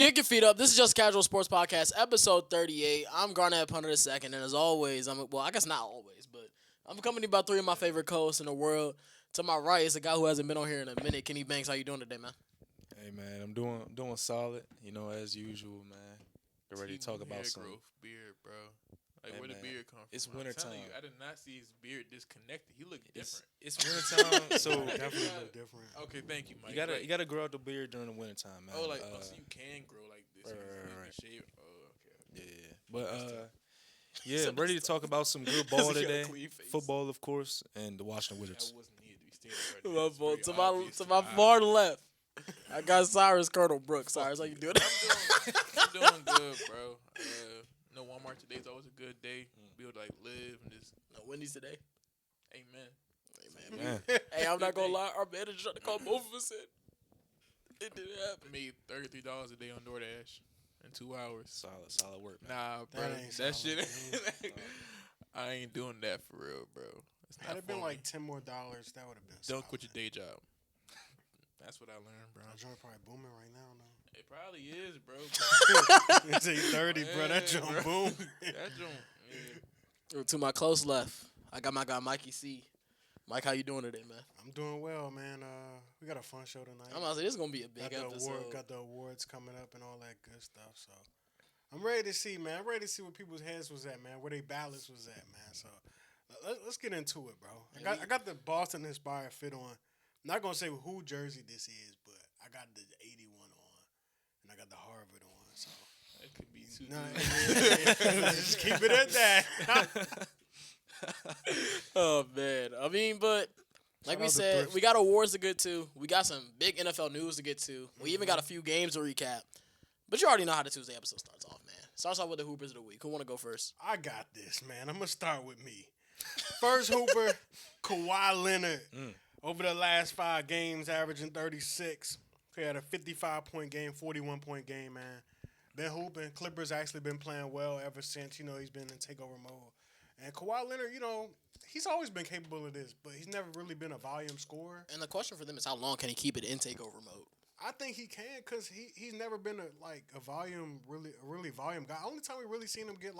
Kick your feet up. This is Just Casual Sports Podcast, episode 38. I'm Garnett Punter II, and as always, I guess not always, but I'm accompanied by three of my favorite co-hosts in the world. To my right is a guy who hasn't been on here in a minute. Kenny Banks, how you doing today, man? Hey man, I'm doing solid. As usual, man. Get ready to talk about some growth, beard, bro. Like, Hey, where the man, beard come from? it's I'm wintertime. telling you, I did not see his beard disconnected. He looked different. It's wintertime, so Definitely look different. Okay, thank you, Mike. you gotta grow out the beard during the wintertime, man. So you can grow like this. right. Shave. Oh, okay. Yeah. But ready to talk about some good ball He got a today. clean face. Football, of course, and the Washington That Wizards. wasn't needed to be stated right My there. It's fault. very To obvious my to the eye. far left, I got Cyrus Colonel Brooks. Cyrus, how you doing? I'm doing good, bro. Walmart today's always a good day. Be able to live and just No Wendy's today. amen. Man, Hey, I'm not gonna lie. Our manager tried to call both of us in. It didn't happen. Made $33 a day on DoorDash in 2 hours. solid work, man. Nah, bro, That ain't that solid, shit. I ain't doing that for real, bro. It's not Had it been for like me. $10 more, that would have been. Don't solid. quit your day job. That's what I learned, bro. That joint probably booming right now. No, It probably is, bro. it's 8:30, bro. That Yeah, joint bro. boom. That joint. Yeah. To my close left, I got my guy Mikey C. Mike, how you doing today, man? I'm doing well, man. We got a fun show tonight. I'm gonna say this is gonna be a big got the episode. got the awards coming up and all that good stuff. So I'm ready to see, man. I'm ready to see where people's heads was at, man. Where their balance was at, man. So let's get into it, bro. I got the Boston inspired fit on. I'm not gonna say who jersey this is, but I got the 81 on, and I got the Harvard on. So That could be too. nah, just keep it at that. Oh man, I mean, but like Shout we out to said, Thrift we got awards to get to. We got some big NFL news to get to. We even got a few games to recap. But you already know how the Tuesday episode starts off, man. Starts off with the Hoopers of the week. Who want to go first? I got this, man. I'm gonna start with me. First Hooper, Kawhi Leonard. Over the last 5 games, averaging 36. He had a 55-point game, 41-point game, man. Been hooping. Clippers actually been playing well ever since, he's been in takeover mode. And Kawhi Leonard, he's always been capable of this, but he's never really been a volume scorer. And the question for them is how long can he keep it in takeover mode? I think he can because he's never been a volume, really volume guy. Only time we really seen him get,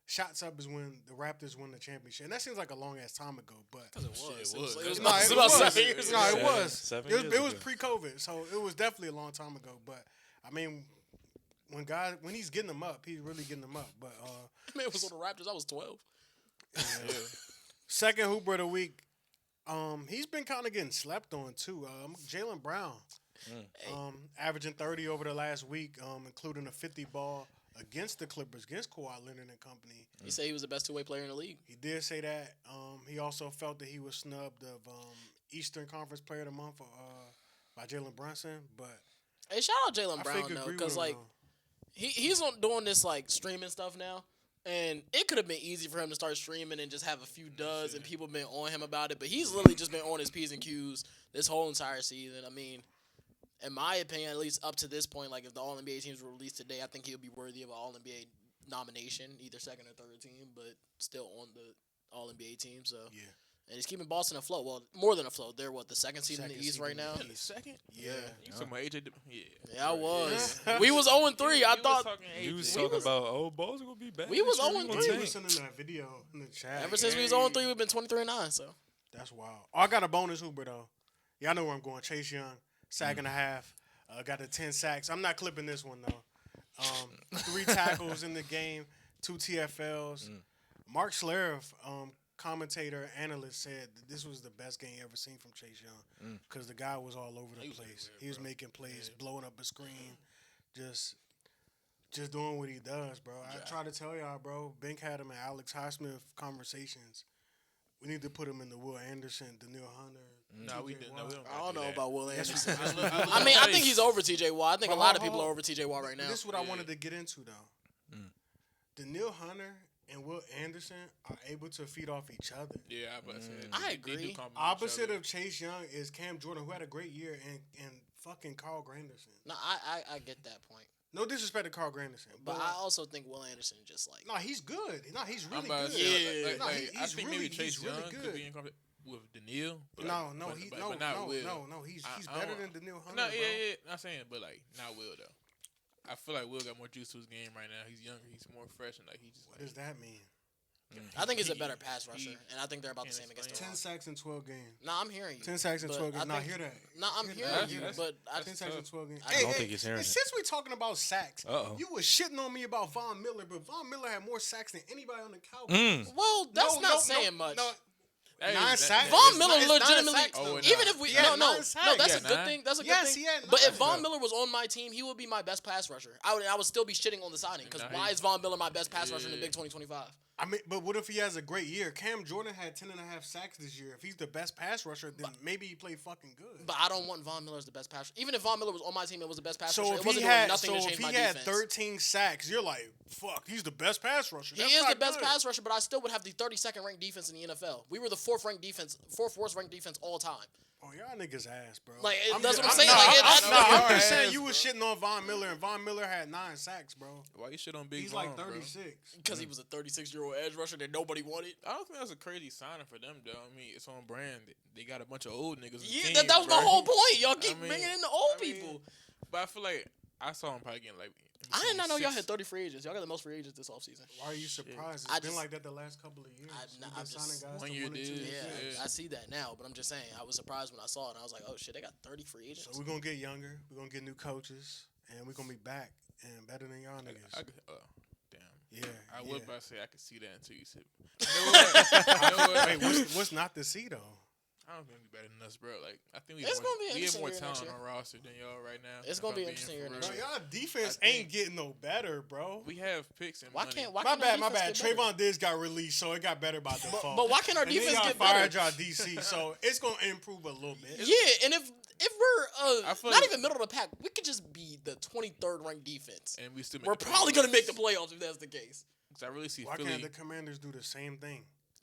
shots up is when the Raptors won the championship. And that seems like a long-ass time ago, but... Because it was. It was. It was No, about it 7 years was. ago. No, it was. 7 It was, years it was ago. pre-COVID, so it was definitely a long time ago. But I mean, when he's getting them up, he's really getting them up. But Man, it was on the Raptors. I was 12. second Hooper of the week, he's been kind of getting slept on too. Jaylen Brown, averaging 30 over the last week, including a 50 ball against the Clippers, against Kawhi Leonard and company. He said he was the best two-way player in the league. He did say that. He also felt that he was snubbed of Eastern Conference Player of the Month by Jalen Brunson, but Hey, shout out Jaylen I Brown, think though, agree because, with him, he's doing this, streaming stuff now. And it could have been easy for him to start streaming and just have a few duds and people been on him about it. But he's literally just been on his P's and Q's this whole entire season. I mean, in my opinion, at least up to this point, if the All-NBA teams were released today, I think he'll be worthy of an All-NBA nomination, either second or third team, but still on the All-NBA team. So yeah. And he's keeping Boston afloat. Well, more than afloat. They're, the second seed in the Second East seed right in the now? East. Second? Yeah. You talking about AJ? Yeah. Yeah, I was. Yeah. We was 0-3. I thought You was talking about, Ball's gonna be bad. We was this year, 0-3. gonna He tank. was sending that video in the chat. ever since we was 0-3, we've been 23-9. So That's wild. Oh, I got a bonus Hooper, though. Y'all know where I'm going. Chase Young, sack and a half. Got the 10 sacks. I'm not clipping this one, though. 3 tackles in the game, 2 TFLs. Mark Schlereth, commentator, analyst, said that this was the best game ever seen from Chase Young because the guy was all over the place. He was making plays, blowing up a screen, just doing what he does, bro. I try to tell y'all, bro, Bink had him in Alex Highsmith conversations. We need to put him in the Will Anderson, Daniil Hunter. No, we didn't. No, we don't. I don't know that. about Will Yes, Anderson. we- I mean, I think he's over TJ Watt. I think a But lot of hold- people are hold- over TJ Watt right now. This is what I Yeah. wanted to get into, though. Daniil Hunter and Will Anderson are able to feed off each other. Yeah, but I they do agree. complement each Opposite other. of Chase Young is Cam Jordan, who had a great year, and fucking Carl Granderson. No, I get that point. No disrespect to Carl Granderson, But I also think Will Anderson just no, he's good. No, he's I'm really about good. to say, Yeah. like, No, like, he- I he's think really- maybe Chase he's really Young good. could be in competition with Daniil. But No, like, no, but, he but, no, but not no, Will. no, no. He's I better don't- than Daniil Hunter. No, bro. yeah, not saying, but not Will though. I feel like Will got more juice to his game right now. He's younger. He's more fresh, and like he just. What does that mean? I think he's a better pass rusher, and I think they're about the same against the 10 run. sacks in 12 games. Nah, I'm hearing you. 10 sacks in But 12 games. I Nah, think- hear that. Nah, I'm hearing that. you, That's- but I 10 sacks in 12 games. I don't think he's hearing it. Since we talking about sacks, Uh-oh. you was shitting on me about Von Miller, but Von Miller had more sacks than anybody on the Cowboys. well, that's not saying much. No, Hey, 9 sacks. Von It's Miller it's 9 legitimately, sacks, though. even if we He had no, 9 sacks. that's a Yeah, good 9. thing. That's a good Yes, thing. he had But 9. if Von Miller was on my team, he would be my best pass rusher. I would still be shitting on the signing because Nah, why he- is Von Miller my best pass rusher in the Yeah. Big 2025? I mean, but what if he has a great year? Cam Jordan had 10.5 sacks this year. If he's the best pass rusher, then maybe he played fucking good. But I don't want Von Miller as the best pass rusher. Even if Von Miller was on my team and was the best pass So rusher, if it he wasn't had, doing nothing to change my had defense. 13 sacks, you're like, fuck, he's the best pass rusher. He That's is not the best good. pass rusher, but I still would have the 32nd ranked defense in the NFL. We were the fourth worst ranked defense all time. Oh, y'all niggas ass, bro. Like, I'm that's just- what I'm saying. Nah, Like, I'm Our just saying ass, you was bro. shitting on Von Miller, and Von Miller had 9 sacks, bro. Why you shit on Big He's Von, like bro? 36. Because he was a 36-year-old edge rusher that nobody wanted. I don't think that's a crazy signing for them, though. I mean, it's on brand. They got a bunch of old niggas. on the Yeah, team, that was my bro. whole point. Y'all keep I mean- bringing in the old I mean, people. But I feel like I saw him probably getting like. I did not know y'all 6. had 30 free agents. Y'all got the most free agents this offseason. Why are you surprised? It's I been just- like that the last couple of years. I- We've I'm been just- signing guys one to year 1 or 2 did, years. Yeah, I see that now, but I'm just saying, I was surprised when I saw it, and I was like, oh shit, they got 30 free agents. So we're going to get younger. We're going to get new coaches, and we're going to be back and better than y'all niggas. Damn. Yeah. I yeah. would about to say I could see that until you said. You know what? Wait, what's not to see, though? I don't think we better than us, bro. Like I think It's gonna be an we have interesting more year next talent year. on roster than y'all right now. It's if gonna I'm be being interesting year for next real. year. Bro, y'all defense I think- ain't getting no better, bro. We have picks and Why money. can't? Why My can't bad, our my bad. defense get better? Trayvon Diggs got released, so it got better by default. But why can't our and then defense y'all get better? fired y'all DC, so it's gonna improve a little bit. Yeah, and if we're I feel not like- even middle of the pack, we could just be the 23rd ranked defense. and we still. We're probably gonna make the playoffs if that's the case. Because I really see Why Philly. can't the Commanders do the same thing?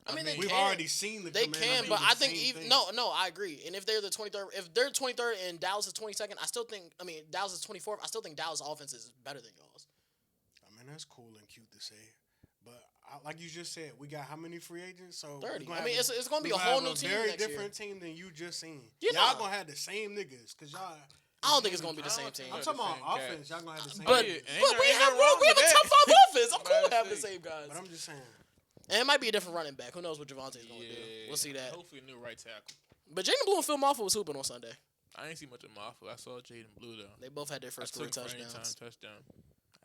I mean, they We've can. already seen the They Commanders can, do but the I think same even thing. no, I agree. And if they're the 23rd, if they're 23rd and Dallas is 22nd, I still think. I mean, Dallas is 24th. I still think Dallas' offense is better than y'all's. I mean, that's cool and cute to say, but like you just said, we got how many free agents? So 30. we're gonna I mean, have it's gonna be we're a gonna whole have new a team very next year. different team than you just seen. You Y'all know. gonna have the same niggas, cause y'all. I don't think it's gonna be the same team. I'm Yeah, talking the about same offense. cats. Y'all gonna have the same. But Yeah, niggas. ain't but no- we ain't have no wrong we have with a top that. 5 offense. I'm I'm cool about with to having the say. same guys. But I'm just saying. And it might be a different running back. Who knows what Javonte's gonna do? We'll see that. Hopefully, a new right tackle. But Jaden Blue and Phil Maffa was hooping on Sunday. I ain't see much of Maffa. I saw Jaden Blue though. They both had their I first took career him for anytime touchdowns. touchdown.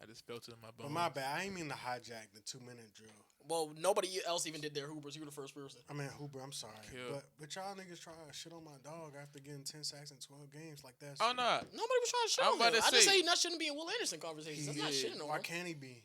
I just felt it in my But bones. my bad. I ain't mean to hijack the 2-minute drill. Well, nobody else even did their hoopers. You were the first person. I mean, Hooper, I'm sorry. Kill. But y'all niggas try to shit on my dog after getting 10 sacks in 12 games. Like that's. Oh no, Nobody was trying to shit I'm on about him. to I just say- say he not shouldn't be in Will Anderson conversations. I'm not shitting on Why him. can't he be?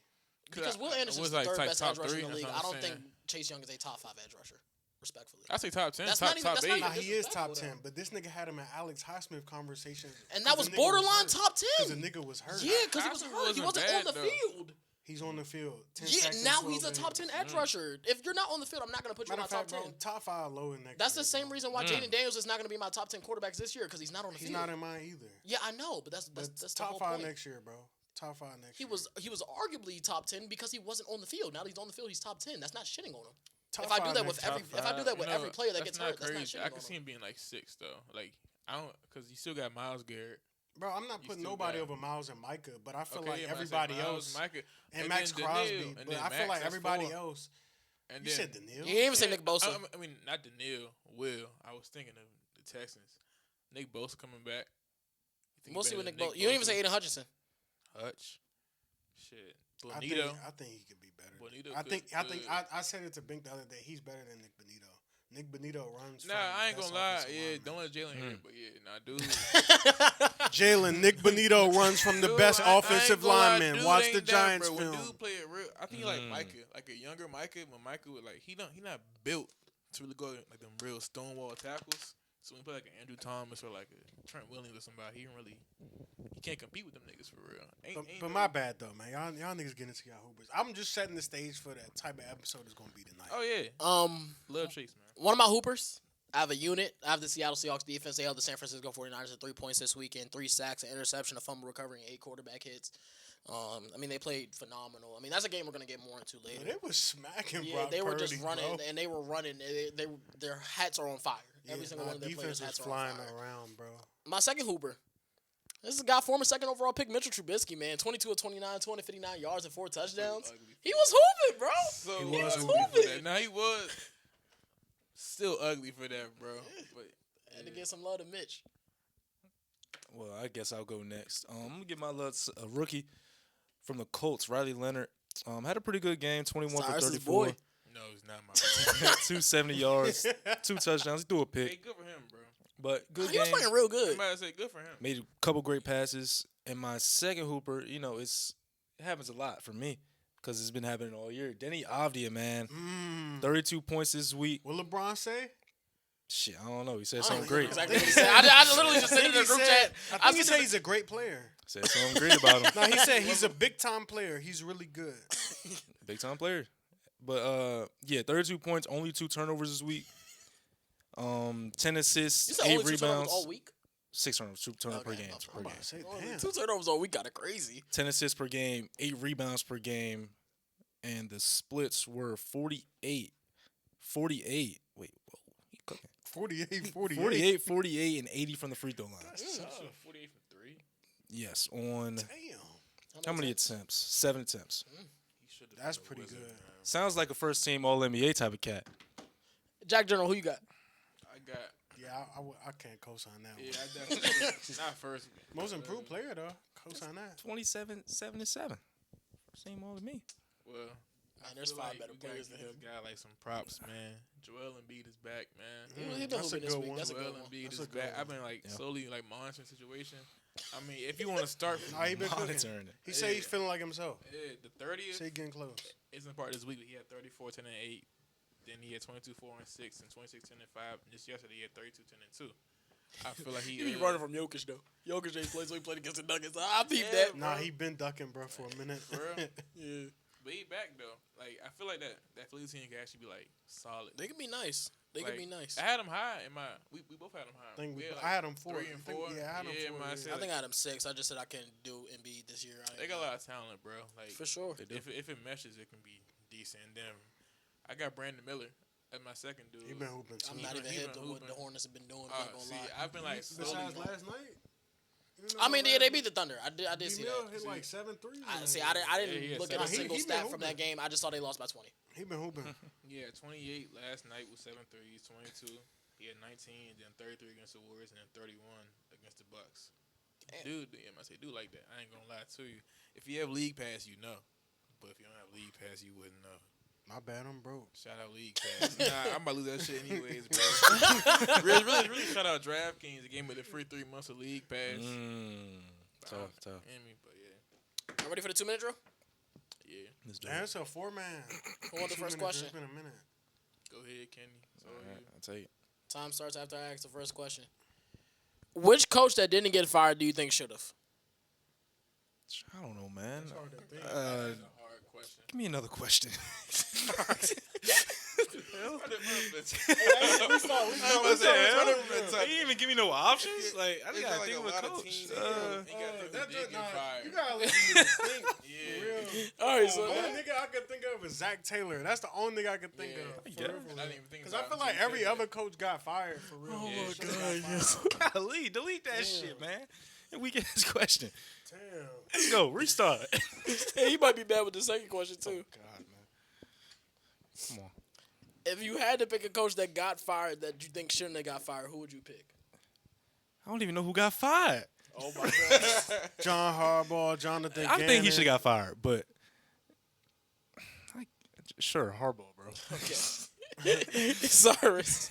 Because Will I Anderson's was the like third type best top edge rusher in the three, league. that's I what don't I'm think saying. Chase Young is a top 5 edge rusher, respectfully. I say top 10, That's top not even- top that's not 8. Nah, he is top disrespectful, 10, though. but this nigga had him at Alex Highsmith conversation. And that was borderline top Because the 10. nigga was hurt. Yeah, because he was Highsmith hurt. He wasn't wasn't on bad, the though. field. He's on the field. 10 Yeah, sacks in now 12 he's a top 10 games. edge rusher. If you're not on the field, I'm not going to put you in Matter my of top fact, 10. bro, top 5 low in next That's the year, same bro. reason why Jaden Daniels is not going to be my top 10 quarterbacks this year because he's not on the He's field. not in mine either. Yeah, I know, but that's But the top whole 5 point. next year, bro. Top 5 next He year. was arguably top 10 because he wasn't on the field. Now that he's on the field, he's top 10. That's not shitting on him. Top If I do 5 that with next year. every player that gets hurt, crazy. that's not I shitting can on see him. him being like 6 though. Like I don't, because you still got Myles Garrett. Bro, I'm not You putting still nobody got- over Miles and Micah, but I feel Okay, like yeah, but I said everybody Myles, else Micah, and Max then Crosby, Daniil, and but then I feel Max, like that's everybody 4. else. And You then, said Daniil. You didn't even say Nick Bosa. I mean, not Daniil. Will. I was thinking of the Texans. Nick Bosa coming back. You think We'll he see what better Nick than Bosa. You didn't even say Aiden Hutchinson. Hutch. Shit. I Bonito. think he could be better. Bonito I could- think I said it to Bink the other day. He's better than Nick Bonito. Nick Bonito runs. Nah, from I ain't best gonna lie. offensive Yeah, lineman. don't let Jalen hear it, but yeah, nah, dude. Jalen, Nick Bonito runs from the Dude, best I ain't offensive gonna lie, lineman. dude Watch ain't the that, Giants bro. film. When dude play it real, I think he like Micah, like a younger Micah. When Micah would like, he not built to really go like them real stonewall tackles. So when you play like an Andrew Thomas or like a Trent Williams or somebody, he can't compete with them niggas for real. But my bad though, man. Y'all niggas get into y'all hoopers. I'm just setting the stage for that type of episode is gonna be tonight. Oh yeah, love Chase, man. One of my hoopers, I have a unit. I have the Seattle Seahawks defense. They held the San Francisco 49ers at 3 points this weekend, 3 sacks, an interception, a fumble recovery, and 8 quarterback hits. I mean, they played phenomenal. I mean, that's a game we're going to get more into later. They was smacking. Yeah, Brock they were Purdy, just running, bro. and they were running. Their hats are on fire. Every single one of their players' defense was hats are on flying fire. around, bro. My second hooper, This is a guy, former second overall pick, Mitchell Trubisky, man. 22 of 29, 259 yards and 4 touchdowns. He was hooping, bro. So He was ugly for hooping. that. Now he was still ugly for that, bro. But Had to get some love to Mitch. Well, I guess I'll go next. I'm gonna give my love to a rookie from the Colts, Riley Leonard. Had a pretty good game, 21 for Cyrus's 34, boy. no, he's not my. 270 yards, 2 touchdowns. He threw a Hey, pick, good for him, bro. but good He was game. playing real I'm good. about to say good for him. Made a couple great passes, and my second hooper, it happens a lot for me because it's been happening all year. Denny Avdia, man, 32 points this week. What LeBron say? Shit, I don't know. He said I something don't know great. exactly what he said. I literally just said in the group chat. I think he said he's a great player. Said something great about him. No, he said he's a big time player. He's really good. Big time player. But 32 points, only 2 turnovers this week. 10 assists, You said 8 only 2 turnovers rebounds, all week? 6 turnovers, 2 turnovers per Okay, game. I'm Per I'm game. about to say, Only damn. 2 turnovers all week got crazy. 10 assists per game, 8 rebounds per game, and the splits were 48. Wait, whoa, he cooking. 48. 48, and 80 from the free throw line. That's tough. 48 from 3. Yes, on Damn. how many attempts? 7 attempts. That's pretty good. Sounds like a first team All NBA type of cat. Jack General, who you got? I got. Yeah, I can't co-sign that Yeah, one. I definitely not first. Most improved player, though. Co-sign that. 27, 77. First team All me. Well, Man, there's feel 5 like better we gotta players than give him. this guy like some props, man. Joel Embiid is back, man. He been That's a hooping this good week. one. That's a Joel good one. Embiid That's is a good back. one. I've been like Yeah. slowly like monitoring the situation. I mean, if you want to start from Nah, he been cooking. Monitoring it. He said he's feeling like himself. the 30th, Say he getting close. isn't part of this week. But he had 34, 10, and 8. Then he had 22, 4, and 6, and 26, 10, and 5. And just yesterday he had 32, 10, and 2. I feel like He be running from Jokic, though. Jokic ain't played, so he played against the Nuggets. I peep Yeah, that. Nah, bro. he been ducking, bro, for a minute. For real? Yeah. But he back though. Like I feel like that Phillies team can actually be like solid. They can be nice. They Like, can be nice. I had him high in my. We both had him high. I think We had, I had him 4. 3 and 4. Yeah, I had him 4. man, I yeah. said, I think I had him 6. I just said I couldn't do Embiid this year. they got a lot of talent, bro. Like For sure. if it meshes, it can be decent. And then I got Brandon Miller as my second dude. He been hooping too. I'm not even He hip been to what hooping. the Hornets have been doing. I'm not gonna See, lie. I've been like slowly. Besides last night? I mean, yeah, they beat the Thunder. I did see D-Mill that. hit like 7 threes. I didn't Yeah, he had look at a seven. single He been stat from hooping. that game. I just saw they lost by 20. He been hooping. Yeah, 28 last night with 7 threes, 22. He had 19, then 33 against the Warriors, and then 31 against the Bucks. Damn. Dude, I say dude like that. I ain't gonna lie to you. If you have league pass, you know. But if you don't have league pass, you wouldn't know. My bad, I'm broke. Shout out league pass. Nah, I'm about to lose that shit anyways, bro. really, shout out DraftKings. It gave me the free 3 months of league pass. Tough. You know me, but yeah, You ready for the 2-minute drill? yeah. Let's do Man, it. it's a 4-man. Who want the first question? It's been a minute. Go ahead, Kenny. So All right, you. I'll tell you. Time starts after I ask the first question. Which coach that didn't get fired do you think should have? I don't know, man. It's hard to think. That's a hard question. Give me another question. You didn't even give me no options. Like I just gotta think of a coach. You gotta let me think. For real. All right, The so only nigga I could think of is Zach Taylor. That's the only nigga I could think Yeah. of. I For get real, it. for I real. didn't even think Because about I feel it like until you every said other that. coach got fired for real. Oh, my Should've got fired. Delete that shit, man. And we get this question. Damn. Let's go. Restart. yeah, he might be bad with the second question too. God, man. Come on. If you had to pick a coach that got fired that you think shouldn't have got fired, who would you pick? I don't even know who got fired. Oh my god. John Harbaugh, Jonathan I think he Gannon. should have got fired, but sure, Harbaugh, bro. Okay. Cyrus.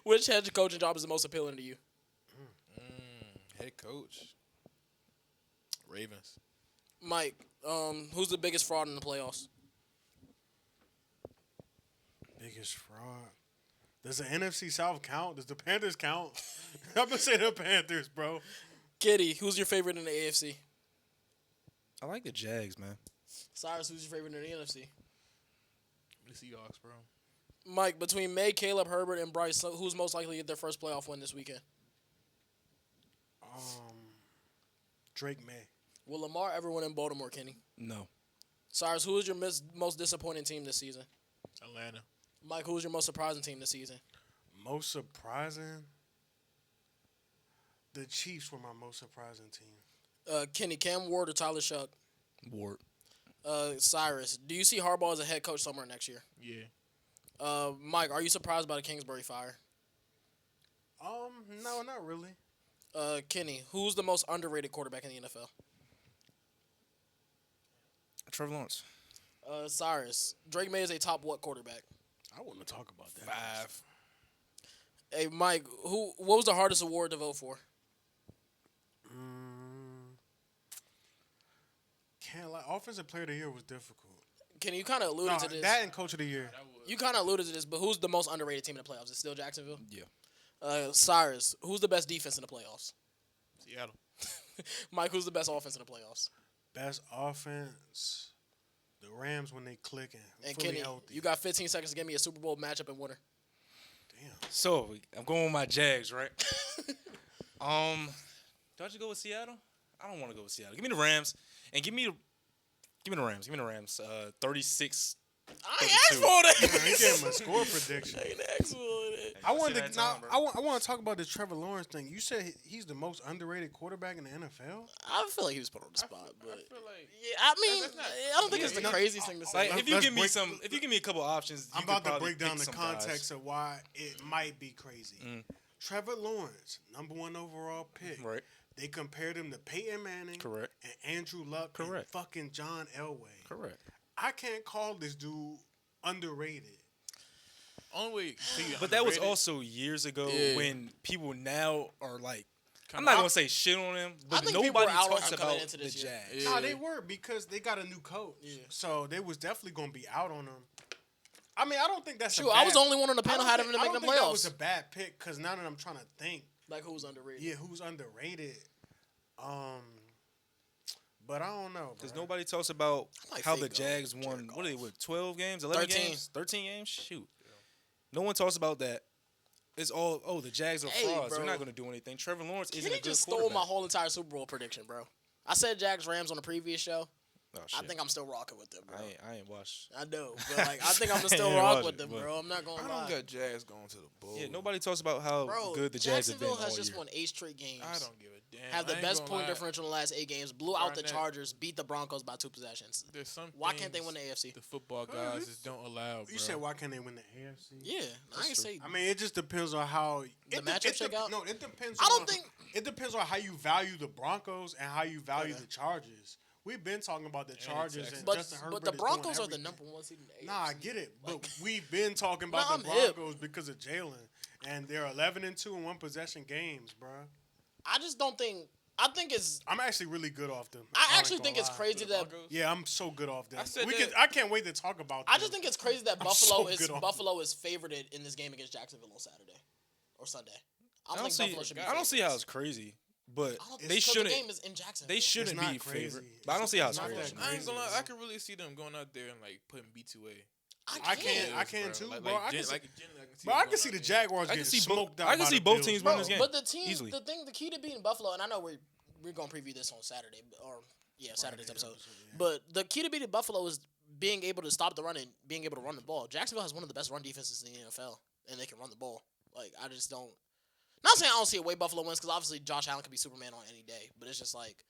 Which head coaching job is the most appealing to you? Head coach. Ravens. Mike, who's the biggest fraud in the playoffs? Biggest fraud. Does the NFC South count? Does the Panthers count? I'm gonna say the Panthers, bro. Kitty, who's your favorite in the AFC? I like the Jags, man. Cyrus, who's your favorite in the NFC? The Seahawks, bro. Mike, between May, Caleb, Herbert, and Bryce, who's most likely to get their first playoff win this weekend? Drake May. Will Lamar ever win in Baltimore, Kenny? No. Cyrus, who is your most disappointing team this season? Atlanta. Mike, who's your most surprising team this season? Most surprising. The Chiefs were my most surprising team. Kenny, Cam Ward or Tyler Shuck? Ward. Cyrus, do you see Harbaugh as a head coach somewhere next year? Yeah. Mike, are you surprised by the Kingsbury fire? No, not really. Kenny, who's the most underrated quarterback in the NFL? Trevor Lawrence. Cyrus, Drake May is a top what quarterback? I want to talk about that. 5. Hey, Mike, what was the hardest award to vote for? Can't lie. Offensive Player of the Year was difficult. Kenny, you kind of alluded No, to this. that and Coach of the Year. You kind of alluded to this, but who's the most underrated team in the playoffs? Is it still Jacksonville? Yeah. Cyrus, who's the best defense in the playoffs? Seattle. Mike, who's the best offense in the playoffs? Best offense. The Rams when they clicking. And Fully Kenny, healthy. you got 15 seconds to give me a Super Bowl matchup and winner. Damn. So I'm going with my Jags, right? Do I just go with Seattle? I don't want to go with Seattle. Give me the Rams and give me the Rams. Give me the Rams. 36. I ain't asked for that. You gave him a score prediction. I ain't asked for that. I wanted Say that to now. time, bro. I want to talk about this Trevor Lawrence thing. You said he's the most underrated quarterback in the NFL. I feel like he was put on the spot, I but feel like yeah, I mean, That's not- I don't think it's the Yeah, craziest thing to say. Like if you Let's give me break- if you give me a couple options, I'm you about could to probably break down pick the some guys. context of why it might be crazy. Trevor Lawrence, #1 overall pick. Right. They compared him to Peyton Manning. Correct. And Andrew Luck. And Correct. fucking John Elway. Correct. I can't call this dude underrated. only way. But that was underrated- also years ago Yeah. when people now are like, I'm Come not out. gonna say shit on him, but think people nobody were out on talks him coming about into the this year. Jags. Yeah. No, they were because they got a new coach. Yeah. So they was definitely going to be out on him. I mean, I don't think that's Shoot, a I bad, was the only one on the I panel don't had him think- to I make don't the think that was playoffs. a bad pick because now that I'm trying to think, Like who's underrated? yeah, who's underrated? But I don't know. Because bro. nobody talks about I might how fake the Jags Jared won. What are they Goff. with? 12 games, 11 13. games, 13 games. Shoot, no one talks about that. It's all the Jags are Hey, frauds. bro. They're not going to do anything. Trevor Lawrence isn't a Kenny good just stole quarterback. my whole entire Super Bowl prediction, bro. I said Jags Rams on the previous show. Oh, I shit. think I'm still rocking with them, bro. I ain't watched. I know, but like I think I'm gonna I still ain't rock watch with it, them, but- bro. I'm not gonna I lie. don't got Jags going to the Bulls. Yeah, nobody talks about how Bro, good the Jags have been Jacksonville all has just year. won 8 straight games. I don't give a damn. Have the I ain't best gonna point lie. differential in the last 8 games. Blew out the Garnett. Chargers. Beat the Broncos by 2 possessions. There's some Why can't they things win the AFC? The football guys just don't allow. Bro. You said why can't they win the AFC? Yeah, I ain't say. I mean, it just depends on how The matchup shake out? No, it depends. I don't on, think- it depends on how you value the Broncos and how you value Okay. the Chargers. We've been talking about the Chargers Texans. and But Justin Herbert. but the is doing Broncos are the everything. #1 seed in the AFC. Nah, I get it, but we've been talking about Nah, the I'm hip. Broncos because of Jalen, and they're 11-2 in one possession games, bro. I just don't think. I think it's. I'm actually really good off them. I ain't actually gonna think it's lie. crazy that. Broncos? Yeah, I'm so good off them. I said I can't wait to talk about. Them. I just think it's crazy that I'm Buffalo so is good off Buffalo is favored in this game against Jacksonville on Saturday or Sunday. I I don't don't think see. Buffalo should be. I don't see how favorites. it's crazy, but I don't, they it's 'cause shouldn't. The game is in Jacksonville. They shouldn't not be crazy. favored. But I don't see how it's It's not crazy. that I ain't gonna lie. crazy. I could really see them going out there and like putting B2A. I can too, bro. I can see- Bro, I can see the Jaguars I getting can see smoked out. I can by see the both Bills. teams Bro, win this game. but the team, easily. the key to beating Buffalo, and I know we're gonna preview this on Saturday or Saturday's yeah, episode. yeah. But the key to beating Buffalo is being able to stop the run and being able to run the ball. Jacksonville has one of the best run defenses in the NFL, and they can run the ball. Like I just don't. Not saying I don't see a way Buffalo wins because obviously Josh Allen could be Superman on any day, but it's just like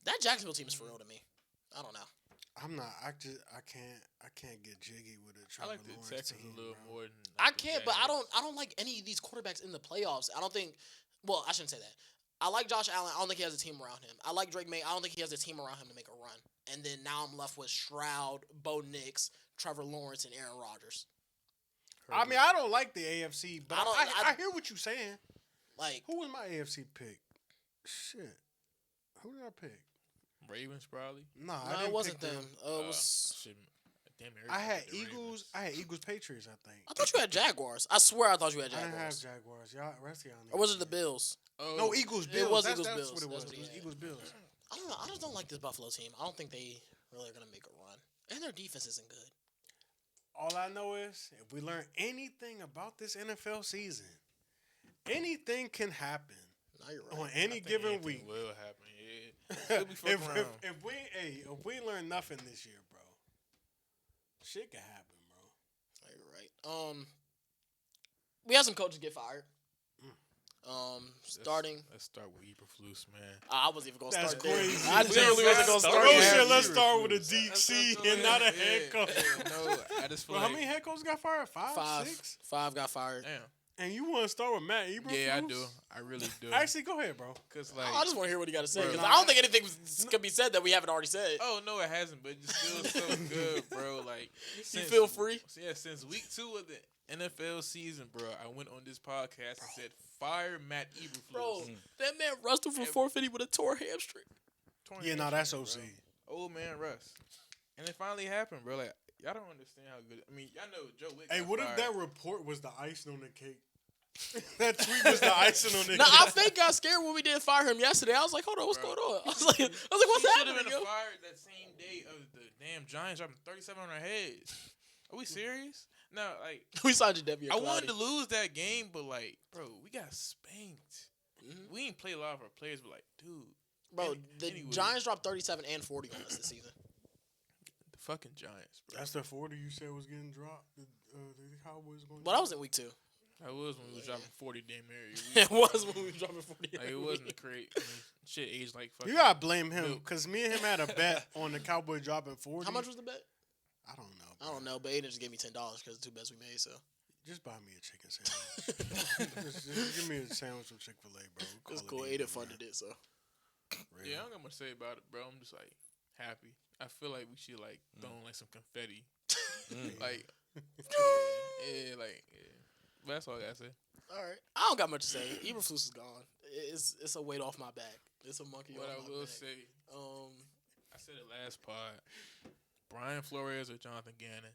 that Jacksonville team is for real to me. I don't know. I'm not. I can't get jiggy with a I Trevor like the Lawrence Texans team, a little bro. more than I like, the can't, but I Jags. don't like any of these quarterbacks in the playoffs. I don't think. Well, I shouldn't say that. I like Josh Allen. I don't think he has a team around him. I like Drake May. I don't think he has a team around him to make a run. And then now I'm left with Stroud, Bo Nix, Trevor Lawrence, and Aaron Rodgers. I mean, I don't like the AFC, but I don't- I hear what you're saying. Like, Who was my AFC pick? Shit. Who did I pick? Ravens probably. Nah, I no, didn't it wasn't pick them. It was. Shit, damn near I had everybody picked the Eagles. Ravens. I had Eagles Patriots. I think. I thought you had Jaguars. I swear I thought you had I didn't have Jaguars. Jaguars. Y'all, rest of y'all. Or was it niggas the did. Bills? Oh, No, Eagles. It Bills. was that's, Eagles, that's Bills. what it was. That's It what was he had. Eagles Bills. I don't know. I just don't like this Buffalo team. I don't think they really are going to make a run. And their defense isn't good. All I know is if we learn anything about this NFL season, anything can happen Now you're on right. any I think given anything week. will happen. Yeah, Still be fucking around. if we learn nothing this year, bro, shit can happen, bro. Now you're right. We had some coaches get fired. Starting. Let's start with Eberflus, man. I wasn't even gonna That's start there. crazy. I literally wasn't gonna start Oh there. shit, let's start with a DC and not a head coach. No, I just feel Bro, like how many head coaches got fired? Five, 6? Five got fired. damn. And you want to start with Matt Eberflus? Yeah, I do. I really do. Actually, go ahead, bro. Cause like, I just want to hear what he got to say Bro, because nah, I don't think anything could be said that we haven't already said. oh no, it hasn't, but it just feels so good, bro. Like, You since- feel free? Yeah, since week 2 of the NFL season, bro, I went on this podcast and said, "Fire Matt Eberflus." Bro, that man wrestled for 450 with a tore hamstring. Torn Yeah, no, that's hamstring, OC. bro. Old man Russ, and it finally happened, bro. Like, y'all don't understand how good. I mean, y'all know Joe Wick. Hey, got what if fired. that report was the icing on the cake? That tweet was the icing on the Now cake. I fake got scared when we didn't fire him yesterday. I was like, hold on, what's Bro. going on? I was like, what's He should happening? have been Yo? fired that same day of the damn Giants dropping 37 on our heads. Are we serious? No, like We signed you, Debbie. I wanted to lose that game, but like, bro, we got spanked. Mhm. We didn't play a lot of our players, but like, dude, Bro, the anyway. Giants dropped 37 and 40 on us this season. the fucking Giants, bro. That's the 40 you said was getting dropped. The Cowboys going. But I was in week 2. That was when we was dropping 40 damn It was when we were dropping 40. Like, it wasn't a crate. I mean, shit aged like fucking. You gotta blame him Milk. because me and him had a bet on the Cowboys dropping 40. How much was the bet? I don't know. I don't know, but Aiden just gave me $10 because of the 2 bets we made. So Just buy me a chicken sandwich. just give me a sandwich from Chick-fil-A, bro. We'll it's call cool. it Aiden even, funded it. So man. Yeah, I don't got much to say about it, bro. I'm just like happy. I feel like we should like throw like some confetti, like yeah, like yeah. But that's all I gotta say. all right, I don't got much to say. Eberflus is gone. It's a weight off my back. It's a monkey What off I my will back. say, Um, I said it last pod. Brian Flores or Jonathan Gannon.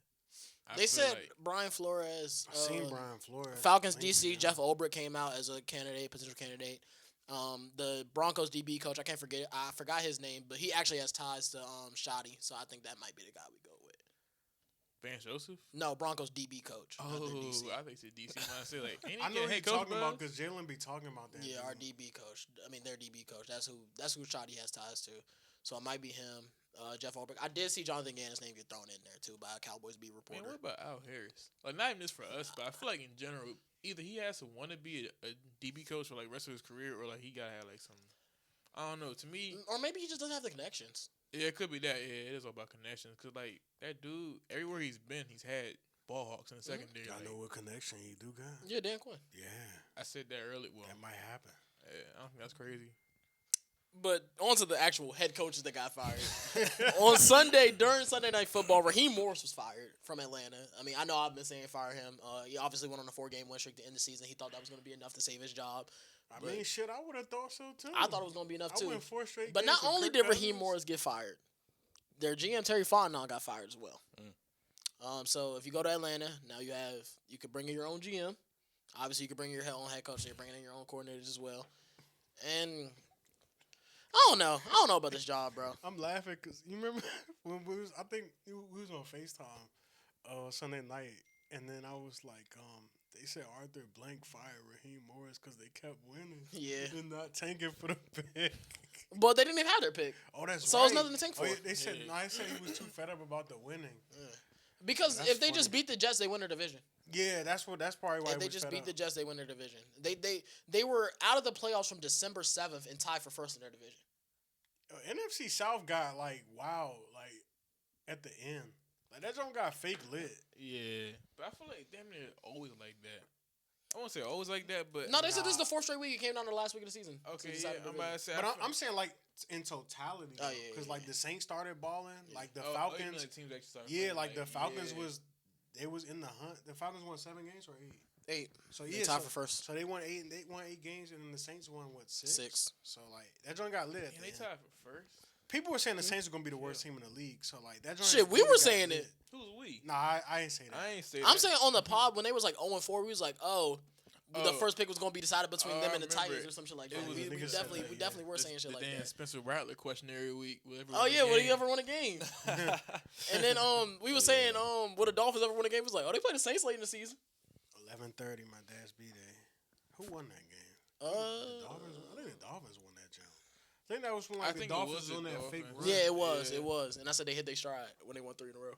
I they feel said like, Brian Flores. I seen Brian Flores. Falcons Thank DC you. Jeff Ulbrich came out as a candidate, potential candidate. The Broncos DB coach, I can't forget it. I forgot his name, but he actually has ties to Shoddy, so I think that might be the guy we go with. Vance Joseph. No, Broncos DB coach. not the Oh, DC. I think it's DC. I say like, ain't he I know getting he's head coach, talking about bro? because Jalen be talking about that. Yeah, dude. our DB coach. I mean, their DB coach. That's who Shoddy has ties to. So it might be him. Jeff Ulbrich. I did see Jonathan Gannon's name get thrown in there too by a Cowboys beat Man, reporter. what about Al Harris? Like, not even just for us, but I feel like in general, either he has to want to be a DB coach for like rest of his career, or like he gotta have like some. I don't know. To me, Or maybe he just doesn't have the connections. yeah, it could be that. Yeah, it is all about connections. Cause like that dude, everywhere he's been, he's had ball hawks in the secondary. I Like, know what connection he do got. Yeah, Dan Quinn. Yeah, I said that earlier. Well, that might happen. yeah, I don't think that's crazy. But on to the actual head coaches that got fired. On Sunday, during Sunday Night Football, Raheem Morris was fired from Atlanta. I mean, I know I've been saying fire him. He obviously went on a 4-game win streak to end the season. He thought that was going to be enough to save his job. I But mean, shit, I would have thought so too. I thought it was going to be enough, I too. went 4 straight. But games not with only Kirk did Raheem Cousins. Morris get fired, their GM, Terry Fontenot, got fired as well. So if you go to Atlanta, now you could bring in your own GM. Obviously, you could bring your own head coach. So you're bringing in your own coordinators as well. And I don't know. I don't know about this job, bro. I'm laughing because you remember when we was. I think we was on FaceTime Sunday night, and then I was like, they said Arthur Blank fired Raheem Morris because they kept winning. Yeah. and not tanking for the pick. But they didn't even have their pick. Oh, that's So right. it's nothing to tank for. Oh, yeah, they said Yeah. no. I said he was too fed up about the winning. Because That's if they just funny. beat the Jets, they win their division. Yeah, that's probably why. If they he was just fed beat up. the Jets, they win their division. They were out of the playoffs from December 7th and tied for first in their division. NFC South got like at the end. Like that joint got fake lit. Yeah, but I feel like damn near always like that. I won't say always like that, but No, they said this is the 4th straight week. It came down to the last week of the season. okay. To Yeah, decide the I'm about to division. say. But I I'm, feel- I'm saying like in totality, Oh, because yeah, yeah, like yeah. the Saints started balling, like the oh, you Falcons. mean, like, teams actually started Yeah, playing, like the Falcons yeah. they was in the hunt. The Falcons won 7 games or 8. 8. So They yeah, tied so, for first. so they won 8. They won 8 games, and then the Saints won what 6? 6. So like that joint got lit. At Yeah, the they end. tied for first. People were saying the Saints are gonna be the worst team in the league. So like that joint. Shit, we really were got saying lit. it. Who's we? Nah, I ain't say that. I ain't say. I'm that. saying on the pod when they was like 0-4, we was like, the Oh. first pick was going to be decided between Oh, them I and the remember Titans it. or some shit like It that. was- We niggas said definitely that, we yeah. definitely were The- saying shit the like damn that. Spencer Rattler questionnaire week. Oh yeah, would he ever win a game? And then we was saying would the Dolphins ever win a game? It was like, they played the Saints late in the season. 11:30, my dad's b-day. Who won that game? The Dolphins. I think the Dolphins won that jump. I think that was when I like the think it Dolphins was was on the that fake Dolphins. run. Yeah, it was. Yeah. It was. And I said they hit their stride when they won 3 in a row.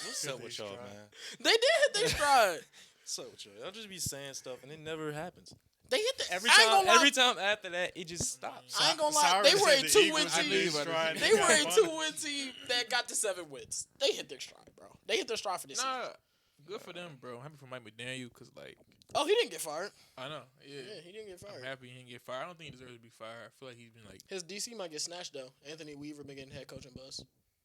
What's up with y'all, man? They did hit their stride. What's up with y'all? Y'all just be saying stuff and it never happens. They hit the Every I ain't time, gonna lie. every time after that, it just stops. I ain't gonna lie. Cyrus They were said a the 2-win Eagles hit team. their stride. They were a 2-win team that got to 7 wins. They hit their stride, bro. They hit their stride for this season. Good for them, bro. I'm happy for Mike McDaniel because, like, Oh, he didn't get fired. I know. Yeah, he didn't get I'm fired. happy he didn't get fired. I don't think he deserves to be fired. I feel like he's been like. His DC might get snatched though. Anthony Weaver been getting head coaching buzz.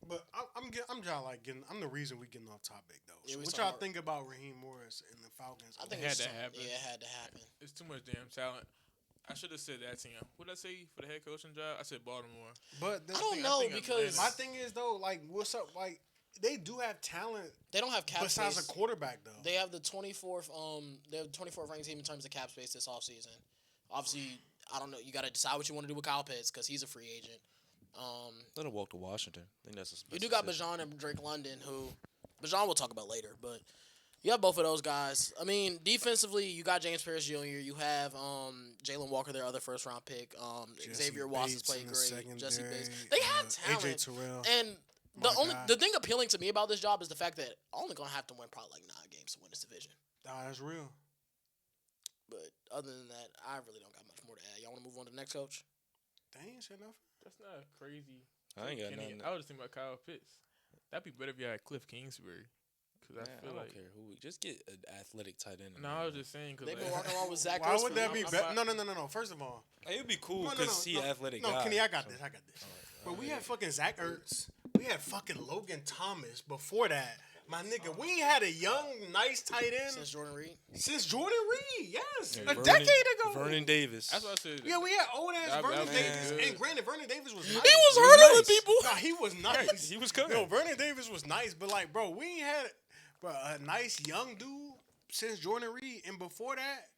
But I'm the reason we getting off topic though. Yeah, So we what talking y'all about- think about Raheem Morris and the Falcons? I think It had it's to happen. Yeah, it had to happen. It's too much damn talent. I should have said that team. What did I say for the head coaching job? I said Baltimore. But I don't know because my thing is though, like, what's up? Like, they do have talent they don't have cap besides space. a quarterback though. They have the 24th they have the 24th ranked team in terms of cap space this offseason. Obviously, I don't know. You got to decide what you want to do with Kyle Pitts because he's a free agent. Let him walk to Washington. I think that's You do got Bajan and Drake London, who Bajan we'll talk about later, but you have both of those guys. I mean, defensively, you got James Pierce Jr. You have Jalen Walker, their other first round pick. Xavier Watts has played great. Jesse Bates. They have talent. AJ Terrell. And the thing appealing to me about this job is the fact that I'm only gonna have to win probably like 9 games to win this division. That's real. But other than that, I really don't got much more to add. Y'all want to move on to the next coach? They ain't said nothing. That's not crazy. I ain't got Kenny, nothing. I was just thinking about Kyle Pitts. That'd be better if you had Cliff Kingsbury. Because I feel I like. don't care who. Just get an athletic tight end. No, I was just saying because They've been walking around with Zach. Why Ertz would for- that be I'm better? not- No. First of all, It would be cool No, because he athletic no, guy. Kenny, I got So- this. But we had fucking Zach Ertz. We had fucking Logan Thomas before that. My nigga, we ain't had a young, nice tight end since Jordan Reed. since Jordan Reed. Yes, Yeah, a decade ago. Vernon Davis. That's what I said. Yeah, we had old ass That- Vernon that Davis. man. And granted, Vernon Davis was nice. He was hurdling nice. people. No, he was nice. He was coming. No, Vernon Davis was nice, but like, bro, we ain't had a nice young dude since Jordan Reed, and before that,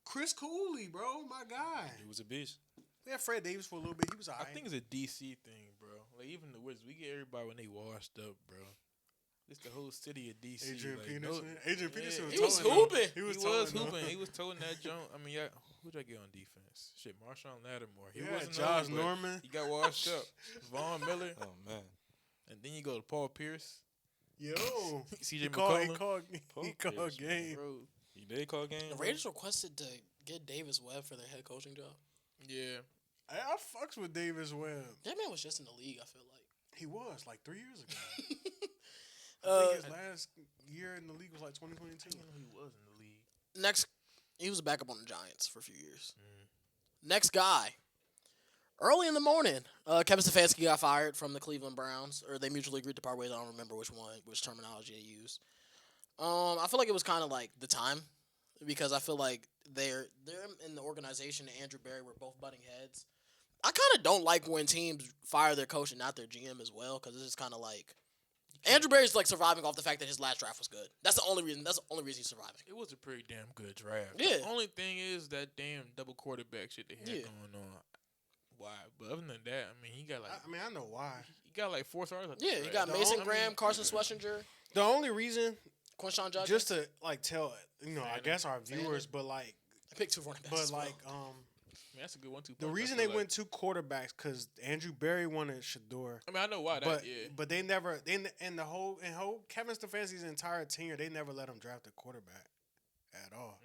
Chris Cooley, bro, my guy. He was a beast. We had Fred Davis for a little bit. He was I alright. think it's a DC thing, bro. Like, even the Wizards, we get everybody when they washed up, bro. It's the whole city of DC. Adrian like, Peterson. Adrian Peterson was He was towing, hooping. though. He He was, was towing, though. hooping. He was towing that joint. I mean, yeah, who'd I get on defense? Shit, Marshawn Lattimore. He Yeah, wasn't Josh old, but Norman. He got washed up. Vaughn Miller. Oh man. And then you go to Paul Pierce. Yo, CJ he McCollum. called Pierce, game. Bro, He did call game. The Raiders requested to get Davis Webb for their head coaching job. yeah. I fucks with Davis Webb. That man was just in the league, I feel like. He was like 3 years ago. I Uh, think his last year in the league was like 2022. I know he was in the league. Next, he was a backup on the Giants for a few years. Next guy. Early in the morning, Kevin Stefanski got fired from the Cleveland Browns, or they mutually agreed to part ways. I don't remember which terminology they used. I feel like it was kind of like the time, because I feel like they're in the organization and Andrew Berry were both butting heads. I kind of don't like when teams fire their coach and not their GM as well, because it's just kind of like Andrew Berry's like surviving off the fact that his last draft was good. That's the only reason. That's the only reason he's surviving. It was a pretty damn good draft. Yeah. The only thing is that damn double quarterback shit they had Yeah. going on. Why? But other than that, I mean, he got like I mean, I know why. he got like 4 stars. Yeah, you got The Mason only- Graham, Carson Schlesinger, The only reason, Quinshawn Judkins. just to like tell, I Fanning. guess our viewers, but like, I picked 2 running backs. but as well. like, I mean, that's a good 1-2 the punch, I reason feel they like. went 2 quarterbacks because Andrew Berry wanted Shador. I mean, I know why. But yeah. but they never in the whole Kevin Stefanski's entire tenure they never let him draft a quarterback at all.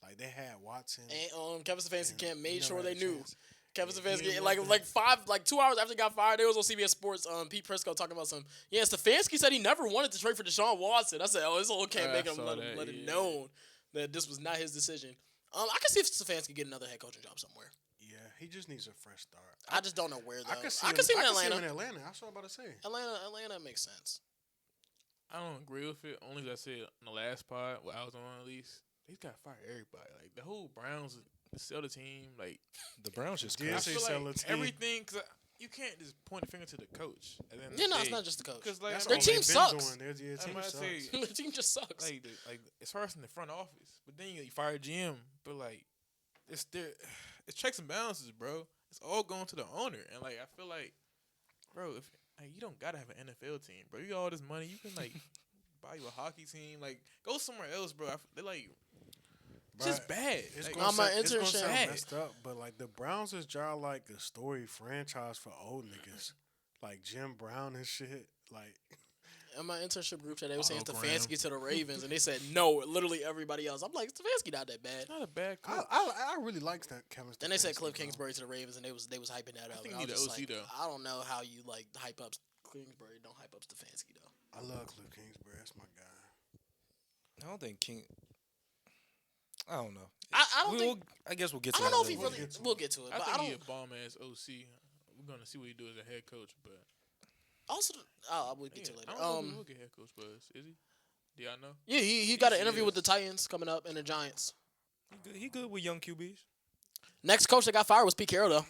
Like they had Watson. and Kevin Stefanski and camp he made never sure had they a knew. chance. Kevin Yeah, Stefanski, he like wasn't- 2 hours after he got fired, they was on CBS Sports. Pete Prisco talking about some. Yeah, Stefanski said he never wanted to trade for Deshaun Watson. I said, oh, this whole camp I making him saw let that, it yeah. known that this was not his decision. I can see if Stefanski get another head coaching job somewhere. Yeah, he just needs a fresh start. I just don't know where though. I could see I him, could see him in I could see Atlanta. him in Atlanta. That's what I'm about to say. Atlanta makes sense. I don't agree with it. Only as I said in the last pod, what I was on at least, he's got to fire everybody. Like the whole Browns sell the team. Like The Browns just Yeah, I crazy. say feel sell like the team. everything. Cause you can't just point the finger to the coach. Yeah, no, it's not just the coach. Because like That's Their all team they've been sucks. doing. Their I'm team about to sucks. say, The team just sucks. like as far as in the front office, but then you fire GM, but like it's checks and balances, bro. It's all going to the owner, and like I feel like, bro, if like, you don't gotta have an NFL team, bro. You got all this money, you can like buy you a hockey team, like go somewhere else, bro. They're like it's just bad. It's Like, gonna I'm sound, an it's gonna internship. sound Bad. messed up, but like the Browns is just like a story franchise for old niggas, like Jim Brown and shit. Like in my internship group chat, they were saying Graham. Stefanski to the Ravens, and they said no, literally everybody else. I'm like, Stefanski not that bad. Not a bad coach. I really like that Kevin. Then they said Cliff Stefanski, bro. Kingsbury to the Ravens, and they was hyping that up. think and I he was the just OC like, though. I don't know how you like hype up Kingsbury, don't hype up Stefanski though. I love Cliff Kingsbury. That's my guy. I don't think King. I don't know. I don't think. I guess we'll get to I don't that know if he later. really. We'll get to it, I but think I he don't. a bomb ass OC. We're gonna see what he do as a head coach, but Also, we'll get to it I later. don't know who will get head coach, but is he? Do y'all know? Yeah, he got an He interview with the is. Titans coming up and the Giants. He good with young QBs. Next coach that got fired was Pete Carroll, though.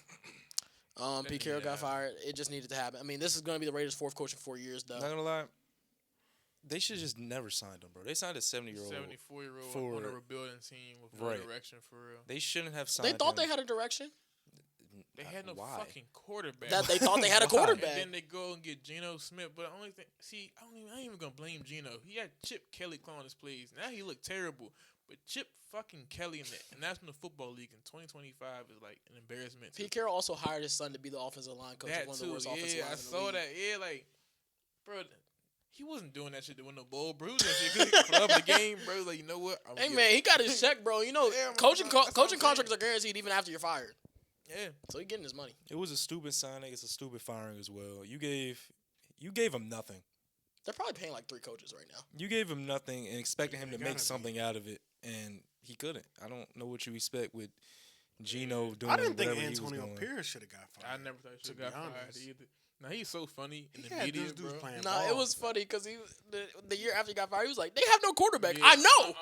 Pete needed Carroll to got happen. fired. It just needed to happen. I mean, this is going to be the Raiders' fourth coach in 4 years, though. Not gonna lie, they should just never signed him, bro. They signed a 70-year-old. 74-year-old for- on a rebuilding team with no Right. direction for real. They shouldn't have signed. They thought him. they had a direction. They had no Why? fucking quarterback. That they thought they had a Why? And quarterback. then they go and get Geno Smith. But the only thing, see, I ain't even gonna blame Geno. He had Chip Kelly calling his plays. Now he looked terrible. But Chip fucking Kelly in the National Football League in 2025 is like an embarrassment. Pete Carroll also hired his son to be the offensive line coach. That of one of the too, worst offensive yeah, I lines in the saw league. that. Yeah, like, bro, he wasn't doing that shit to win no bowl bruising shit. Cause he loved the game, bro. Like, you know what? Hey man, he got his check, bro. You know, Yeah, man, coaching that's what I'm coaching saying. contracts are guaranteed even after you're fired. Yeah, So he getting his money. It was a stupid signing. It's a stupid firing as well. You gave him nothing. They're probably paying like 3 coaches right now. You gave him nothing and expecting him They to gotta make be. something out of it, and he couldn't. I don't know what you expect with Geno doing I didn't think whatever he was Antonio doing. Pierce should have got I fired. never thought he to should be have got fired honest. either. Now he's so funny in He the had media, those dudes bro. playing Nah, it ball. was funny because the year after he got fired, he was like, they have no quarterback. Yeah, I know.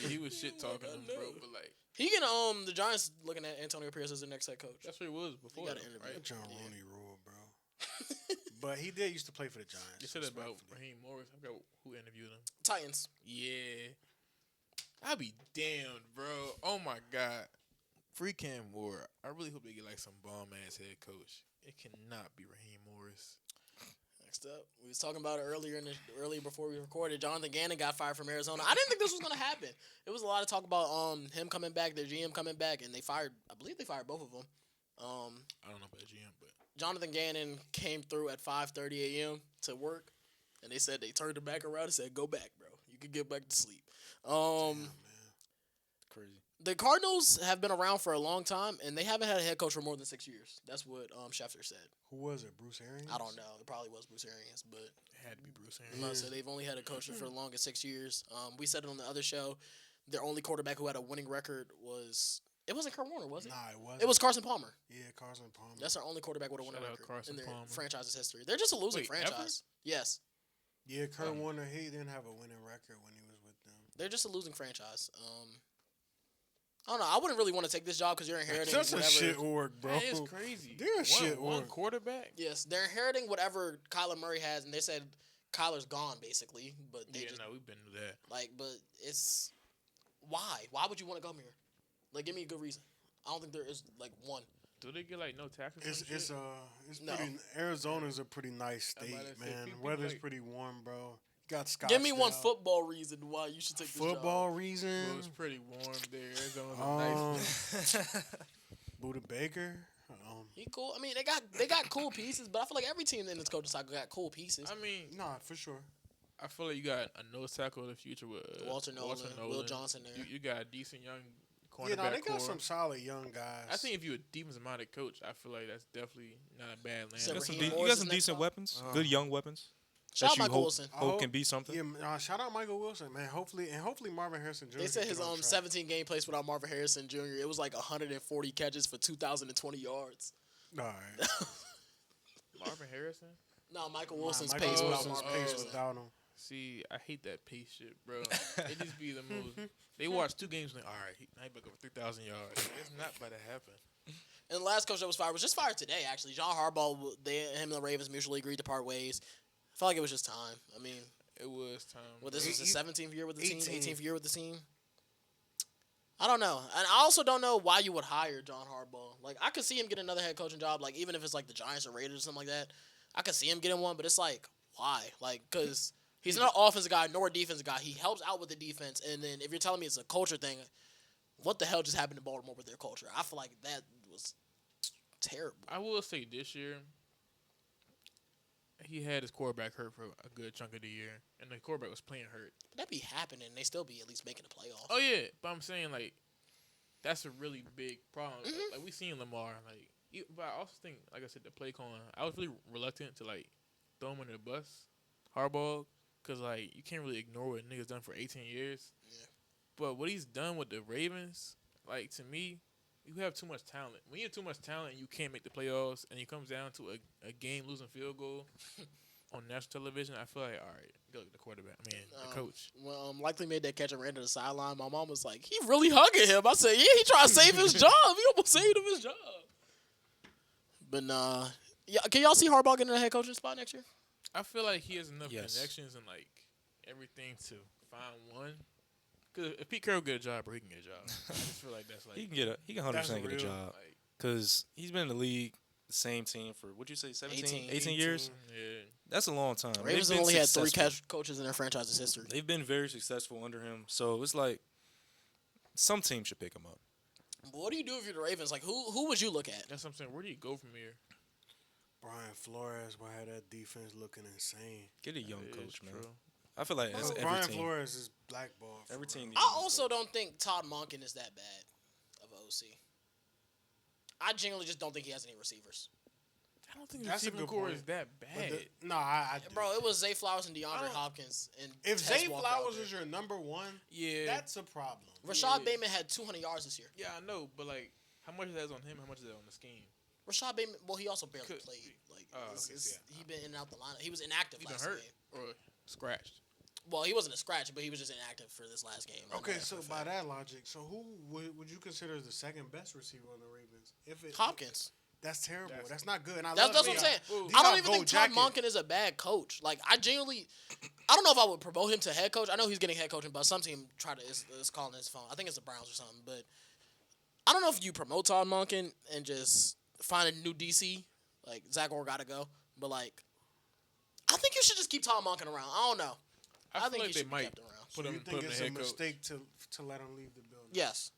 he was shit talking them, bro. But like, He can the Giants looking at Antonio Pierce as the next head coach. that's what it was before. got an though, interview. right? John Rooney rule, bro. But he did used to play for the Giants. You said that about respectfully. Raheem Morris. I forgot who interviewed him. Titans. Yeah. I'll be damned, bro. Oh my God. Free Cam Moore. I really hope they get like some bomb ass head coach. It cannot be Raheem Morris. Next up, we was talking about it earlier before we recorded. Jonathan Gannon got fired from Arizona. I didn't think this was gonna happen. It was a lot of talk about him coming back, their GM coming back, and I believe they fired both of them. I don't know about GM, but Jonathan Gannon came through at 5:30 a.m. to work, and they said they turned him back around and said, "Go back, bro. You can get back to sleep." Crazy. The Cardinals have been around for a long time, and they haven't had a head coach for more than 6 years. That's what Schefter said. Who was it? Bruce Arians? I don't know. It probably was Bruce Arians, but it had to be Bruce I'm about to say they've only had a coach for the longest 6 years. We said it on the other show. Their only quarterback who had a winning record wasn't Kurt Warner, was it? Nah, it wasn't. It was Carson Palmer. Yeah, Carson Palmer. That's our only quarterback with a winning Shout out record Carson in their Palmer. franchise's history. They're just a losing Wait, franchise. Yes, Yeah, Kurt Warner, he didn't have a winning record when he was with them. they're just a losing franchise. I don't know. I wouldn't really want to take this job because you're inheriting Such a whatever. shit org, bro. That is crazy. They're a shit one org. quarterback. Yes, they're inheriting whatever Kyler Murray has, and they said Kyler's gone basically. But they Yeah, just no, we've been to that. but it's why? Why would you want to come here? Like, give me a good reason. I don't think there is like one. Do they get like no taxes? It's No. pretty. Arizona's a pretty nice I'm state, about to say, man. people Weather's like- pretty warm, bro. Got Scottsdale. Give me one football reason why you should take this Football job. reason. Well, it's pretty warm there. Arizona's a nice. Buda Baker. He cool. I mean, they got cool pieces, but I feel like every team in this coaching cycle got cool pieces. I mean, Nah, for sure. I feel like you got a nose tackle of the future with Walter Nolan, Will Johnson there. You got a decent young cornerback Yeah, no, they got core. some solid young guys. I think if you're a defensive-minded coach, I feel like that's definitely not a bad land. So That's Raheem You Morris got is some next decent up? weapons, good young weapons. Shout out that you Michael hope, Wilson. hope can be something. Yeah, shout out Michael Wilson, man. Hopefully Marvin Harrison Jr. They said can his get on track. 17 game plays without Marvin Harrison Jr. It was like 140 catches for 2,020 yards. All right. Marvin Harrison. No, Michael Wilson's Michael pace without Wilson's Marvin pace Harrison. without him. See, I hate that pace shit, bro. It just be the most. They watch 2 games and like, all right, now he back over 3,000 yards. It's not about to happen. And the last coach that was fired was just fired today, actually. John Harbaugh, him and the Ravens mutually agreed to part ways. I felt like it was just time. I mean, It was time. well, this was his 17th year with the team, 18. 18th year with the team. I don't know. And I also don't know why you would hire John Harbaugh. Like, I could see him get another head coaching job, like, even if it's like the Giants or Raiders or something like that. I could see him getting one, but it's like, why? Like, because he's not an offensive guy nor a defensive guy. He helps out with the defense. And then if you're telling me it's a culture thing, what the hell just happened in Baltimore with their culture? I feel like that was terrible. I will say this year, he had his quarterback hurt for a good chunk of the year, and the quarterback was playing hurt. That be happening. They still be at least making the playoffs. Oh yeah, but I'm saying like that's a really big problem. Like we seen Lamar, like, but I also think, like I said, the play calling. I was really reluctant to like throw him under the bus, hardball, because like you can't really ignore what niggas done for 18 years. Yeah. But what he's done with the Ravens, like to me, you have too much talent. When you have too much talent, you can't make the playoffs, and it comes down to a game losing field goal on national television. I feel like, all right, go get the quarterback. I mean, the coach. Well, likely made that catch and ran to the sideline. My mom was like, he really hugging him. I said, yeah, he trying to save his job. He almost saved him his job. But nah. Yeah, can y'all see Harbaugh getting a head coaching spot next year? I feel like he has enough Yes. connections and like everything to find one. Cause if Pete Carroll get a job, bro, he can get a job. I just feel like that's like He can 100% That's get a real. job like because he's been in the league, the same team for what'd you say, 17, 18 years? yeah. That's a long time. Ravens They've have been only had 3 successful. coaches in their franchise's history. They've been very successful under him, so it's like some team should pick him up. But what do you do if you're the Ravens? Like, who would you look at? That's what I'm saying. Where do you go from here? Brian Flores will have that defense looking insane. Get a young That is coach, man. true. I feel like as every Brian team. Flores is blackballed. for Every real. team needs I a young also coach. don't think Todd Monken is that bad of an OC. I genuinely just don't think he has any receivers. I don't think the That's a receiving good core point. is that But bad. no, I do. Bro, it was Zay Flowers and I DeAndre don't- Hopkins. And If Tess Zay Walker Flowers out there. is your number one, Yeah. that's a problem. Rashad Yeah. Bateman had 200 yards this year. Yeah, I know, but like, how much of that is on him? How much is that on the scheme? Rashad Bateman, well, he also barely Could- played. Like, Oh, okay, yeah. he been in and out the lineup. He was inactive He been last hurt game. or scratched? Well, he wasn't a scratch, but he was just inactive for this last game. I know Okay, that so for a by fact. that logic, so who would you consider the second best receiver on the Ravens? If it Hopkins. that's terrible. That's- That's not good. And I That's love what I'm Dion. saying. Ooh. I don't Dion even think Gold Todd Jacket. Monken is a bad coach. Like, I genuinely, I don't know if I would promote him to head coach. I know he's getting head coaching, but some team is calling his phone. I think it's the Browns or something. But I don't know if you promote Todd Monken and just find a new DC. Like, Zach Orr got to go. But, like, I think you should just keep Todd Monken around. I don't know. I feel think like he they should be might kept around. put So him you put think him in it's the a head coach. mistake to let him leave the building? Yes.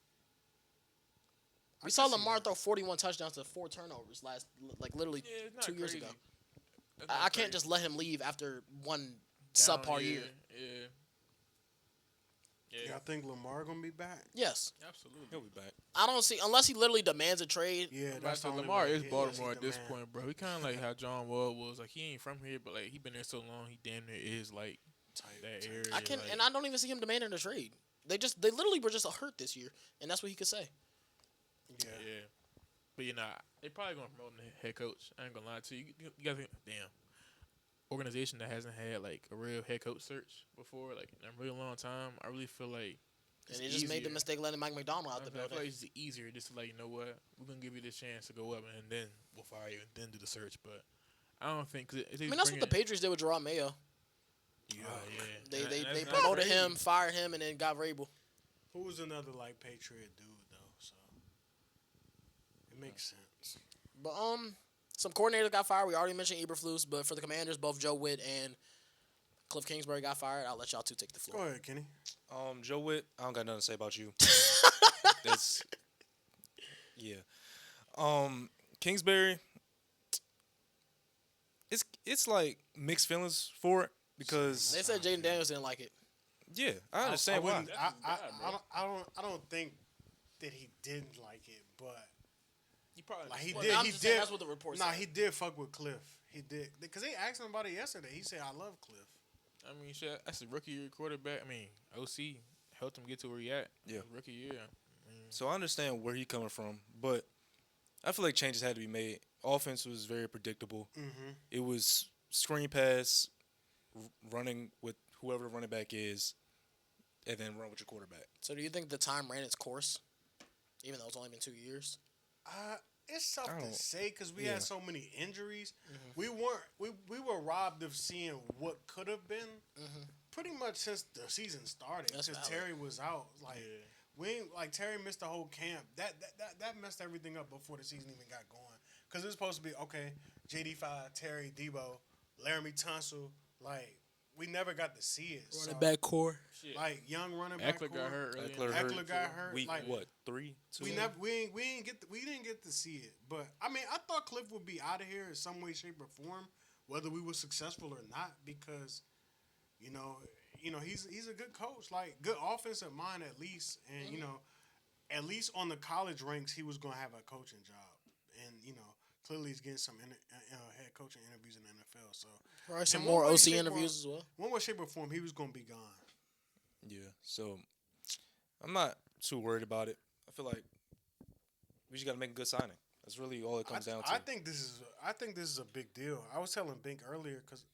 I We saw can see Lamar that. throw 41 touchdowns to 4 turnovers literally Yeah, it's not 2 years crazy. ago. That's I not can't crazy. just let him leave after one Down subpar year. Yeah. Yeah, I think Lamar gonna be back. Yes. Absolutely. He'll be back. I don't see, unless he literally demands a trade. Yeah, That's that's the only Lamar way. is Yeah, Baltimore yes, at he this the man. point, bro. He kind of like how John Wall was. Like, he ain't from here, but like he been there so long, he damn near is like that area. I can, like, and I don't even see him demanding a trade. They literally were just hurt this year, and that's what he could say. Yeah. yeah. But you know, they probably gonna promote him to head coach. I ain't gonna lie to you. You guys think, damn, organization that hasn't had like a real head coach search before, like in a really long time. I really feel like. And it's they just made the easier. mistake letting Mike McDonald out the I feel building. like it's easier just to like, you know what, we're gonna give you this chance to go up, and then we'll fire you, and then do the search. But I don't think. Cause I mean, that's what the Patriots did with Gerard Mayo. Yeah, They And that's not promoted crazy. him, fired him, and then got Vrabel. Who was another like Patriot dude though? So it makes sense. But some coordinators got fired. We already mentioned Eberflus, but for the Commanders, both Joe Witt and Cliff Kingsbury got fired. I'll let y'all two take the Go floor. ahead, Kenny. Joe Witt, I don't got nothing to say about you. That's yeah. Kingsbury. It's like mixed feelings for it because They said Jaden Daniels didn't like it. yeah, I understand why. wouldn't- That's his guy, bro. I don't think that he didn't like it, but You probably like he Well, did. I'm He just saying did. that's what the report Nah, said. he did fuck with Cliff. He did because they asked him about it yesterday. He said, "I love Cliff." I mean, shit, that's a rookie year quarterback. I mean, OC helped him get to where he at. Yeah. Rookie year. So I understand where he coming from, but I feel like changes had to be made. Offense was very predictable. Mm-hmm. It was screen pass, running with whoever the running back is, and then run with your quarterback. So do you think the time ran its course, even though it's only been 2 years? It's tough I to don't- say because we yeah. had so many injuries. Mm-hmm. We were robbed of seeing what could have been Mm-hmm. pretty much since the season started. That's Because valid. Terry was out. Like we ain't, like Terry missed the whole camp. That messed everything up before the season even got going. Because it was supposed to be okay. JD5, Terry, Debo, Laramie Tunsil. Like we never got to see it. So, core. Shit. like young running back. Eckler got core. hurt early. Eckler got hurt. Week like, what? 3, 2? We didn't get to see it, but I mean, I thought Cliff would be out of here in some way, shape, or form whether we were successful or not, because you know, he's a good coach, like good offensive mind at least, and at least on the college ranks, he was gonna have a coaching job, and clearly he's getting some head coaching interviews in the NFL. So Probably some in more one way, OC shape, or- interviews as well. One way, shape, or form, he was gonna be gone. Yeah. So I'm not too worried about it. I feel like we just got to make a good signing. That's really all it comes down to. I think this is a big deal. I was telling Bink earlier because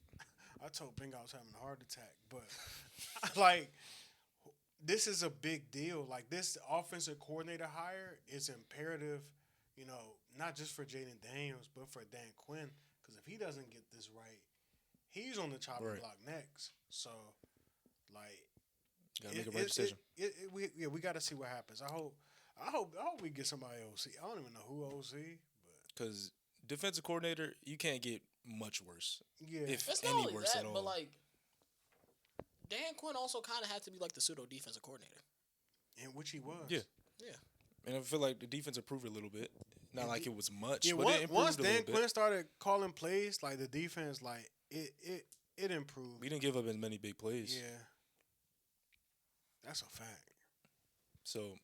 I told Bink I was having a heart attack, but like this is a big deal. Like this offensive coordinator hire is imperative, not just for Jaden Daniels, but for Dan Quinn. Because if he doesn't get this right, he's on the chopping Right. block next. So, like, Gotta make a right decision. We got to see what happens. I hope we get somebody OC. I don't even know who OC, but Because defensive coordinator, you can't get much worse. yeah, If It's not any only worse that, at all. but like Dan Quinn also kind of had to be like the pseudo defensive coordinator. in which he was. Yeah. Yeah. And I feel like the defense improved a little bit. Not like it was much, Yeah, but it improved once a little Dan bit. Quinn started calling plays, like the defense, like it improved. We didn't give up as many big plays. Yeah, that's a fact. So,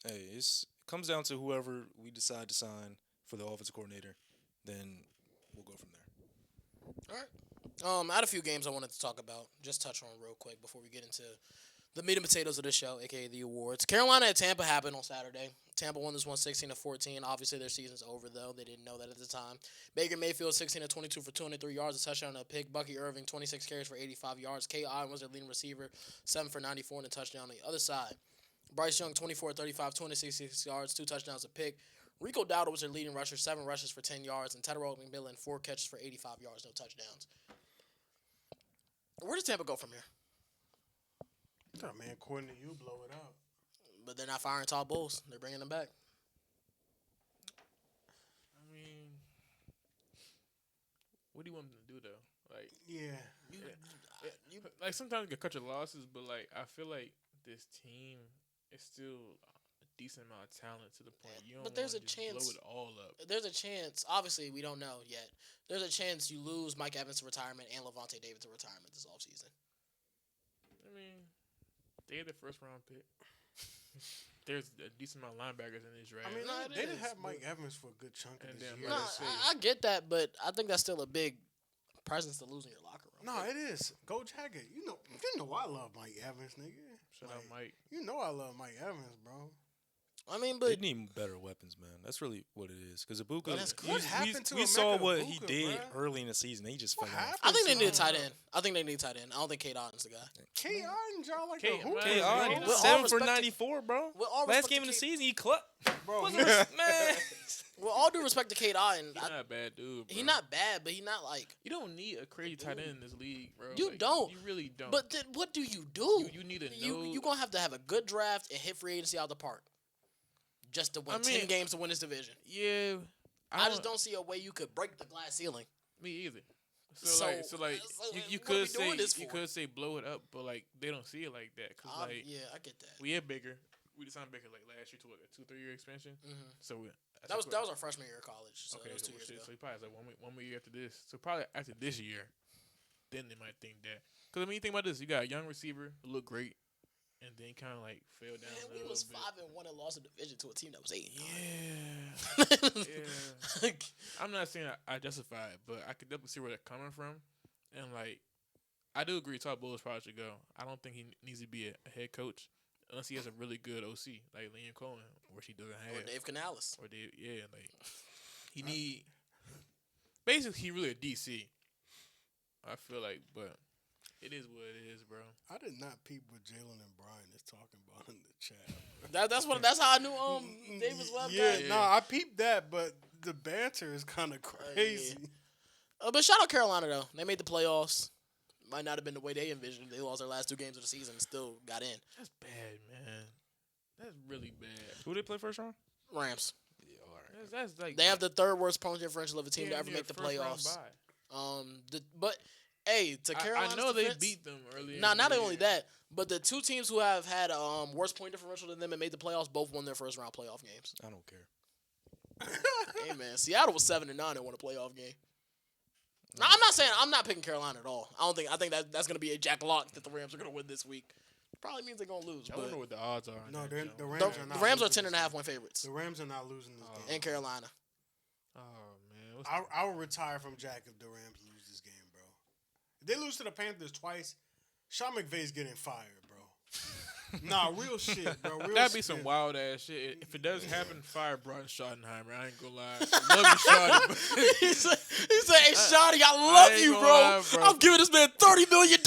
hey, it comes down to whoever we decide to sign for the offensive coordinator. Then we'll go from there. All right. I had a few games I wanted to talk about. Just touch on real quick before we get into the meat and potatoes of the show, aka the awards. Carolina at Tampa happened on Saturday. Tampa won this one 16-14. Obviously, their season's over though. They didn't know that at the time. Baker Mayfield 16-22 for 203 yards, a touchdown, and a pick. Bucky Irving 26 carries for 85 yards. K. Allen was their leading receiver, 7 for 94 and a touchdown. On the other side, Bryce Young 24-35, 266 yards, 2 touchdowns, a pick. Rico Dowdle was their leading rusher, 7 rushes for 10 yards, and Tedderald McMillan 4 catches for 85 yards, no touchdowns. Where does Tampa go from here? Oh, man, according to you, blow it up. But they're not firing Todd Bowles. They're bringing him back. I mean, what do you want them to do though? Like, Yeah, like sometimes you can cut your losses, but like I feel like this team is still a decent amount of talent to the point you don't. But there's wanna a just chance- blow it all up. There's a chance. Obviously, we don't know yet. There's a chance you lose Mike Evans to retirement and Levante David to retirement this offseason. I mean, they had the first round pick. There's a decent amount of linebackers in this draft. I mean, No, it they didn't is, have but- Mike Evans for a good chunk of And this then year. No, Let's see. I get that, but I think that's still a big presence to lose in your locker room. No, it is. Go Jacket. You know I love Mike Evans, nigga. Shout out Mike. You know I love Mike Evans, bro. I mean, They but need better weapons, man. That's really what it is. Because Ibuka, Well, that's What happened to we saw Emeka what he Ibuka, did bruh? early in the season. He just What fell off. happened? I think they to need a him? tight end. I think they need a tight end. I don't think Kate Otton's the guy. K. Otten, y'all like K- a hooper, K. K. Otten, Otten, With all 7 for respect to- 94, bro. With all Last respect game to of the Kate- season, he clucked. bro. Man. With all due respect to Kate Otten, He's not a bad dude. Bro. he's not bad, but he's not like. You don't need a crazy tight end in this league, bro. You Like, don't. You really don't. But then what do you do? you need to know. You gonna have to have a good draft and hit free agency out the park, just to win I mean- 10 games to win this division. yeah. I just don't see a way you could break the glass ceiling. Me either. So, So, like, so you what are we could say doing this you for? could say blow it up, but like they don't see it like that. Cause like Yeah, I get that. we had Baker, we signed Baker like last year to like a 2-3 year extension. Mhm. So That was our freshman year of college, so okay. that was So, 2 years ago. so he probably has like one more year after this. So probably after this year, then they might think that. Cause I mean, you think about this, you got a young receiver who looked great, and then kind of like fell down. Man, a we little was bit. 5-1 and lost a division to a team that was 8. Yeah. Yeah. I'm not saying I justify it, but I could definitely see where they're coming from. And, like, I do agree Todd Bowles probably should go. I don't think he needs to be a head coach unless he has a really good OC, like Liam Cohen, which he doesn't have. Or Dave Canales. Or Dave, yeah, like, he need... Basically, he really a DC. I feel like, but it is what it is, bro. I did not peep what Jalen and Brian is talking about in the chat. That's how I knew Davis Webb Yeah, got. no, I peeped that, but the banter is kind of crazy. But shout out Carolina though. They made the playoffs. Might not have been the way they envisioned. They lost their last 2 games of the season and still got in. That's bad, man. That's really bad. Who they play first round? Rams. Yeah, all right. That's like... They have the 3rd worst point differential of a team to damn ever near make the first round playoffs. bye. But hey, to Carolina's I know defense, they beat them earlier. Nah, in the not year. only that, but the 2 teams who have had worse point differential than them and made the playoffs both won their first round playoff games. I don't care. Hey man, Seattle was 7-9 and won a playoff game. No, I'm not saying I'm not picking Carolina at all. I think that's gonna be a jack lock that the Rams are gonna win this week. Probably means they're gonna lose. I But don't know what the odds are. No, on the that, Joe. Rams the, are not. the Rams are losing 10.5 this point game. favorites The Rams are not losing this game. in Carolina. Oh man, what's I will retire from Jack if the Rams lose this game, bro. If they lose to the Panthers twice, Sean McVay's getting fired, bro. Nah, real shit, bro. Real that'd be shit. some wild ass shit. If it doesn't happen, fire Brian Schottenheimer. I ain't gonna lie. I love you, Schotty, but he said, "Hey, Shotty, I love ain't you, gonna bro. lie, bro. I'm giving this man $30 million."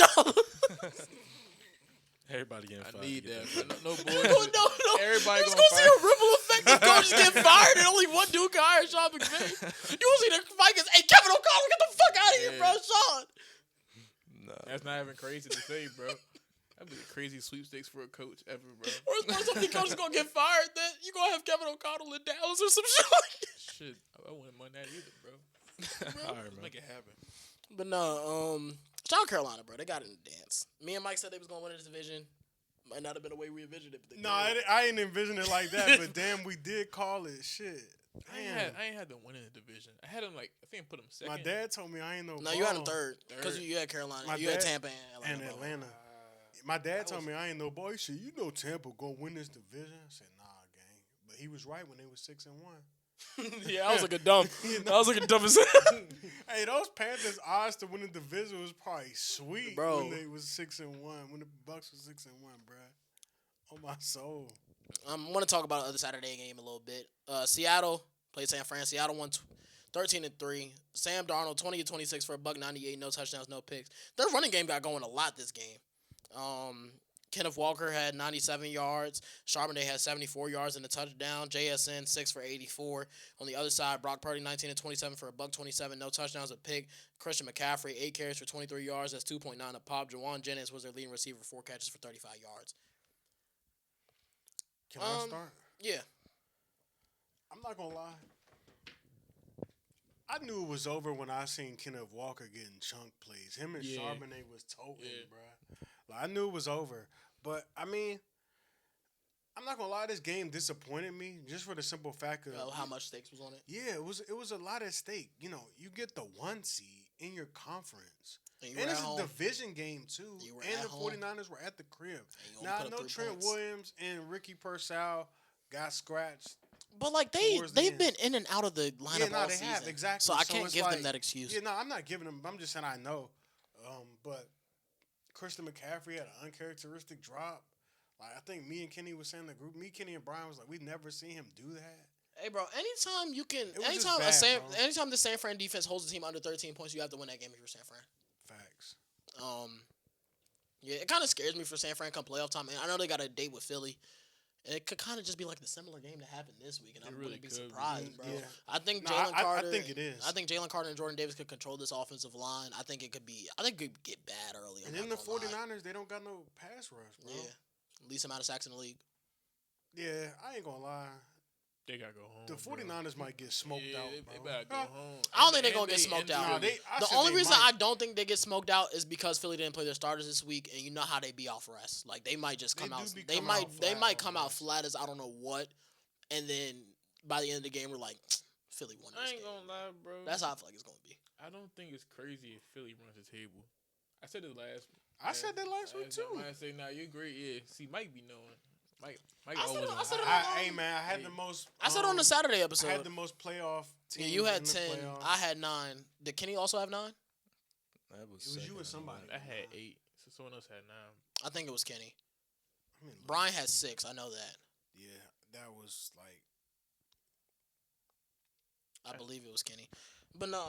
Everybody getting fired. I need Get that. that. No No, bullshit. no. Everybody You're gonna gonna see fire. a ripple effect of coaches get fired and only one dude can hire Sean McVay. You will see the Vikings. Hey, Kevin O'Connell, get the fuck out of here, bro, Sean. That's not even crazy to say, bro. That'd be a crazy sweepstakes for a coach ever, bro. Or so many coaches gonna get fired that you gonna have Kevin O'Connell in Dallas or some shit. Shit, I wouldn't mind that either, bro. All right, man. Make it happen. But no, shout out Carolina, bro. They got it in the dance. Me and Mike said they was gonna win this division. Might not have been the way we envisioned it. But they Nah, did. I ain't envision it like that, but damn, we did call it. Shit. I ain't had them win in the division. I had them I think I put them second. My dad told me I ain't no. No, you had them ball. third because you had Carolina. My You had dad Tampa and and Atlanta. Atlanta. My dad told me I ain't no boy. He said, "You know Tampa gonna win this division." I said, "Nah, gang." But he was right when they was 6-1. Yeah, I was like a dumb. I was like a dumb as Hey, those Panthers odds to win the division was probably sweet, Bro. when they was 6-1. When the Bucks was 6-1, bro. Oh my soul. I want to talk about the other Saturday game a little bit. Seattle played San Fran. Seattle won 13-3. Sam Darnold 20-26 for a $198, no touchdowns, no picks. Their running game got going a lot this game. Kenneth Walker had 97 yards. Charbonnet had 74 yards and a touchdown. JSN 6 for 84. On the other side, Brock Purdy 19-27 for a $127, no touchdowns, a pick. Christian McCaffrey 8 carries for 23 yards. That's 2.9 a pop. Jawan Jennings was their leading receiver, 4 catches for 35 yards. Can I start? Yeah. I'm not gonna lie. I knew it was over when I seen Kenneth Walker getting chunk plays. Him and Yeah. Charbonnet was toting, Yeah. bruh. Like, I knew it was over. But, I mean, I'm not gonna lie, this game disappointed me just for the simple fact of How much stakes was on it? yeah, it was a lot at stake. You know, you get the 1 seed in your conference. And you And were it's at a home. division game too. You were And at the home. 49ers were at the crib. And you only Now put I up know 3 Trent points. Williams and Ricky Purcell got scratched. But like towards the they've end. been in and out of the lineup Yeah, no, all they season. have exactly. So I can't it's give them like- that excuse. Yeah, no, I'm not giving them. I'm just saying I know. But Christian McCaffrey had an uncharacteristic drop. Like I think me and Kenny was saying in the group. Me, Kenny, and Brian was like, we never seen him do that. Hey, bro. Anytime you can, was just bad, bro. anytime the San Fran defense holds the team under 13 points, you have to win that game if you're San Fran. Facts. Yeah, it kind of scares me for San Fran come playoff time. And I know they got a date with Philly. And it could kind of just be like the similar game that happened this week, and I really wouldn't be could be. surprised, bro. Yeah. I think No, Jalen I Carter. think it is. I think Jalen Carter and Jordan Davis could control this offensive line. I think it could get bad early. And then the 49ers, they don't got no pass rush, bro. Yeah, least amount of sacks in the league. Yeah, I ain't gonna lie. They gotta go home. The 49ers might get smoked yeah, out, they bro. better go home. I don't think they're And gonna get smoked out. Nah, I The said only they reason might. I don't think they get smoked out is because Philly didn't play their starters this week, and you know how they be off rest. Like they might just They come do out. be They coming might. out They flat might on come out rest. flat as I don't know what, and then by the end of the game we're like, Philly won this I ain't game. gonna lie, bro. That's how I feel like it's gonna be. I don't think it's crazy if Philly runs the table. I said it last. I said that last week too. I say, nah, you agree? Yeah. See, Mike be knowing. Mike I said always. it- I said it knows. on- Hey man, I had the most. I said on the Saturday I episode. had the most playoff Yeah, teams. you had in the 10. playoffs. I had 9. Did Kenny also have 9? That It was you and somebody. I had 8, so someone else had 9. I think it was Kenny. I mean, look, Brian had 6. I know that. yeah, that was like. I believe it was Kenny. But no,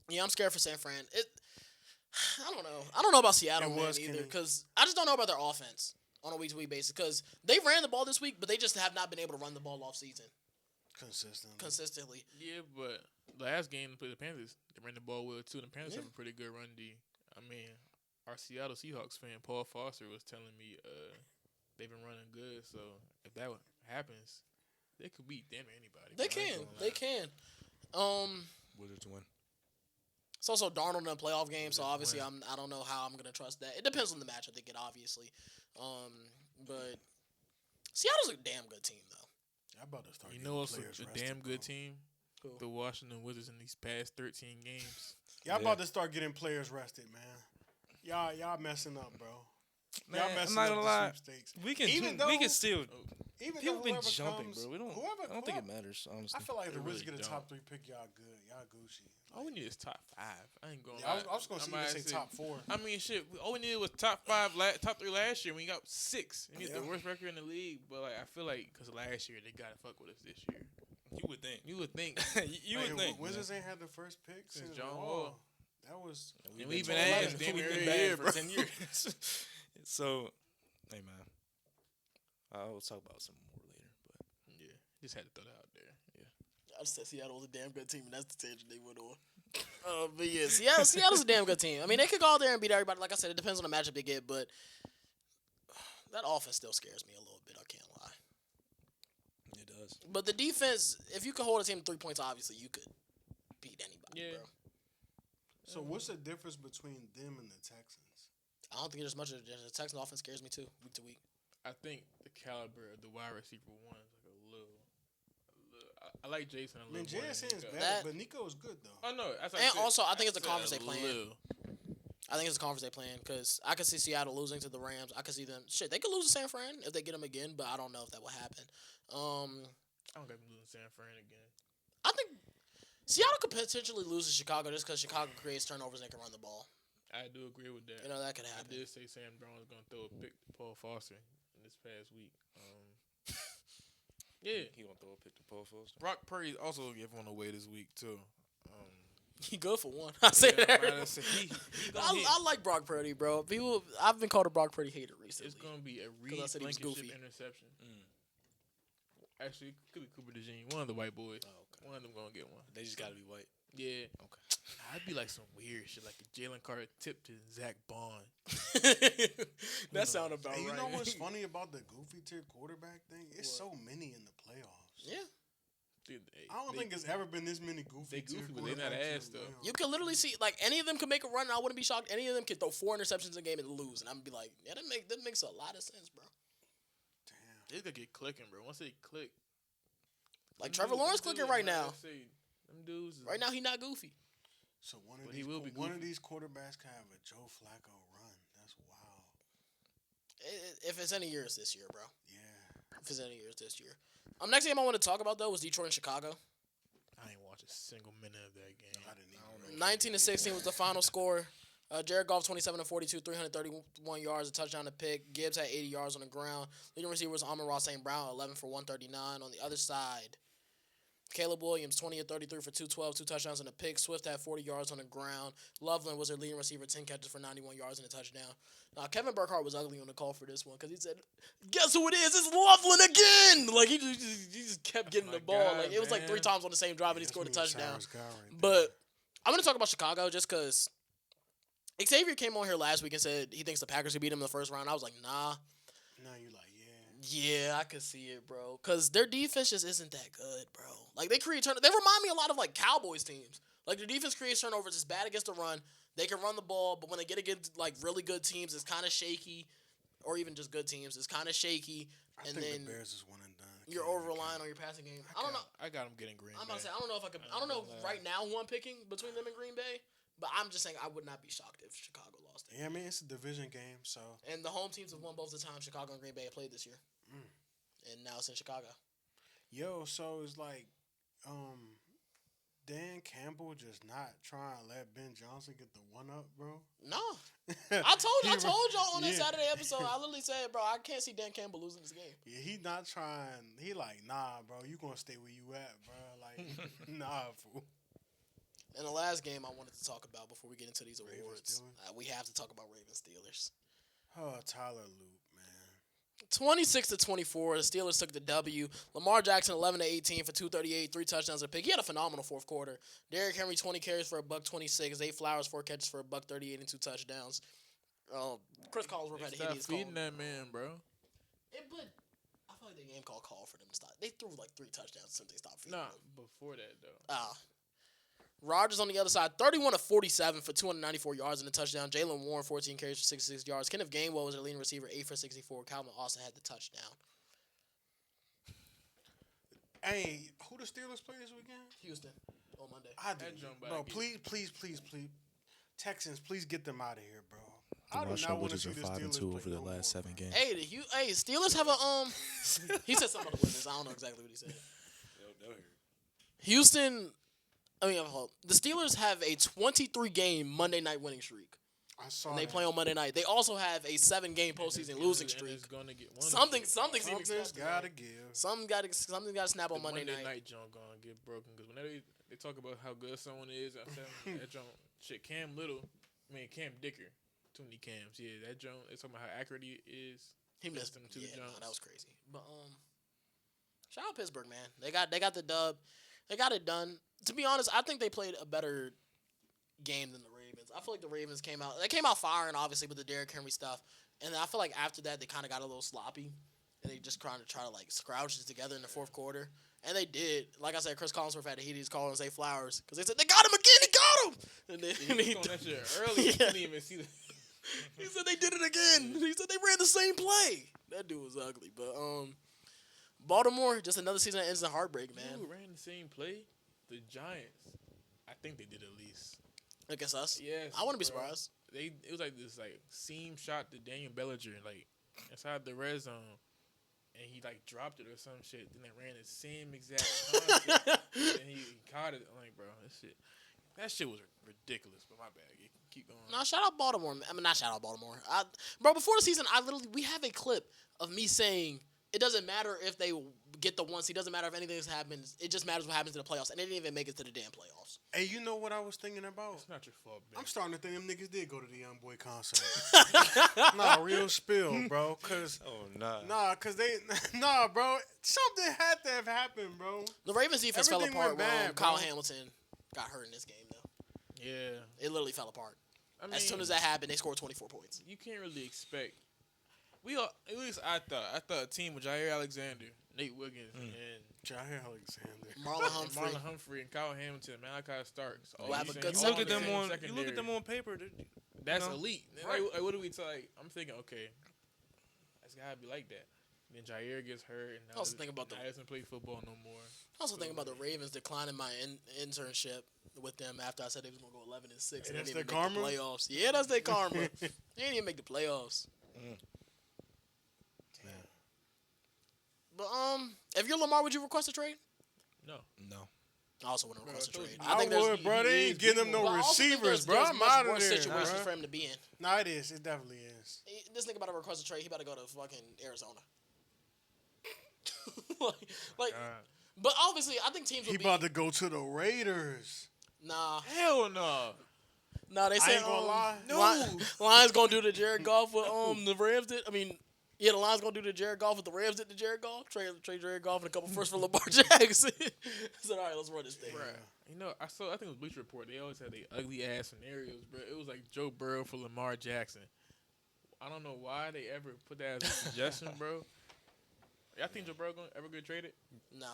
yeah, I'm scared for San Fran. I don't know. I don't know about Seattle It man was either Kenny. because I just don't know about their offense on a week-to-week basis because they ran the ball this week, but they just have not been able to run the ball off season consistently. Yeah, but last game they played the Panthers. They ran the ball well too, and the Panthers Yeah. have a pretty good run D. I mean, our Seattle Seahawks fan Paul Foster was telling me they've been running good. So if that happens, they could beat damn near anybody. They bro. I ain't can. gonna They lie. can. Wizards win. It's also Darnold in a playoff game, so obviously I don't know how I'm gonna trust that. It depends on the matchup they get, obviously. But Seattle's a damn good team, though. I'm about to start. You know what's players a rested, damn good bro. team? the Washington Wizards in these past 13 games. Y'all about to start getting players rested, man. Y'all messing up, bro. Man, Y'all I'm messing not up gonna the lie. sweepstakes. We can still. Even People though been whoever jumping, comes, bro. I don't think it matters, honestly. I feel like They the Wizards really get a don't. top 3 pick. Y'all good. Y'all Gucci. All we need is top 5. I ain't going. Yeah, I was gonna say top 4. I mean, shit. All we needed was top 3 last year. We got 6. We need the worst record in the league. But like, I feel like because last year they gotta fuck with us this year. You would think. You would think. You would think. Wizards ain't had the first pick since John Wall. Wall. That was. And we've been ass damn near every year, for bro. 10 years. So, hey man, I'll talk about some more later. But Yeah, just had to throw that out there. I just said Seattle was a damn good team, and that's the tangent they went on. But yeah, Seattle's a damn good team. I mean, they could go out there and beat everybody. Like I said, it depends on the matchup they get, but that offense still scares me a little bit. I can't lie. it does. But the defense, if you could hold a team to 3 points, obviously you could beat anybody, bro. So what's the difference between them and the Texans? I don't think there's much of the Texans offense scares me too, week to week. I think the caliber of the wide receiver one is like a little. I like Jason a I mean, little more. JSN is than Nico. better, but Nico is good though. I know. And also, I think it's the conference they playing. Little. I think it's the conference they playing because I could see Seattle losing to the Rams. I could see them. Shit, they could lose to San Fran if they get them again, but I don't know if that will happen. I don't got them losing San Fran again. I think Seattle could potentially lose to Chicago just because Chicago creates turnovers and they can run the ball. I do agree with that. You know, that could I happen. did say Sam Brown was gonna throw a pick to Paul Foster in this past week. Yeah, He gonna throw a pick to Paul Foster. Brock Purdy also gave one away this week too. He good for one. I say Yeah, that. man, I said he gonna hit. I like Brock Purdy, bro. I've been called a Brock Purdy hater recently. It's gonna be a I Reed said he was Blankenship goofy. interception. Actually, it could be Cooper DeJean, one of the white boys. Oh, okay. One of them gonna get one. They just gotta be white. Yeah, Okay. I'd be like some weird shit, like a Jalen Carter tip to Zach Bond. That sound about Hey, you right. know what's funny about the goofy tier quarterback thing? It's so many in the playoffs. Yeah. Dude, I don't think it's ever been this many goofy. They tier goofy, but they not quarterbacks ass, in the though. playoffs. You could literally see, like, any of them could make a run, and I wouldn't be shocked. Any of them could throw 4 interceptions in a game and lose, and I'm gonna be like, yeah, that makes a lot of sense, bro. Damn. They gonna get clicking, bro. Once they click, Like, Trevor Lawrence clicking right now. Them dudes is Right now, he not goofy. So one But of he these will be one of goofy. these quarterbacks can have a Joe Flacco run. That's wild. If it's any years this year, bro. Yeah. If it's any years this year. Next game I want to talk about, though, was Detroit and Chicago. I ain't watch a single minute of that game. I didn't even. 19-16 was the final score. Jared Goff 27-42, 331 yards, a touchdown to pick. Gibbs had 80 yards on the ground. Leading receiver was Amon-Ra St. Brown, 11 for 139. On the other side, Caleb Williams 20-33 for 212, 2 touchdowns and a pick. Swift had 40 yards on the ground. Loveland was their leading receiver, 10 catches for 91 yards and a touchdown. Now, Kevin Burkhardt was ugly on the call for this one because he said, guess who it is? It's Loveland again! Like, he just kept getting my the ball. God, Like, it was like 3 man. times on the same drive and he That's scored a me, touchdown. Cyrus guy right But there. I'm going to talk about Chicago just because Xavier came on here last week and said he thinks the Packers could beat him in the first round. I was like, nah. Now you like, yeah. Yeah, I could see it, bro. Because their defense just isn't that good, bro. Like, they create turnovers. They remind me a lot of, like, Cowboys teams. Like, their defense creates turnovers. It's bad against the run. They can run the ball, but when they get against, like, really good teams, it's kind of shaky. Or even just good teams. It's kind of shaky. I And think then the Bears is one and done. you're over-relying on your passing game. I don't know. I got them getting Green I'm about to Bay. say, I don't know if I could. I don't know right now who I'm picking between them and Green Bay. But I'm just saying I would not be shocked if Chicago lost it. Yeah, I mean it's a division game, so And the home teams have won both the times Chicago and Green Bay have played this year. And now it's in Chicago. so it's like, Dan Campbell just not trying to let Ben Johnson get the one up, bro. No. I told y'all on this Yeah. Saturday episode, I literally said, bro, I can't see Dan Campbell losing this game. Yeah, he not trying. He like, nah, bro, you gonna stay where you at, bro. Like, nah, fool. And the last game I wanted to talk about before we get into these Ravens awards, Steelers? we have to talk about Ravens Steelers. Oh, Tyler Loop, man. 26-24, the Steelers took the W. Lamar Jackson 11-18 for 238, 3 touchdowns and a pick. He had a phenomenal fourth quarter. Derrick Henry 20 carries for $126, Zay Flowers 4 catches for $138 and 2 touchdowns. Chris Collinsworth had a Stop hideous call. feeding that man, bro. But I feel like the game called for them to stop. They threw like 3 touchdowns since they stopped feeding Nah, them. before that though. Rodgers on the other side, 31-47 for 294 yards and a touchdown. Jalen Warren, 14 carries for 66 yards. Kenneth Gainwell was their leading receiver, 8 for 64. Calvin Austin had the touchdown. Hey, who the Steelers play this weekend? Houston on Monday. I do. That jump back Bro, again. please. Texans, please get them out of here, bro. The I do Washington not want to Wizards see are the 5-2 Steelers over play the no last more, 7 bro. games. Hey, Steelers have a He said something about the Wizards. I don't know exactly what he said. Houston. The Steelers have a 23-game Monday night winning streak. I saw And they that. play on Monday night. They also have a 7-game postseason losing And streak. it's gonna get one. Something's Something's even gotta give. Something got to snap The on Monday Monday night. night jump gonna get broken because whenever they talk about how good someone is, I said that jump shit. Cam Dicker, too many Cams. Yeah, that jump. They talking about how accurate he is. He missed them him two too. Yeah, jumps. that was crazy. But shout out Pittsburgh, man. They got the dub. They got it done. To be honest, I think they played a better game than the Ravens. I feel like the Ravens came out firing, obviously, with the Derrick Henry stuff. And I feel like after that, they kind of got a little sloppy. And they just trying to like scrouge it together in the fourth quarter. And they did. Like I said, Chris Collinsworth had to heat his call and say flowers. Because they said, they got him again. He got him. And then He was on that shit early. Yeah. Didn't even see the. he said they did it again. He said they ran the same play. That dude was ugly. But Baltimore, just another season that ends in heartbreak, man. Who ran the same play? The Giants. I think they did at least. Against us. Yes. I wouldn't be bro. surprised. It was like this seam shot to Daniel Bellinger inside the red zone, and he dropped it or some shit. Then they ran the same exact concept, and he caught it. I'm like, bro, that shit was ridiculous. But my bad. Keep going. No, shout out Baltimore. I mean, not shout out Baltimore. Bro, before the season, we have a clip of me saying it doesn't matter if they get the 1 seed. It doesn't matter if anything happens. It just matters what happens in the playoffs. And they didn't even make it to the damn playoffs. Hey, you know what I was thinking about? It's not your fault, man. I'm starting to think them niggas did go to the Young Boy concert. Nah, real spill, bro. Cause bro. Something had to have happened, bro. The Ravens defense fell Everything apart went when bad, Kyle bro. Hamilton got hurt in this game, though. Yeah. It literally fell apart. I mean, As soon as that happened, they scored 24 points. you can't really expect. At least I thought a team with Jair Alexander, Nate Wiggins, and Jair Alexander. Marlon Humphrey. Marlon Humphrey and Kyle Hamilton, Malachi Starks. We'll have a good You look at secondary. them on paper. That's know? elite. Right. What do we tell? I'm thinking, okay, that's gotta be like that. Then Jair gets hurt, and I also think about he doesn't play football no more. I also think about the Ravens declining my internship with them after I said they was gonna go 11-6. And that's they didn't their even make the karma? playoffs. Yeah, that's their karma. They didn't even make the playoffs. But if you're Lamar, would you request a trade? No. I also wouldn't request a I told trade. you. I think I there's would, bro. They ain't getting them no but I also think receivers, bro. there's I'm much out of worse there, situations bro. for him to be in. Nah, it is. It definitely is. This nigga about to request a trade. He about to go to fucking Arizona. But obviously, I think teams He will be. about to go to the Raiders. Nah, Hell no. they I said ain't gonna lie. Lions gonna do the Jared Goff with the Rams did. I mean, yeah, the Lions gonna do the Jared Goff with the Rams did the Jared Goff. Trade Jared Goff and a couple firsts for Lamar Jackson. Said, all right, let's run this thing. Bruh. I think it was Bleacher Report. They always had the ugly ass scenarios, bro. It was like Joe Burrow for Lamar Jackson. I don't know why they ever put that as a suggestion, bro. Y'all think Joe Burrow ever get traded? No,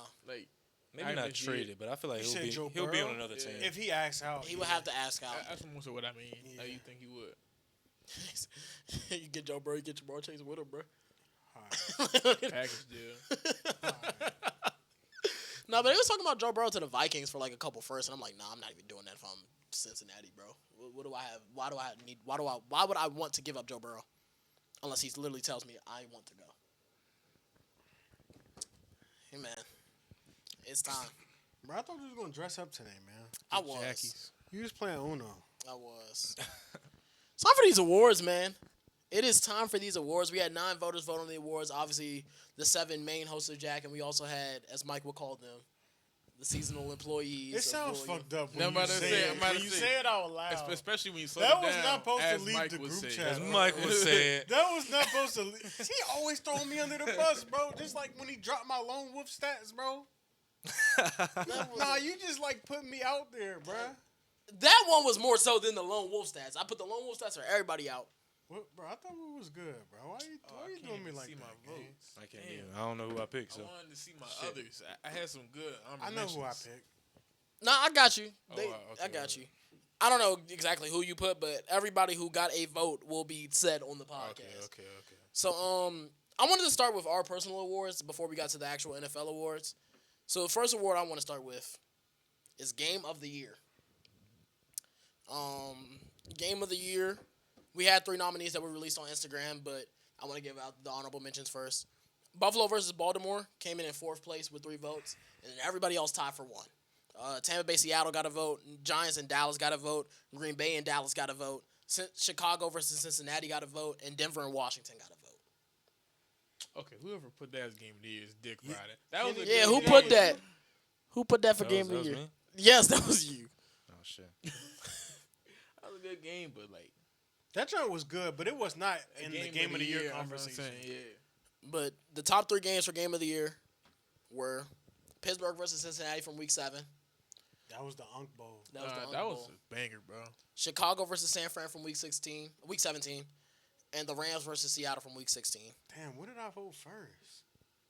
Maybe not traded, but I feel like You said Joe he'll be on Burrow? another team. If he asks out, he would have to ask out. That's more so what I mean. Yeah. Like, you think he would? You get Joe Burrow, you get Jamar Chase with him, bro. Package deal. No, but they was talking about Joe Burrow to the Vikings for like a couple firsts, and I'm like, nah, I'm not even doing that if I'm Cincinnati, bro. What do I have? Why would I want to give up Joe Burrow? Unless he literally tells me I want to go. Hey man, it's time. bro, I thought you was gonna dress up today, man. I was. Jackies. You was playing Uno. I was. It's time for these awards, man. It is time for these awards. We had 9 voters vote on the awards. Obviously, the 7 main hosts of JAC, and we also had, as Mike would call them, the seasonal employees. It sounds of William. fuck up when No, I'm you about to say say, it. I'm about When to you say. say it out loud. Especially when you slow That it was down, not supposed to as leave Mike the would group say. chat. As Mike would say it. That was not supposed to. He always throwing me under the bus, bro. Just like when he dropped my lone wolf stats, bro. Nah, you just like putting me out there, bro. That one was more so than the lone wolf stats. I put the lone wolf stats for everybody out. What, bro, I thought we was good, bro. Why you doing me like see that? my gang? votes. I can't Damn. even. I don't know who I picked. So I wanted to see my others. I had some good. I know who I picked. Nah, I got you. Okay, I got you. I don't know exactly who you put, but everybody who got a vote will be said on the podcast. Okay. So, I wanted to start with our personal awards before we got to the actual NFL awards. So the first award I want to start with is Game of the Year. Game of the Year. We had 3 nominees that were released on Instagram, but I want to give out the honorable mentions first. Buffalo versus Baltimore came in 4th place with 3 votes, and then everybody else tied for 1. Tampa Bay, Seattle got a vote. Giants and Dallas got a vote. Green Bay and Dallas got a vote. Chicago versus Cincinnati got a vote, and Denver and Washington got a vote. Okay, whoever put that as game of the year is Dick Riding. That was a Yeah, good who game. put that? Who put that for That Game was of the Year? me? Yes, that was you. Oh shit. That was a good game, but like That joint was good, but it was not in the Game of the Year that's what I'm conversation. saying, yeah. But the top 3 games for Game of the Year were Pittsburgh versus Cincinnati from Week 7. That was the Unk Bowl. That was the Unk that was Bowl. a banger, bro. Chicago versus San Fran from Week 17, and the Rams versus Seattle from Week 16. Damn, what did I vote first?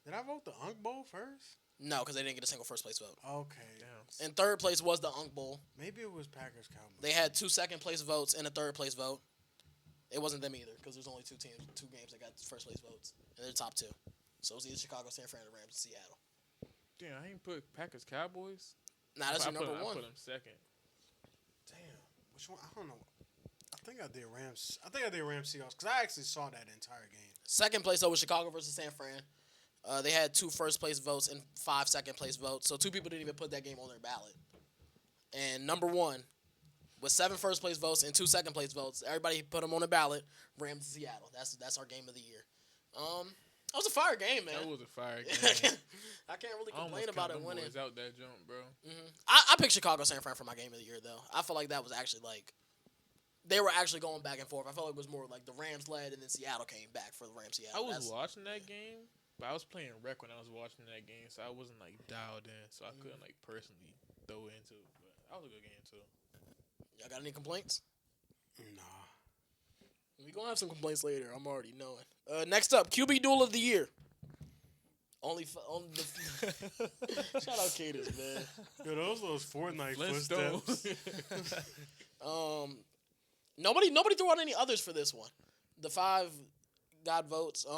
Did I vote the Unk Bowl first? No, because they didn't get a single first place vote. Okay. Damn. And 3rd place was the Unk Bowl. Maybe it was Packers Cowboys. They had 2 second place votes and a 3rd place vote. It wasn't them either, because there's only 2 games that got first place votes, and they're the top 2. So it was either Chicago, San Fran, or Rams, and Seattle. Damn, I ain't put Packers Cowboys. Nah, that's I your put, number I 1. put them second. Damn. Which one? I don't know. I think I did Rams. I think I did Rams Seahawks because I actually saw that entire game. Second place, though, was Chicago versus San Fran. They had 2 first place votes and 5 second place votes, so 2 people didn't even put that game on their ballot. And number 1, with 7 first place votes and 2 second place votes, everybody put them on the ballot. Rams and Seattle. That's our Game of the Year. That was a fire game, man. That was a fire I game. can't, I can't really I complain almost about count it them winning. boys out that jump, bro. I picked Chicago San Fran for my Game of the Year, though. I feel like that was actually like they were actually going back and forth. I felt like it was more like the Rams led, and then Seattle came back for the Rams. I was watching that game, but I was playing rec when I was watching that game, so I wasn't like dialed in, so I couldn't like personally throw into it. But that was a good game too. Y'all got any complaints? Nah. We gonna have some complaints later. I'm already knowing. Next up, QB Duel of the Year. Only the shout out Cadence, man. Yo, those Fortnite Flintstones. footsteps. Nobody threw out any others for this one. The 5 got votes. 2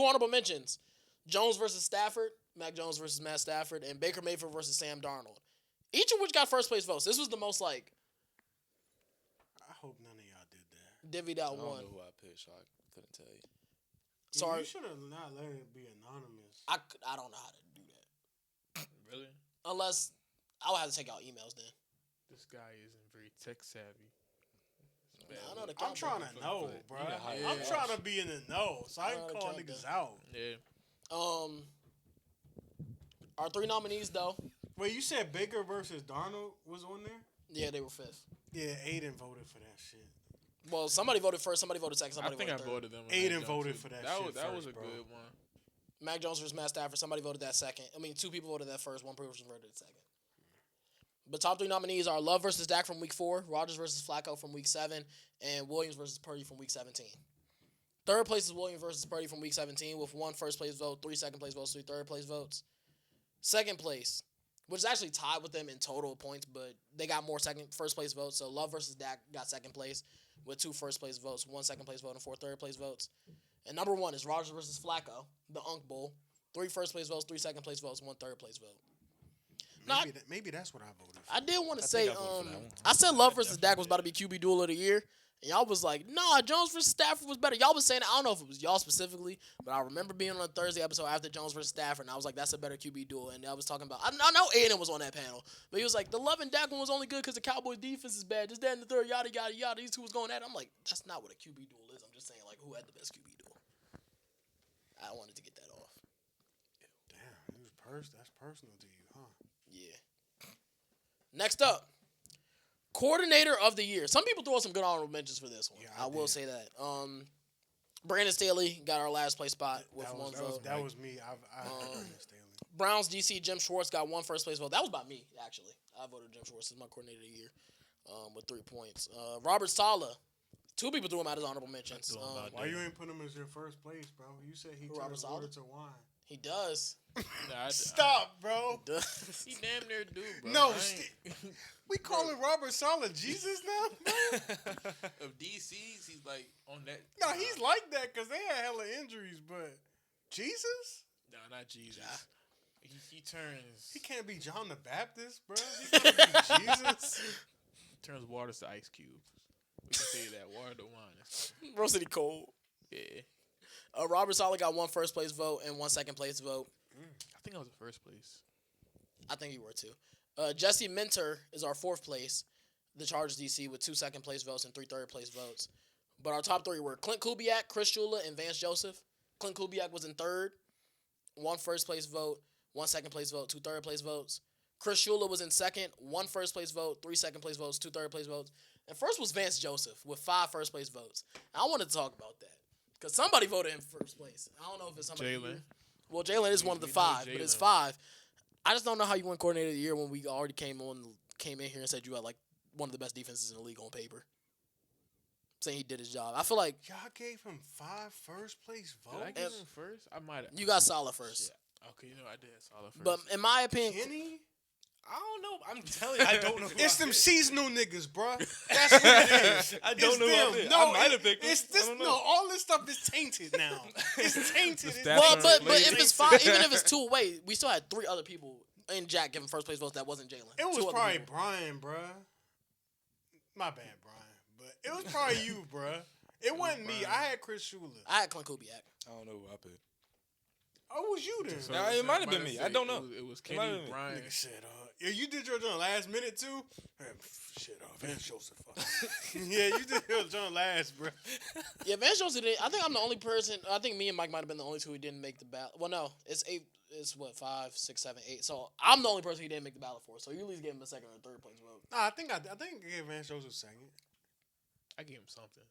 honorable mentions: Jones versus Stafford, Mac Jones versus Matt Stafford, and Baker Mayfield versus Sam Darnold. Each of which got first place votes. This was the most like I hope none of y'all did that. divvied I out don't one. know who I picked, so I couldn't tell you. Sorry, You should have not let it be anonymous. I don't know how to do that. Really? Unless I would have to take out emails then. This guy isn't very tech savvy. I know the I'm trying to know, But bro. you got high I'm hopes. trying to be in the know, so I I can know the call countdown. niggas out. Yeah. Our 3 nominees though. Wait, you said Baker versus Darnold was on there? Yeah, they were 5th. Yeah, Aiden voted for that shit. Well, somebody voted first, somebody voted second, I somebody think I voted third. voted them. on Aiden that jump, voted too. for that That shit was that was a first, bro. good one. Mac Jones versus Matt Stafford. Somebody voted that second. I mean, 2 people voted that first. 1 person voted second. But top 3 nominees are Love versus Dak from Week 4, Rodgers versus Flacco from Week 7, and Williams versus Purdy from Week 17. Third place is Williams versus Purdy from Week 17 with 1 first place vote, 3 second place votes, 3 third place votes. Second place, which is actually tied with them in total points, but they got more first place votes. So Love versus Dak got second place with 2 first place votes, 1 second place vote, and 4 third place votes. And number 1 is Rodgers versus Flacco, the Unk Bowl. 3 first place votes, 3 second place votes, 1 third place vote. Maybe that's what I voted for. I did want to I say, think I voted for that one. I said Love versus Dak was about to be QB Duel of the Year. And y'all was like, nah, Jones versus Stafford was better. Y'all was saying, I don't know if it was y'all specifically, but I remember being on a Thursday episode after Jones versus Stafford, and I was like, that's a better QB duel. And I was talking about, I know Aiden was on that panel, but he was like, the Love and Dak one was only good because the Cowboys defense is bad. Just that and the third, yada, yada, yada. These 2 was going at it. I'm like, that's not what a QB duel is. I'm just saying, like, who had the best QB duel? I wanted to get that off. Damn, that's personal to you, huh? Yeah. Next up, Coordinator of the Year. Some people throw out some good honorable mentions for this one. Yeah, I will did. say that. Brandon Staley got our last place spot with That 1 was, vote. that was me. I Brandon Staley. Browns DC Jim Schwartz got 1 first place vote. That was by me, actually. I voted Jim Schwartz as my coordinator of the year with 3 points. Robert Saleh. 2 people threw him out as honorable mentions. threw him out. Why you ain't put him as your first place, bro? You said he Robert turned Saleh? water to wine. He does. Nah, Stop, bro. Does. he damn near do, bro. No, I ain't- we calling Robert Saleh Jesus now, bro? of DCs, he's like on that. No, he's like that because they had hella injuries, but Jesus? No, not Jesus. He turns. He can't be John the Baptist, bro. He gotta be Jesus. Turns water to ice cubes. We can say that water to wine. Rose City cold. Yeah. Robert Sala got 1 first place vote and 1 second place vote. I think I was in first place. I think you were too. Jesse Minter is our 4th place. The Chargers DC with 2 second place votes and 3 third place votes. But our top 3 were Clint Kubiak, Chris Shula, and Vance Joseph. Clint Kubiak was in 3rd. 1 first place vote, 1 second place vote, 2 third place votes. Chris Shula was in 2nd, 1 first place vote, 3 second place votes, 2 third place votes. And first was Vance Joseph with 5 first place votes. I wanted to talk about that because somebody voted in first place. I don't know if it's somebody. Jalen. Well, Jalen is one of the we know 5, but it's Jalen. 5. I just don't know how you win coordinator of the year when we already came in here and said you had like one of the best defenses in the league on paper. Saying he did his job. I feel like Y'all gave him 5 first place Did I votes. give him first? I might have. you got Salah first. Yeah. Okay, I did solid first. But in my opinion, Kenny? I don't know. I'm telling you, I don't know. It's them seasonal niggas, bro. That's what it is. I don't know who I It's picked. them. I might have picked him. It's I this. don't know. No, all this stuff is tainted now. It's tainted. The It's stats well, are but inflated. if it's 5, even if it's 2 away, we still had 3 other people in Jack giving first place votes that wasn't Jalen. It was 2 other probably people. Brian, bruh. My bad, Brian. But it was probably you, bruh. It wasn't me. Brian. I had Chris Shula. I had Clint Kubiak. I don't know who I picked. Oh, it was you then. So Nah, it might have been me. I don't know. It was It might have Kenny, been me. Brian. Nigga said, yeah, you did your joint last minute too? Shit, Vance Joseph. Yeah, you did your joint last, bro. Yeah, Vance Joseph did. I think I'm the only person. I think me and Mike might have been the only 2 who didn't make the ballot. Well, no, it's 8. It's what 5, 6, 7, 8. So I'm the only person he didn't make the ballot for. So you at least gave him a 2nd or 3rd place vote. Nah, I think I gave Vance Joseph second. I gave him something.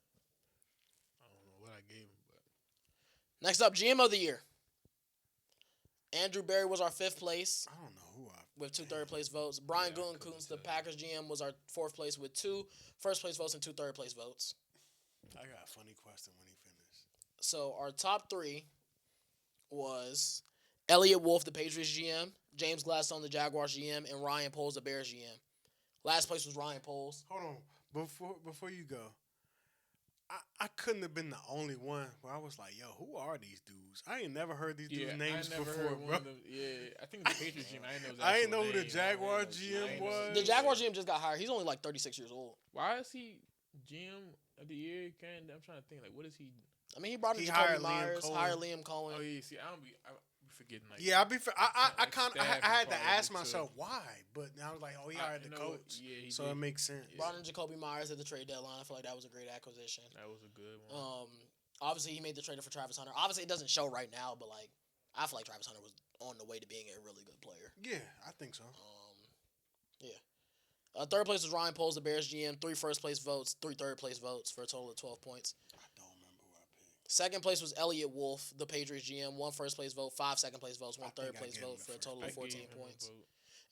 I don't know what I gave him, but Next up, GM of the year. Andrew Berry was our 5th place I don't know who I. with 2 third place votes. Brian Yeah, I couldn't Gutekunst, the tell you. Packers GM, was our 4th place with 2 first place votes and 2 third place votes. I got a funny question when he finished. So our top 3 was Elliot Wolf, the Patriots GM, James Gladstone, the Jaguars GM, and Ryan Poles, the Bears GM. Last place was Ryan Poles. Hold on, before you go, I couldn't have been the only one where I was like, yo, who are these dudes? I ain't never heard these dudes' names I never before, heard one bro. of them. Yeah, I think the Patriots GM. I didn't know. His I ain't actual know who the name. Jaguar I GM ain't know. was. The Jaguars GM just got hired. He's only like 36 years old. Why is he GM of the year? I'm trying to think. Like, what is he? I mean, he brought in He Jacoby hired Liam Myers, Cohen. hired Liam Cohen. Oh yeah, see, I be forgetting. Like, Yeah, I Like kind of staff I had is to part of ask it, myself why, but I was like, oh, he hired the you know what? coach, Yeah, he so did. it makes sense. Yeah. Brought in Jacoby Myers at the trade deadline. I feel like that was a great acquisition. That was a good one. Obviously, he made the trade for Travis Hunter. Obviously, it doesn't show right now, but like I feel like Travis Hunter was on the way to being a really good player. Yeah, I think so. Yeah. 3rd place was Ryan Poles, the Bears GM. 3 first place votes, 3 third place votes for a total of 12 points. I don't remember who I picked. 2nd place was Elliot Wolf, the Patriots GM. 1 first place vote, 5 second place votes, 1 I third think I place gave him vote the for a first total I of 14 gave him a points. vote.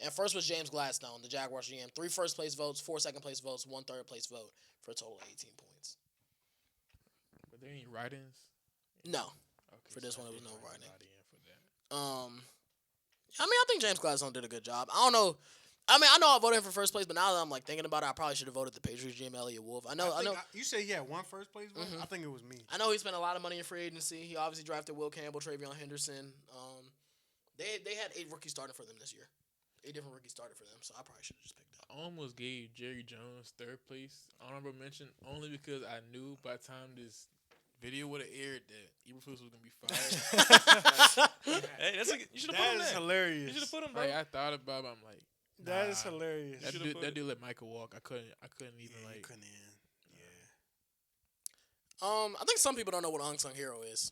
And first was James Gladstone, the Jaguars GM. 3 first place votes, 4 second place votes, 1 third place vote for a total of 18 points. Were there any write-ins? No. Okay, For this so one, I there was didn't no write write-in. in for that. I mean, I think James Gladstone did a good job. I don't know. I mean, I know I voted him for first place, but now that I'm like thinking about it, I probably should have voted the Patriots GM Elliot Wolf. I know. You say yeah, 1 first place vote? Mhm. I think it was me. I know he spent a lot of money in free agency. He obviously drafted Will Campbell, Travion Henderson. They had 8 rookies starting for them this year. 8 different rookies started for them, so I probably should have just picked that. I almost gave Jerry Jones 3rd place. Honorable mention only because I knew by the time this video would have aired that Eberflus was gonna be fired. Hey, you should have put That him is there. hilarious. You should have put him, bro. Like I thought about it, I'm like, That is nah. hilarious. That should've dude, put that it. dude let Michael walk. I couldn't even Yeah, you like. couldn't end. Yeah. I think some people don't know what unsung hero is.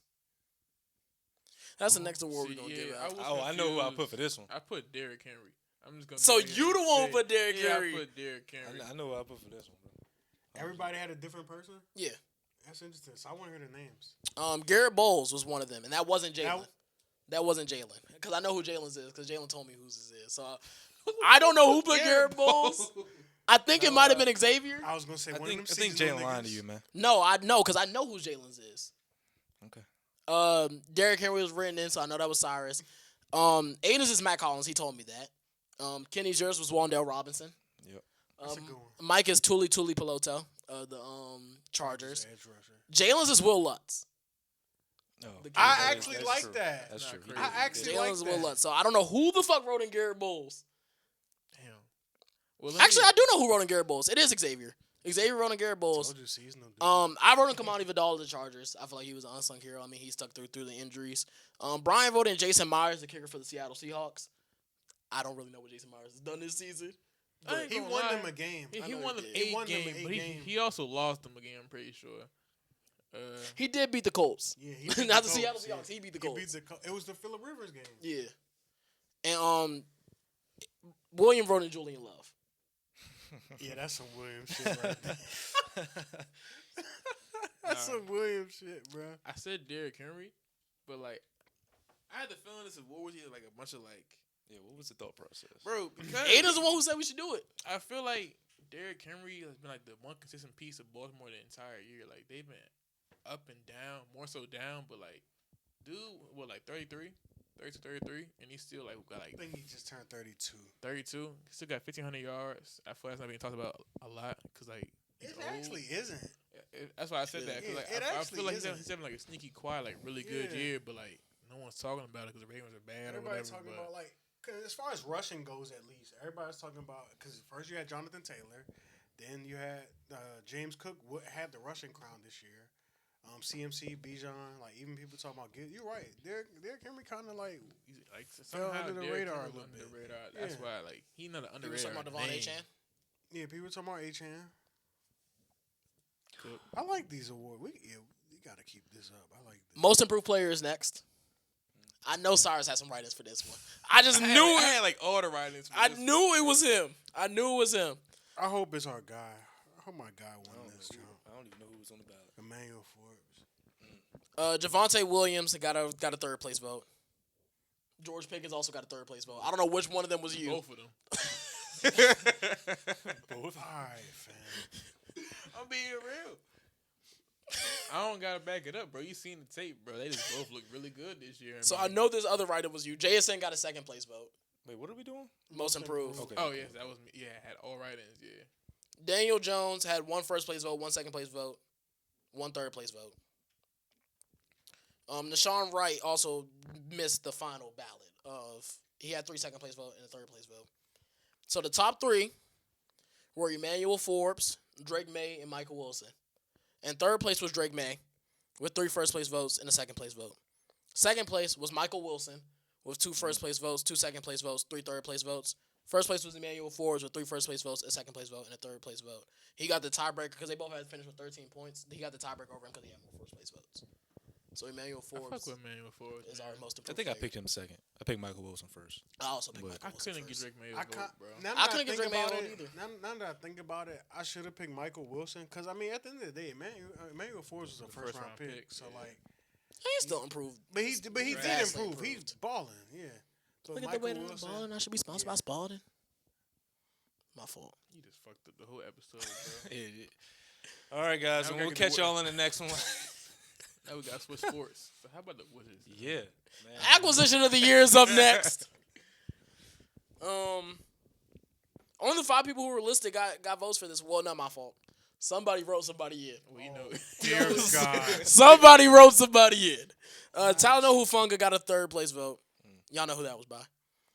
That's the next award we're See, gonna yeah, give I out. was Oh, I know who I confused. put for this one. I put Derrick Henry. I'm just gonna. So go ahead you and the one say- put Derrick yeah, Henry. I put Derrick Henry. I know who I put for this one, bro. Everybody had a different person? Yeah. That's interesting. So I want to hear the names. Garrett Bowles was one of them, and that wasn't That- Jalen. That wasn't Jalen, because I know who Jalen's is, because Jalen told me whose his is. So I don't know who put Garrett Bowles. I think it might have been Xavier. I was going to say I one think of them Jalen seasonal lying to niggas. you, man. No, I know, because I know who Jalen's is. Okay. Derrick Henry was written in, so I know that was Cyrus. Aiden's is Matt Collins. He told me that. Kenny's yours was Wandale Robinson. Yep. That's a good one. Mike is Tuli Peloto of the Chargers. Edge rusher. Jalen's is Will Lutz. No, The I That is- actually like true. that. That's Not true. He crazy. did. I actually Jalen's like Will that. Lutz. So I don't know who the fuck wrote in Garrett Bowles. Damn. Well, let Actually, me- I do know who wrote in Garrett Bowles. It is Xavier. Xavier wrote in Garrett Bowles. Told you, seasonal dude. I wrote in Kamani Vidal of the Chargers. I feel like he was an unsung hero. I mean, he stuck through the injuries. Brian voted in Jason Myers, the kicker for the Seattle Seahawks. I don't really know what Jason Myers has done this season. I ain't He gonna won lie. them a game. He, I he know won he them did. He won them 8 games, eight but games. he also lost them again. I'm pretty sure. He did beat the Colts. Yeah, he beat Not the Colts, Seattle yeah. Seahawks. He beat the He Colts. beat the it was the Phillip Rivers game. Yeah. And William wrote in Julian Love. Yeah, that's some Williams shit right there. That's some Williams shit, bro. I said Derrick Henry, but like, I had the feeling this award was either like a bunch of like, Yeah, what was the thought process? bro. Because Aiden's the one who said we should do it. I feel like Derrick Henry has been like the one consistent piece of Baltimore the entire year. Like they've been up and down, more so down, but like, dude, what like 33, 33, and he's still like got I like think he just turned 32. 32. He still got 1,500 yards. I feel that's not being talked about a lot because like he's It old. actually isn't. That's why I said that. Cause, Yeah, like, it I actually feel like isn't. he's having like a sneaky quiet, like really good Yeah. year, but like no one's talking about it because the Ravens are bad or Everybody's whatever. talking but about like, cause as far as rushing goes, at least everybody's talking about. Cause first you had Jonathan Taylor, then you had James Cook had the rushing crown this year. CMC, Bijan, like even people talking about. You're right. Derrick Henry kind of like he's, like fell somehow under the Derrick radar a Henry little under the bit. radar. That's Yeah. why like he's not an You were talking underrated about Devon name. Achan? yeah. People talking about Achan. Cook. I like these awards. We gotta keep this up. I like this. Most improved player is next. I know Cyrus had some writings for this one. I just I knew had, I it. had like all the writings. For I this. knew it was him. I knew it was him. I hope it's our guy. I hope my guy I won don't, this. know John. who, I don't even know who was on the ballot. Emmanuel Forbes. Javonte Williams got a third place vote. George Pickens also got a third place vote. I don't know which one of them was you. Both of them. Both. All right, fam. I'm being real. I don't gotta back it up, bro. You seen the tape, bro. They just both look really good this year. So I man. know this other writer was you. JSN got a second place vote. Wait, what are we doing? Most improved. Okay. Oh yes, that was me. Yeah, I had all write-ins. Yeah. Daniel Jones had one first place vote, one second place vote, one third place vote. Nashawn Wright also missed the final ballot. He had 3 second place vote and a third place vote. So the top 3 were Emmanuel Forbes, Drake May, and Michael Wilson. And third place was Drake May with 3 first place votes and a second place vote. Second place was Michael Wilson with 2 first place votes, 2 second place votes, 3 third place votes. First place was Emmanuel Forbes with 3 first place votes, a second place vote, and a third place vote. He got the tiebreaker because they both had to finish with 13 points. He got the tiebreaker over him because he had more first place votes. So Emmanuel I fuck Forbes with Emmanuel Forbes. is man. our most I improved think I player. picked him second. I picked Michael Wilson first. I also picked But- Michael I Wilson couldn't get first. Drake May's I vote, can't, bro. now I that couldn't get think Drake May about on it, either. Now that I think about it, I should have picked Michael Wilson because I mean, at the end of the day, Emmanuel Forbes was a The first first round round pick. pick, So yeah. like, He still improved. but he did Vastly improve. He's improved. balling, yeah. But Look at Michael the way that I'm Wilson, balling. I should be sponsored by Spalding. My fault. You just fucked up the whole episode, bro. All right, guys. Now we We'll gotta get catch the y'all in the next one. Now we got to switch sports. So how about the Wizards? Yeah. Man. Acquisition of the year is up next. Only the 5 people who were listed got votes for this. Well, not my fault. Somebody wrote somebody in. Well, you know. Dear God. Somebody wrote somebody in. Talanoa Hufanga got a third place vote. Y'all know who that was by.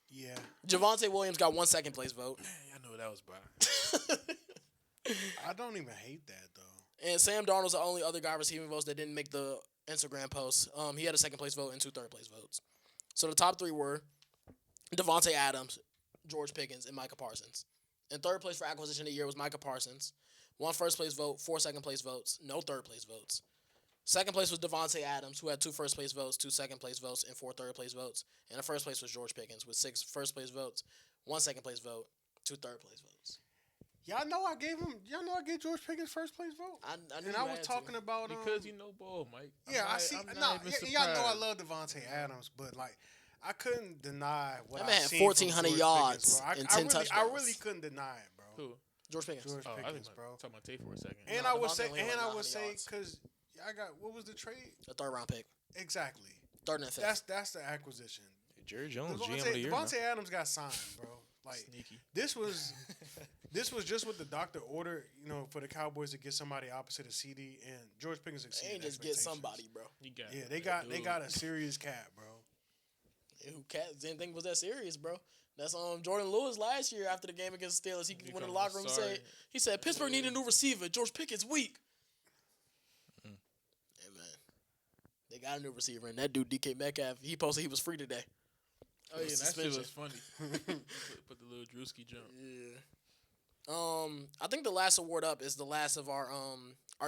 Yeah. Javonte Williams got 1 second place vote. I know what that was by. I don't even hate that though. And Sam Darnold's the only other guy receiving votes that didn't make the Instagram post. He had a second place vote and 2 third place votes. So the top 3 were Devontae Adams, George Pickens, and Micah Parsons. And third place for acquisition of the year was Micah Parsons. 1 first place vote, 4 second place votes, no third place votes. Second place was Devontae Adams, who had 2 first place votes, 2 second place votes, and 4 third place votes. And the first place was George Pickens with 6 first place votes, 1 second place vote, 2 third place votes. Y'all know I gave George Pickens first place vote. I knew And you I was had talking to. about Because you know ball, Mike. yeah, I see. I'm No, not even y'all know I surprised. love Devontae Adams, but like I couldn't deny what That I man had seen 1,400 from George yards Pickens, bro. and 10 I really touchdowns. couldn't deny it, bro. Who? George Pickens. George Oh, I Pickens, was bro. talking about Tate for a second. And No, I would Devontae say, only went 900 yards. because I got what was the trade? A third round pick. Exactly. Third and fifth. That's the acquisition. Jerry Jones, GM of the year. Devontae Adams got signed, bro. Like Sneaky. this was This was just what the doctor ordered, for the Cowboys to get somebody opposite of CD, and George Pickens They exceeded ain't just get expectations. somebody, bro. They got a serious cat, bro. Who cats didn't think was that serious, bro. That's Jordan Lewis last year after the game against the Steelers. He went in the locker room and said Pittsburgh need a new receiver. George Pickens weak. Hey man, they got a new receiver, and that dude DK Metcalf. He posted he was free today. Oh yeah, that shit was funny. put the little Drewski jump. Yeah. I think the last award up is the last of our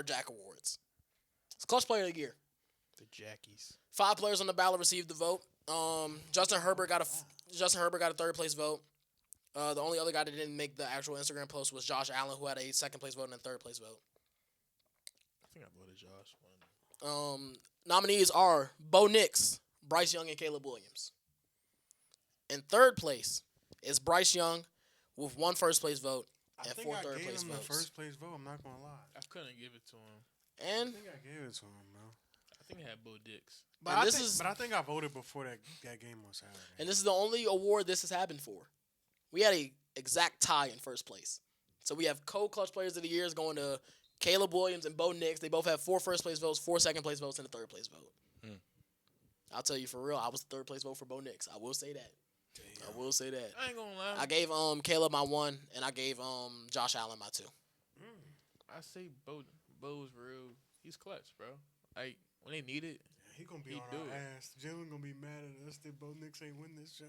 JAC Awards. It's Clutch Player of the Year. The Jackies. 5 players on the ballot received the vote. Justin Herbert got a third place vote. The only other guy that didn't make the actual Instagram post was Josh Allen, who had a second place vote and a third place vote. I think I voted Josh. Nominees are Bo Nix, Bryce Young, and Caleb Williams. In third place is Bryce Young with 1 first place vote and 4 third place votes. I think I gave him the first place vote. I'm not gonna lie. I couldn't give it to him. And I think I gave it to him, bro. I think I had Bo Dix. But I think I voted before that game was Saturday. And this is the only award this has happened for. We had a exact tie in first place. So we have co-clutch players of the year is going to Caleb Williams and Bo Nix. They both have 4 first place votes, 4 second place votes, and a third place vote. I'll tell you for real, I was the third place vote for Bo Nix. I will say that. Damn. I will say that. I ain't gonna lie. I gave Caleb my 1, and I gave Josh Allen my 2. I say Bo's real. He's clutch, bro. Like when they need it, he gonna be he on do our it. ass. Jalen gonna be mad at us that Bo Nix ain't win this show.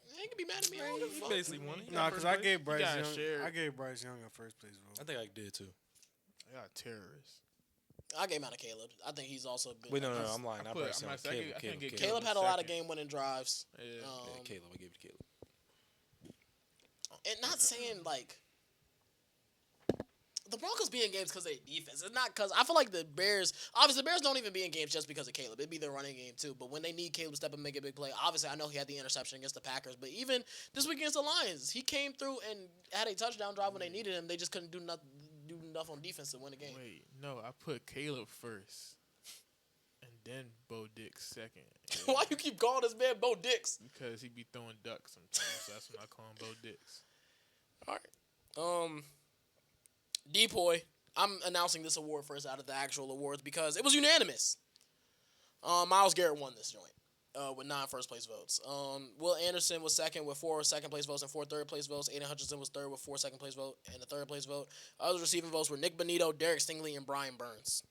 He ain't gonna be mad at me. I don't give a He fuck. basically won. Nah, because I gave Bryce gotta Young. share. I gave Bryce Young a first place vote. I think I did too. I got terrorists. I gave mine to Caleb. I think he's also been. Wait, no, I'm lying. I Not put- Bryce I'm Young. not- I Caleb, can't Caleb, get Caleb. Caleb had a lot of second. game-winning drives. Yeah. Yeah, Caleb. I gave it to Caleb. And not saying like the Broncos be in games because of their defense. It's not because I feel like the Bears. Obviously, the Bears don't even be in games just because of Caleb. It'd be their running game too. But when they need Caleb to step up and make a big play, obviously I know he had the interception against the Packers. But even this week against the Lions, he came through and had a touchdown drive when they needed him. They just couldn't do enough on defense to win the game. Wait, no, I put Caleb first, and then Bo Dix second. Why you keep calling this man Bo Dix? Because he be throwing ducks sometimes, so that's when I call him Bo Dix. All right. Depoy, I'm announcing this award first out of the actual awards because it was unanimous. Myles Garrett won this joint with 9 first place votes. Will Anderson was second with 4 second place votes and 4 third place votes. Aiden Hutchinson was third with 4 second place vote and a third place vote. Others receiving votes were Nick Bonito, Derek Stingley, and Brian Burns.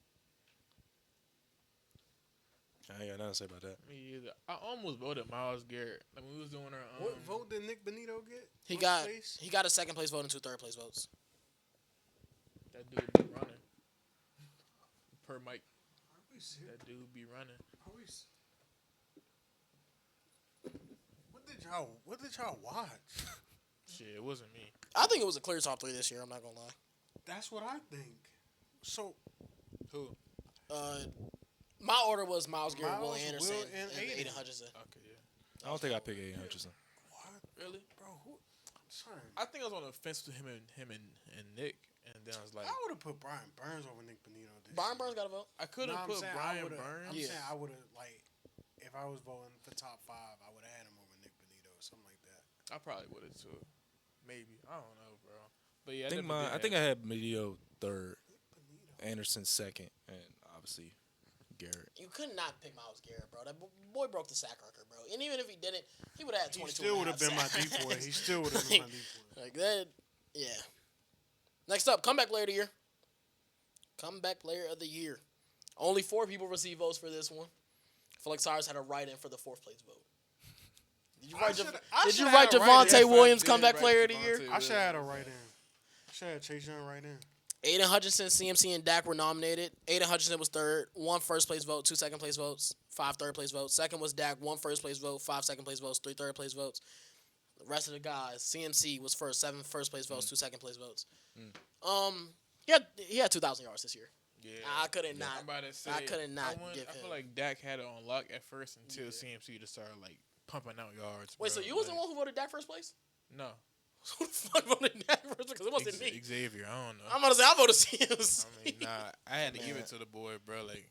I ain't got nothing to say about that. Me either. I almost voted Myles Garrett. Like when we was doing our What vote did Nick Bonito get? He First got place? he got a second place vote and 2 third place votes. that dude be running. Per Mike, Are we serious? that dude be running. Are we What did y'all watch? Shit, it wasn't me. I think it was a clear top 3 this year. I'm not gonna lie. That's what I think. So Who? My order was Myles Garrett, Will Miles, Anderson, Will, and and Aiden. Aiden Hutchinson. Okay, yeah. I don't think I picked Aiden Hutchinson. what, Really? bro? Son, I think I was on the fence with him and Nick, and then I was like, I would have put Brian Burns over Nick Bonito. Brian Burns got a vote. I couldn't I'm put saying Brian I'm Burns. Yeah. saying I would have if I was voting for top 5, I would have had him over Nick Bonito or something like that. I probably would have too. Maybe I don't know, bro. But yeah, I think I had Bonito third, Anderson second, and obviously Garrett. You could not pick Myles Garrett, bro. That boy broke the sack record, bro. And even if he didn't, he would have had 22. He still would have been my sacks. decoy. He still would have been my decoy. Like that, yeah. Next up, comeback player of the year. Comeback player of the year. Only 4 people received votes for this one. I feel like Cyrus had a write-in for the 4th place vote. Did you write, did you write Javonte Williams comeback player of the year? I should have had a right in. I should have Chase Young right in. Aiden Hutchinson, CMC, and Dak were nominated. Aiden Hutchinson was third, 1 first place vote, 2 second place votes, 5 third place votes. Second was Dak, 1 first place vote, 5 second place votes, 3 third place votes. The rest of the guys, CMC was first, 7 first place votes, 2 second place votes. He had 2,000 yards this year. Yeah. I couldn't not. I'm about to say, I couldn't not give I him. feel like Dak had it on lock at first until CMC just started like pumping out yards. Wait, bro. so you was the Like, one who voted Dak first place? No, Who the fuck voted Dak first? Because it wasn't me. Xavier. I don't know. I'm about to say I voted CMC. I mean, nah, I had to give it to the boy, bro. Like,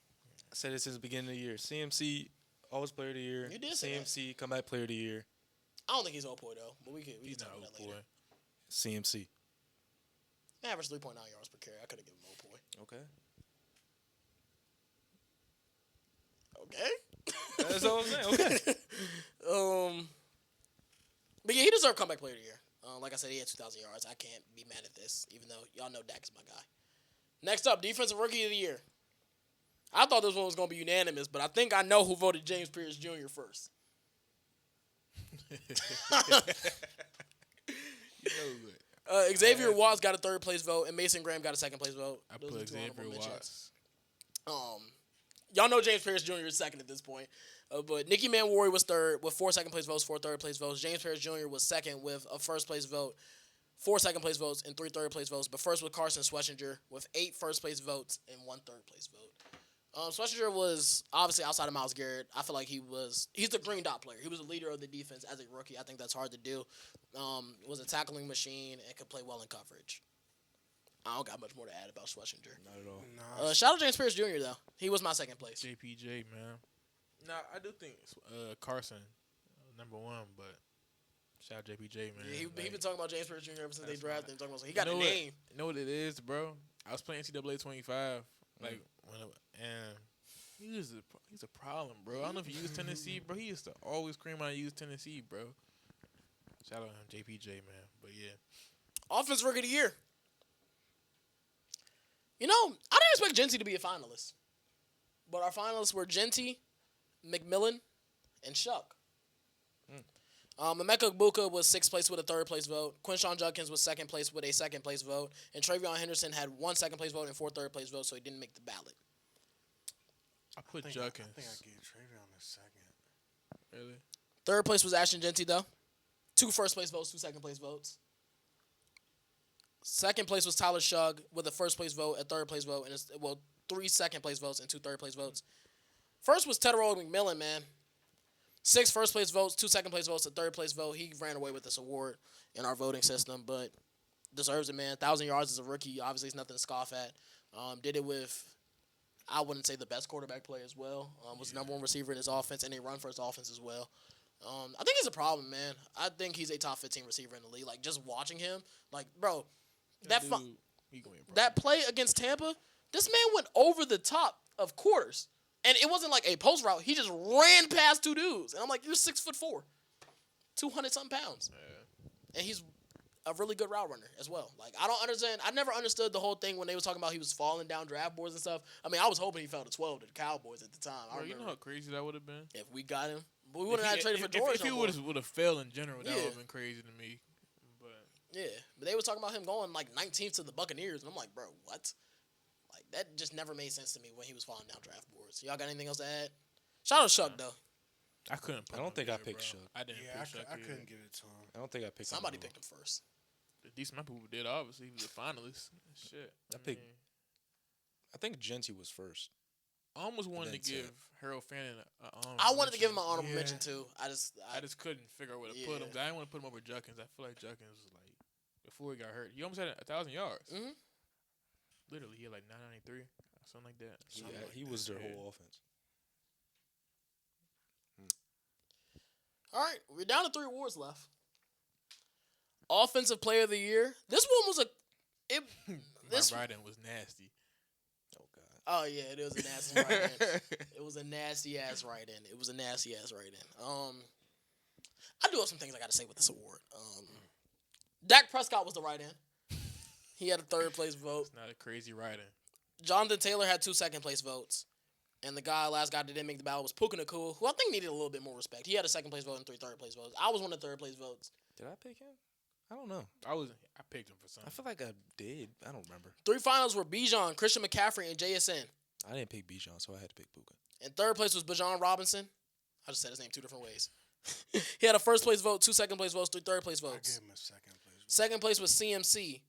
I said it since the beginning of the year. CMC, always player of the year. You did say that. CMC, comeback player of the year. I don't think he's old boy though, but we can he's talk not about old that boy. later. CMC. Average 3.9 yards per carry. I could have given him a point. Okay. Okay. That's all I'm saying. Okay. But yeah, he deserved comeback player of the year. Like I said, he had 2,000 yards. I can't be mad at this, even though y'all know Dak is my guy. Next up, defensive rookie of the year. I thought this one was gonna be unanimous, but I think I know who voted James Pierce Jr. first. Xavier Watts got a third place vote, and Mason Graham got a second place vote. I Those are put two honorable Xavier mentions. Watts. Y'all know James Pierce Jr. is second at this point. But Nicky Manwari was third with 4 second place votes, 4 third place votes. James Pierce Jr. was second with a first place vote, 4 second place votes, and 3 third place votes. But first was Carson Schwetzinger with 8 first place votes and 1 third place vote. Schwetzinger was obviously outside of Myles Garrett. I feel like he's the green dot player. He was a leader of the defense as a rookie. I think that's hard to do. Was a tackling machine and could play well in coverage. I don't got much more to add about Schwetzinger. Not at all. Shout out James Pierce Jr. though. He was my second place. JPJ, man. Nah, I do think Carson number 1, but shout out JPJ, man. Yeah, he been talking about James Pierce Jr. ever since they drafted him. Talking about, he You got a know name. You know what it is, bro? I was playing NCAA 25, and he's a problem, bro. I don't know if you use Tennessee, bro. He used to always scream out use Tennessee, bro. Shout out to JPJ, man. But yeah, Offense Rookie of the Year. You know, I didn't expect Genty to be a finalist. But our finalists were Genty, McMillan, and Shuck. Emeka Egbuka was 6th place with a 3rd place vote. Quinshawn Judkins was 2nd place with a 2nd place vote. And Travion Henderson had 1 2nd place vote and 4 3rd place votes, so he didn't make the ballot. I put I Judkins. think I gave Travion a second. Really? 3rd place was Ashton Genty, though. 2 first place votes, 2 second place votes. 2nd place was Tyler Shugg with a 1st place vote, a 3rd place vote, and 3 second place votes and 2 third place votes. First was Tedero McMillan, man. 6 first place votes, 2 second place votes, a 3rd place vote. He ran away with this award in our voting system, but deserves it, man. 1,000 yards as a rookie, obviously, it's nothing to scoff at. Did it with, I wouldn't say the best quarterback play as well. Was the number 1 receiver in his offense and a run-first offense as well. I think he's a problem, man. I think he's a top 15 receiver in the league. Like, just watching him, like, bro, that play against Tampa, this man went over the top of quarters. And it wasn't like a post route. He just ran past 2 dudes. And I'm like, you're 6'4", 200-something pounds. Yeah. And he's a really good route runner as well. Like, I don't understand. I never understood the whole thing when they was talking about he was falling down draft boards and stuff. I mean, I was hoping he fell to 12 to the Cowboys at the time. Bro, you know how crazy that would have been? If we got him. But we wouldn't have traded for George. If he would have failed in general, that would have been crazy to me. Yeah, but they were talking about him going like 19th to the Buccaneers, and I'm like, bro, what? Like, that just never made sense to me when he was falling down draft boards. Y'all got anything else to add? Shout out Shuck, though. I couldn't. I don't think I picked Shuck. I didn't. Yeah, pick Shuck I couldn't give it to him. I don't think I picked Somebody him. picked him first. A decent amount of people did. Obviously, he was a finalist. Shit. I think Genty was first. I almost wanted to give Harold Fannin an honorable I wanted to give him an mention. honorable mention too. I just couldn't figure out where to put him. I didn't want to put him over Judkins. I feel like Judkins was like before he got hurt. He almost had 1,000 yards. Mm-hmm. Literally, he had like 993, something like that. He was their whole offense. All right, we're down to 3 awards left. Offensive Player of the Year. This one was My writing was nasty. Oh God. Oh yeah, it was a nasty write-in. It was a nasty ass write-in. I do have some things I got to say with this award. Dak Prescott was the write-in. He had a 3rd place vote. It's not a crazy writing. Jonathan Taylor had 2 second place votes. And the last guy that didn't make the ballot was Puka Nacua, who I think needed a little bit more respect. He had a 2nd place vote and 3 third place votes. I was one of the 3rd place votes. Did I pick him? I don't know. I picked him for something. I feel like I did. I don't remember. 3 finals were Bijan, Christian McCaffrey, and JSN. I didn't pick Bijan, so I had to pick Puka. And 3rd place was Bijan Robinson. I just said his name 2 different ways. He had a 1st place vote, 2 second place votes, 3 third place I votes. gave him a second place. 2nd place was CMC.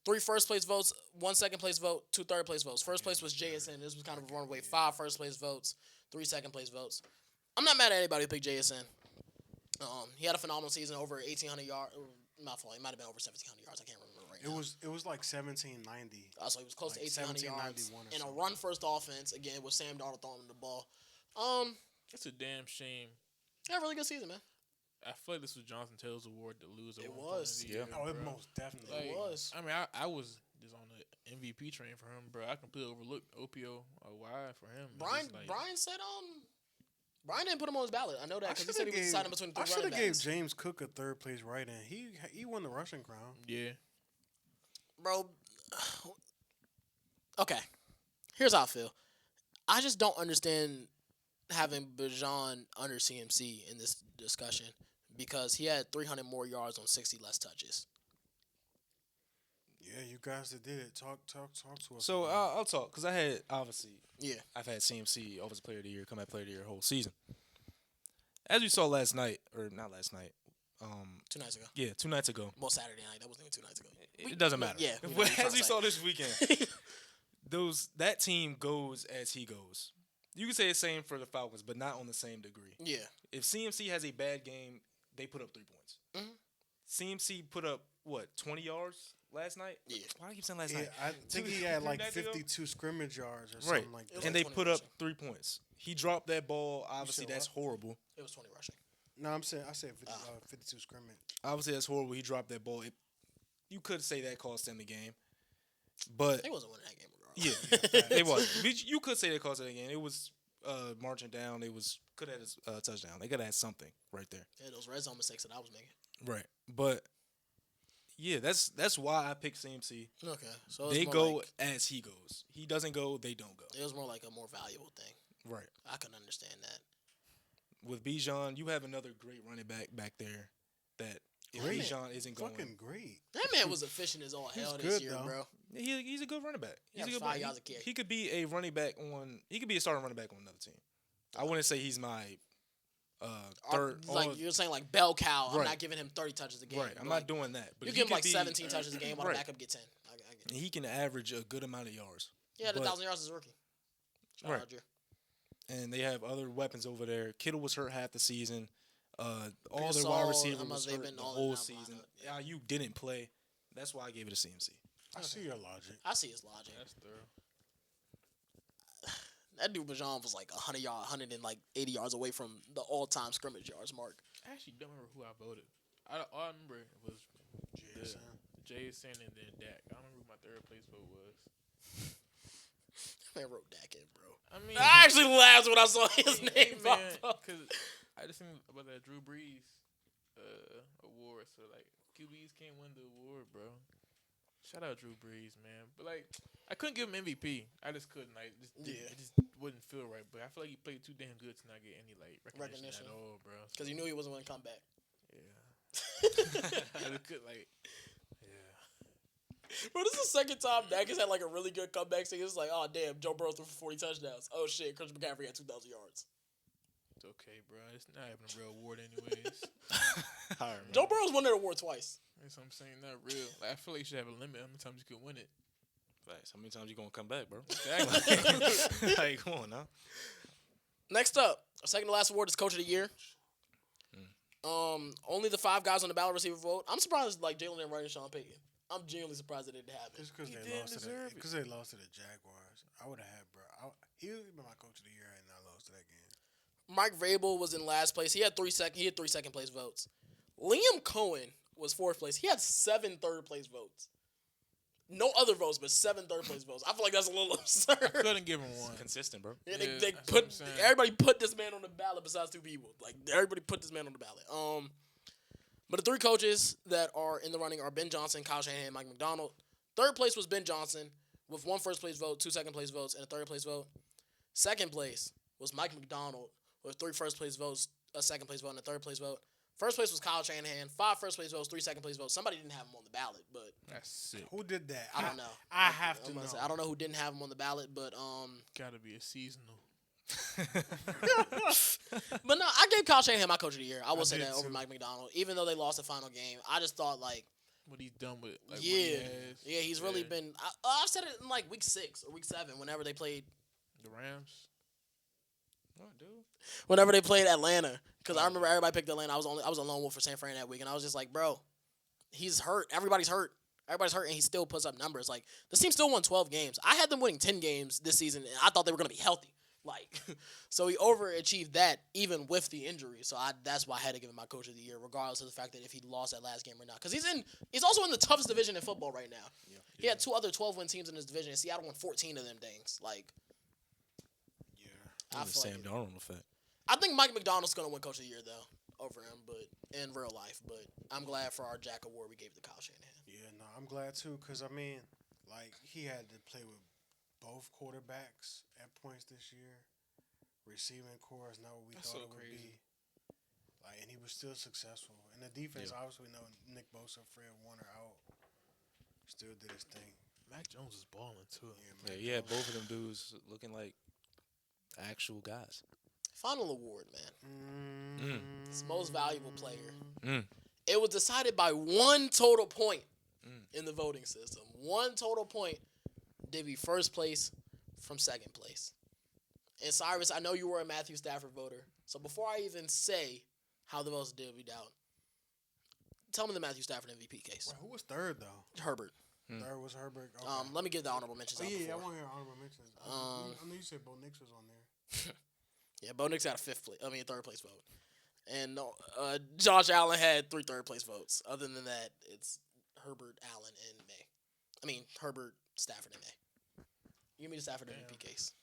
3 first place votes, 1 second place vote, 2 third place votes. 1st place was JSN. This was kind of a runaway. 5 first place votes, 3 second place votes. I'm not mad at anybody who picked JSN. He had a phenomenal season, over 1,800 yards. Not fault. It might have been over 1,700 yards. I can't remember right now. It was like 1790. So he was close like to 1,800 yards or in a something. run-first offense, again, with Sam Darnold throwing him the ball. It's a damn shame. Yeah, really good season, man. I feel like this was Jonathan Taylor's award to lose. At It one point was. in the Yeah. year, Oh, it bro. most definitely Like, was. I mean, I was just on the MVP train for him, bro. I completely overlooked Opio why for him. Brian It's like, Brian said Brian didn't put him on his ballot. I know that because he said he was deciding between I three should running have gave backs. James Cook a third place write-in. He won the rushing crown. yeah, Bro, okay. Here's how I feel. I just don't understand having Bijan under CMC in this discussion because he had 300 more yards on 60 less touches. Yeah, you guys that did it. Talk to us. So about I'll talk because I had obviously Yeah. I've had CMC Offensive Player of the Year, Comeback Player of the Year whole season. As we saw last night, or not last night, 2 nights ago. yeah, 2 nights ago. Well, Saturday night. That wasn't even 2 nights ago. It doesn't matter. Yeah. we know what you're As we trying saw to this weekend, say. that team goes as he goes. You can say the same for the Falcons, but not on the same degree. Yeah. If CMC has a bad game, they put up 3 points. Mhm. CMC put up what 20 yards last night? Yeah. Why do I keep saying last yeah, night? I think he had like 2 nights ago? 52 scrimmage yards or Right. something like It was that. And like they 20 put up rushing. 3 points. He dropped that ball. Obviously, said that's what? horrible. It was 20 rushing. No, I said 52 scrimmage. Obviously, that's horrible. He dropped that ball. You could say that cost them the game, but They wasn't winning that game regardless. yeah, they was. You could say that cost them the game. It was marching down. They could have had a touchdown. They could have had something right there. Yeah, those red zone mistakes that I was making. Right, but yeah, that's why I picked CMC. Okay. So it was They more go like, as he goes. He doesn't go, they don't go. it was more like a more valuable thing. Right. I can understand that. With Bijan, you have another great running back there. That if Great. Bijan isn't going, Fucking great. That man was efficient as all hell this good, year, though. bro. he's a good running back. He He's a averaged good 5 back. yards a carry. He could be a running back on. He could be a starting running back on another team. I wouldn't say he's my third. Like you're saying, like bell cow. I'm Right. not giving him 30 touches a game. Right. I'm Like, not doing that. But You he give him could like be- 17 touches a game while Right. the backup get 10. I get it. And he can average a good amount of yards. Yeah, the But- 1,000 yards as a rookie. Shout Right. out, Drew. And they have other weapons over there. Kittle was hurt half the season. All Gasol, their wide receivers how much was they've hurt been the all in whole that season. lineup, yeah. You didn't play. That's why I gave it a CMC. I see your logic. I see his logic. that's thorough. That dude Bijan was like 180 yards away from the all-time scrimmage yards mark. I actually don't remember who I voted. All I remember was Jason. Jason and then Dak. I don't remember who my third place vote was. Man wrote Dak in, bro. I mean, I actually laughed when I saw his name pop man, up. because I just think about that Drew Brees award. So like QBs can't win the award, bro. Shout out Drew Brees, man. But like, I couldn't give him MVP. I just couldn't. Like, it just wouldn't feel right. But I feel like he played too damn good to not get any like recognition. At all, bro. Because he knew he wasn't going to come back. Yeah, I just could like. Yeah. Bro, this is the second time Dak has had like a really good comeback season. It's like, oh damn, Joe Burrow threw for 40 touchdowns. Oh shit, Christian McCaffrey had 2,000 yards. It's okay, bro. It's not having a real award anyways. All right, man. Joe Burrow's won that award twice. That's what I'm saying. Not real. Like, I feel like you should have a limit how many times you can win it. Facts. How many times you gonna come back, bro? Exactly. Like, come on now. Next up, our second to last award is Coach of the Year. Only the 5 guys on the ballot receive a vote. I'm surprised like Jalen didn't write in Sean Payton. I'm genuinely surprised it didn't happen. It's because He they didn't lost to deserve it. because they lost to the Jaguars. I would have had bro. He would have been my coach of the year and I lost to that game. Mike Vrabel was in last place. He had 3 second place votes. Liam Cohen was 4th place. He had 7 third place votes. No other votes, but 7 third place votes. I feel like that's a little absurd. Couldn't give him one. Consistent, bro. Yeah, Yeah, they that's what I'm put saying. everybody put this man on the ballot besides 2 people. Like everybody put this man on the ballot. But the 3 coaches that are in the running are Ben Johnson, Kyle Shanahan, and Mike McDonald. 3rd place was Ben Johnson with 1 first place vote, 2 second place votes, and a 3rd place vote. 2nd place was Mike McDonald with 3 first place votes, a 2nd place vote, and a 3rd place vote. 1st place was Kyle Shanahan, 5 first place votes, 3 second place votes. Somebody didn't have him on the ballot, but That's sick. Who did that? I don't know. I have I'm to gonna know. say, I don't know who didn't have him on the ballot, but Gotta be a seasonal. But no, I gave Kyle Shanahan my coach of the year. I will say did that over too. Mike McDonald, even though they lost the final game. I just thought like, What he's done with like what yeah, he has. yeah, he's really Yeah. been. I've said it in like week 6 or week 7, whenever they played The Rams. What, dude? whenever they played Atlanta, because I remember everybody picked Atlanta. I was a lone wolf for San Fran that week, and I was just like, bro, he's hurt. Everybody's hurt, and he still puts up numbers. Like this team still won 12 games. I had them winning 10 games this season, and I thought they were gonna be healthy Like, so he overachieved that even with the injury. So that's why I had to give him my coach of the year, regardless of the fact that if he lost that last game or not. Because he's also in the toughest division in football right now. Yeah. He had 2 other 12-win teams in his division, and Seattle won 14 of them things. Like, Yeah. I The feel Sam like Darnold effect. I think Mike McDonald's gonna win coach of the year though over him, but in real life. But I'm glad for our JAC Award we gave to Kyle Shanahan. Yeah, no, I'm glad too, because, I mean, like, he had to play with both quarterbacks at points this year. Receiving core is not what we That's thought so it would crazy. be. Like, and he was still successful. And the defense, obviously, we know Nick Bosa, Fred Warner out. Still did his thing. Mac Jones is balling too. Yeah, he had both of them dudes looking like actual guys. Final award, man. It's most valuable player. Mm. It was decided by 1 total point in the voting system. 1 total point divvied first place from second place. And Cyrus, I know you were a Matthew Stafford voter. So before I even say how the votes divvied out, tell me the Matthew Stafford MVP case. Wait, who was third, though? Herbert. Third was Herbert. Okay. Let me get the honorable mentions Oh, out yeah, I before. want to hear honorable mentions. I know you said Bo Nix was on there. Yeah, Bo Nix got a third place vote. And Josh Allen had 3 third place votes. Other than that, it's Herbert, Allen, and May. Herbert, Stafford, and May. Give me the Stafford MVP case.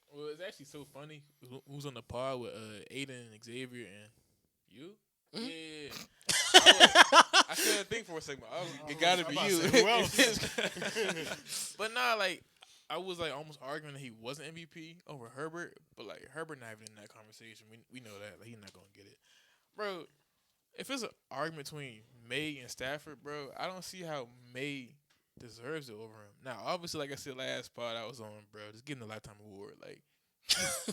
Well, it's actually so funny. Who's on the pod with Aiden, Xavier, and you? Mhm. Yeah. I couldn't think for a second. It gotta be you. Who else? But nah, like I was like almost arguing that he wasn't MVP over Herbert, but like Herbert not even in that conversation. We know that like, he's not gonna get it, bro. If it's an argument between May and Stafford, bro, I don't see how May deserves it over him. Now, obviously, like I said last pod I was on, bro, just getting the lifetime award. Like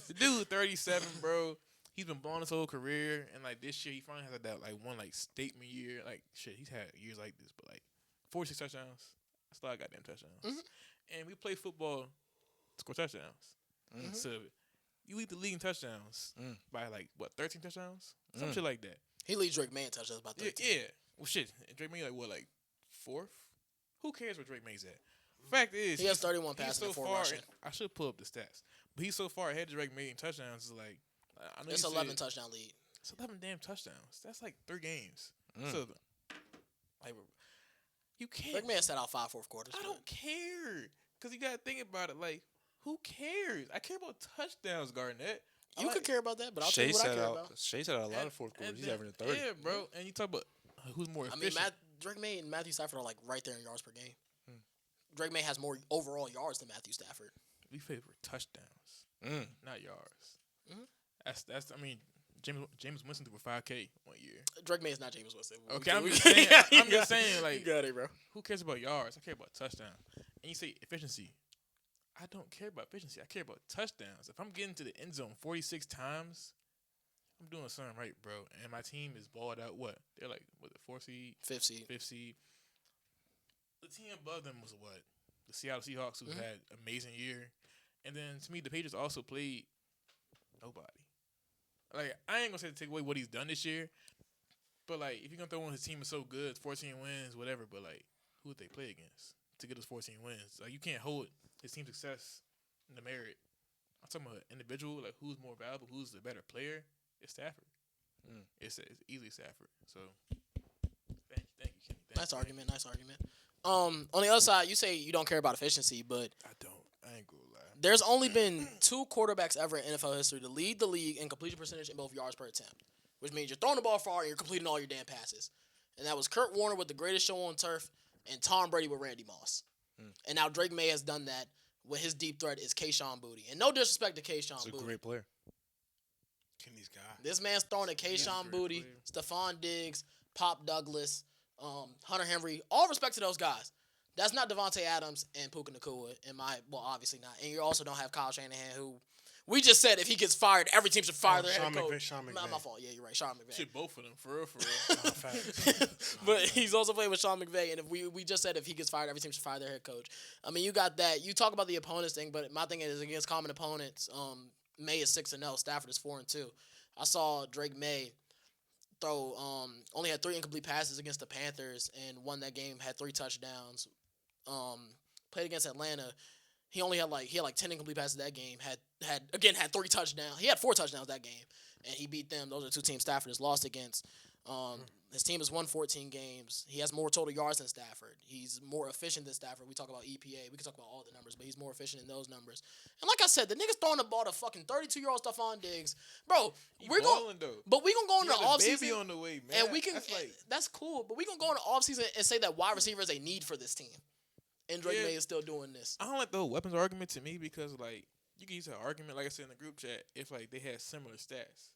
the dude, 37, bro. He's been blowing his whole career, and like this year, he finally has that like one like statement year. Like shit, he's had years like this, but like 46 touchdowns. That's a lot of goddamn touchdowns. Mhm. And we play football to score touchdowns. So you lead the league in touchdowns by like what 13 touchdowns, some shit like that. He leads Drake May in touchdowns by 13. Yeah. Well, shit, Drake May like what like 4th? Who cares where Drake May's at? Fact is, He has 31 he's passing and 4 far. rushing. I should pull up the stats, but he's so far ahead of Drake May in touchdowns. Is like I know It's you 11 said- touchdown lead. It's 11 damn touchdowns. That's like 3 games. So, like, you can't. Drake May has set out 5 fourth quarters. I don't care. Because you got to think about it. Like, who cares? I care about touchdowns, Garnett. You could care about that, but I'll tell Shea you what I set care out. about. Shea set out a lot of fourth quarters. He's averaging 30. Yeah, bro. And you talk about who's more I efficient. mean, Drake May and Matthew Stafford are like right there in yards per game. Drake May has more overall yards than Matthew Stafford. we favor touchdowns, not yards. Mhm. That's. I mean, James Winston threw for 5K 1 year. Drake May is not James Winston. Okay, I'm just saying. I'm just saying, like, you got it, bro. who cares about yards? I care about touchdown. And you say efficiency. I don't care about efficiency. I care about touchdowns. If I'm getting to the end zone 46 times, I'm doing something right, bro. And my team is balled out. What? They're like, what, the 4th seed? 5th seed. 5th seed. The team above them was what? The Seattle Seahawks, who had an amazing year. And then, to me, the Patriots also played nobody. Like, I ain't going to say to take away what he's done this year. But, like, if you're going to throw on his team is so good, 14 wins, whatever. But, like, who would they play against to get us 14 wins? Like, you can't hold his team's success in the merit. I'm talking about individual, like, who's more valuable, who's the better player. It's Stafford. It's easily Stafford. So, thank you, Kenny. Nice argument. On the other side, you say you don't care about efficiency, but I don't. I ain't gonna lie. there's only been 2 quarterbacks ever in NFL history to lead the league in completion percentage in both yards per attempt, which means you're throwing the ball far and you're completing all your damn passes. And that was Kurt Warner with the greatest show on turf and Tom Brady with Randy Moss. And now Drake May has done that with his deep threat is Kayshon Boutte. And no disrespect to Kayshon He's a Boutte. great player. Kenny's guy. This man's throwing at Kayshon great Boutte, player. Stephon Diggs, Pop Douglas, Hunter Henry. All respect to those guys. That's not Devontae Adams and Puka Nacua. Obviously not. And you also don't have Kyle Shanahan, who we just said if he gets fired, every team should fire their Sean head coach. McVay, Sean Not my McVay. fault. Yeah, you're right. Sean McVay. Shit, both of them, for real, for real. Facts. But he's also playing with Sean McVay, and if we just said if he gets fired, every team should fire their head coach. I mean, you got that. You talk about the opponents thing, but my thing is against common opponents. May is 6-0. Stafford is 4-2. I saw Drake May throw. Only had 3 incomplete passes against the Panthers, and won that game. Had 3 touchdowns. Played against Atlanta. He only had like 10 incomplete passes that game. Had 3 touchdowns. He had 4 touchdowns that game, and he beat them. Those are 2 teams Stafford has lost against. His team has won 14 games. He has more total yards than Stafford. He's more efficient than Stafford. We talk about EPA. We can talk about all the numbers, but he's more efficient in those numbers. And like I said, the nigga's throwing the ball to fucking 32-year-old Stephon Diggs. But we're going to go into the offseason. Baby on the way, man. And we can that's cool, but we going to go into the offseason and say that wide receiver is a need for this team. And Drake May is still doing this. I don't like the whole weapons argument to me because, like, you can use an argument, like I said in the group chat, if, like, they had similar stats.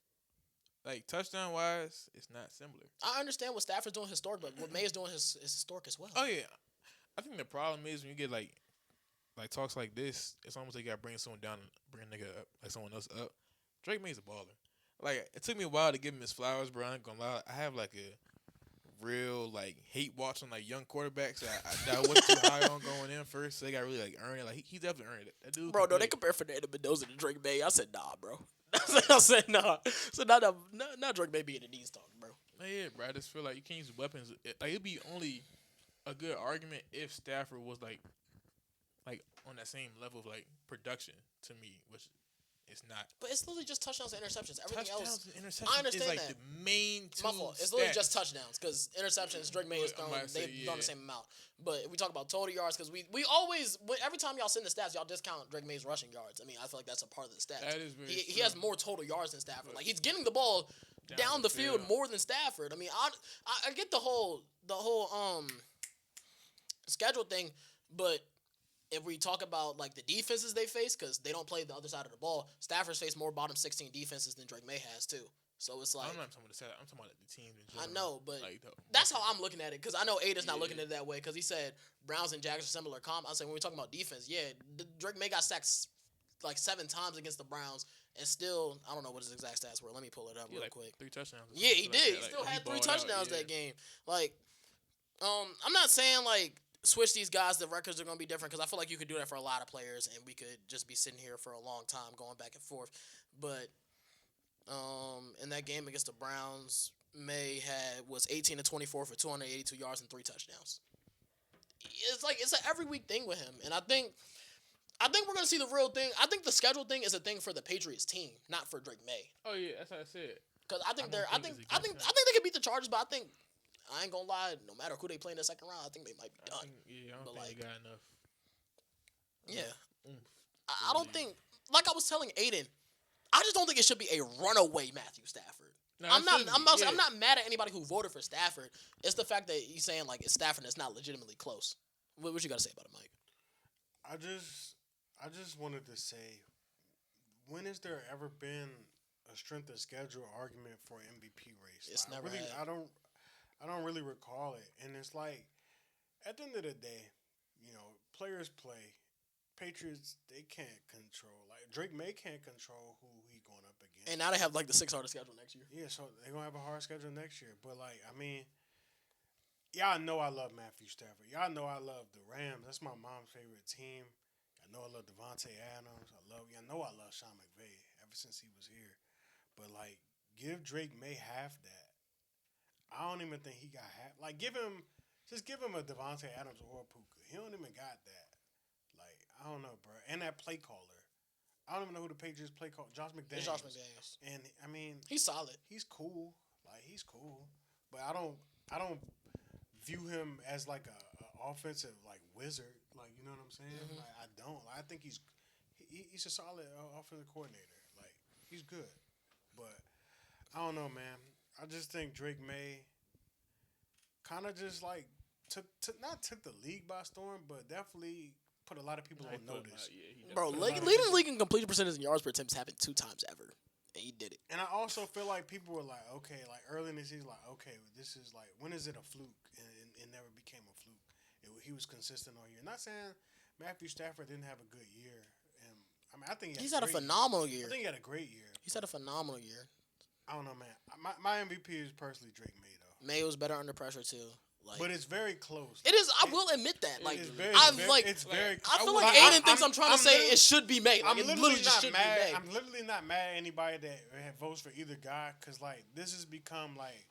Like, touchdown-wise, it's not similar. I understand what Stafford's doing historic, but what May is doing is historic as well. Oh, yeah. I think the problem is when you get, like talks like this, it's almost like you got to bring someone down and bring a nigga up, like someone else up. Drake May's a baller. Like, it took me a while to give him his flowers, bro. I ain't gonna lie. I have, like, a real, like, hate watching, like, young quarterbacks that I wasn't too high on going in first, so they got really, like, earned it. Like, he definitely earned it. That dude, bro, no, they compare Fernando Mendoza to Drake May. I said, nah, bro. I said, nah. So, not Drake May being a knees talk, bro. Yeah, bro. I just feel like you can't use weapons. Like, it'd be only a good argument if Stafford was, like on that same level of, like, production to me, which it's not. But it's literally just touchdowns and interceptions. Everything else, and interceptions I understand is, like, that. the main two My fault. It's literally stats. just touchdowns because interceptions, Drake May is throwing. They've done the same amount. But if we talk about total yards, because we always, every time y'all send the stats, y'all discount Drake May's rushing yards. I mean, I feel like that's a part of the stats. That is very he true. has more total yards than Stafford. Like, he's getting the ball down the field more than Stafford. I mean, I get the whole schedule thing, but if we talk about, like, the defenses they face, because they don't play the other side of the ball, Stafford's faced more bottom 16 defenses than Drake May has, too. So it's like... I'm not talking about the set. I'm talking about the team in general. I know, but like that's how I'm looking at it, because I know Ada's not looking at it that way, because he said Browns and Jags are similar comp. I said, when we talking about defense, Drake May got sacked, like, 7 times against the Browns, and still, I don't know what his exact stats were. Let me pull it up real quick. 3 touchdowns. Yeah, he did. He still had 3 touchdowns that game. Like, I'm not saying, like, switch these guys, the records are going to be different, because I feel like you could do that for a lot of players, and we could just be sitting here for a long time going back and forth. But in that game against the Browns, May was 18 to 24 for 282 yards and 3 touchdowns. It's like it's an every week thing with him, and I think we're going to see the real thing. I think the schedule thing is a thing for the Patriots team, not for Drake May. Oh yeah, that's what I said. Because I think they could beat the Chargers, but I ain't gonna lie, no matter who they play in the second round, I think they might be done. I don't think they got enough. Yeah. I don't think, like I was telling Aiden, I just don't think it should be a runaway Matthew Stafford. No, I'm not mad at anybody who voted for Stafford. It's the fact that he's saying, like, it's Stafford that's not legitimately close. What you got to say about it, Mike? I just wanted to say, when has there ever been a strength of schedule argument for MVP race? It's never had. I don't really recall it. And it's like, at the end of the day, players play. Patriots, they can't control. Like, Drake May can't control who he going up against. And now they have, like, the 6th hardest schedule next year. Yeah, so they're going to have a hard schedule next year. But, like, I mean, y'all know I love Matthew Stafford. Y'all know I love the Rams. That's my mom's favorite team. I know I love Devontae Adams. Y'all know I love Sean McVay ever since he was here. But, like, give Drake May half that. I don't even think he got half. Like, give him a Devontae Adams or a Puka. He don't even got that. Like, I don't know, bro. And that play caller. I don't even know who the Patriots play caller. Josh McDaniels. It's Josh McDaniels. And, I mean. He's solid. He's cool. Like, he's cool. But I don't view him as, like, a offensive, like, wizard. Like, you know what I'm saying? Mm-hmm. Like, I don't. I think he's a solid offensive coordinator. Like, he's good. But I don't know, man. I just think Drake May kind of just, like, not took the league by storm, but definitely put a lot of people on notice. Bro, leading the league in completion percentage and yards per attempts happened 2 times ever. And he did it. And I also feel like people were like, okay, like, early in the season, like, okay, this is, like, when is it a fluke? And it never became a fluke. He was consistent all year. Not saying Matthew Stafford didn't have a good year. And I mean, I think he's had a phenomenal year. I think he had a great year. He's had a phenomenal year. I don't know, man. My MVP is personally Drake May, though. May was better under pressure, too. Like, but it's very close. It is. I will admit that. Like, it's very, I feel like Aiden thinks I'm trying to say it should be May. Like, I'm literally not mad. I'm literally not mad at anybody that votes for either guy, because, like, this has become, like,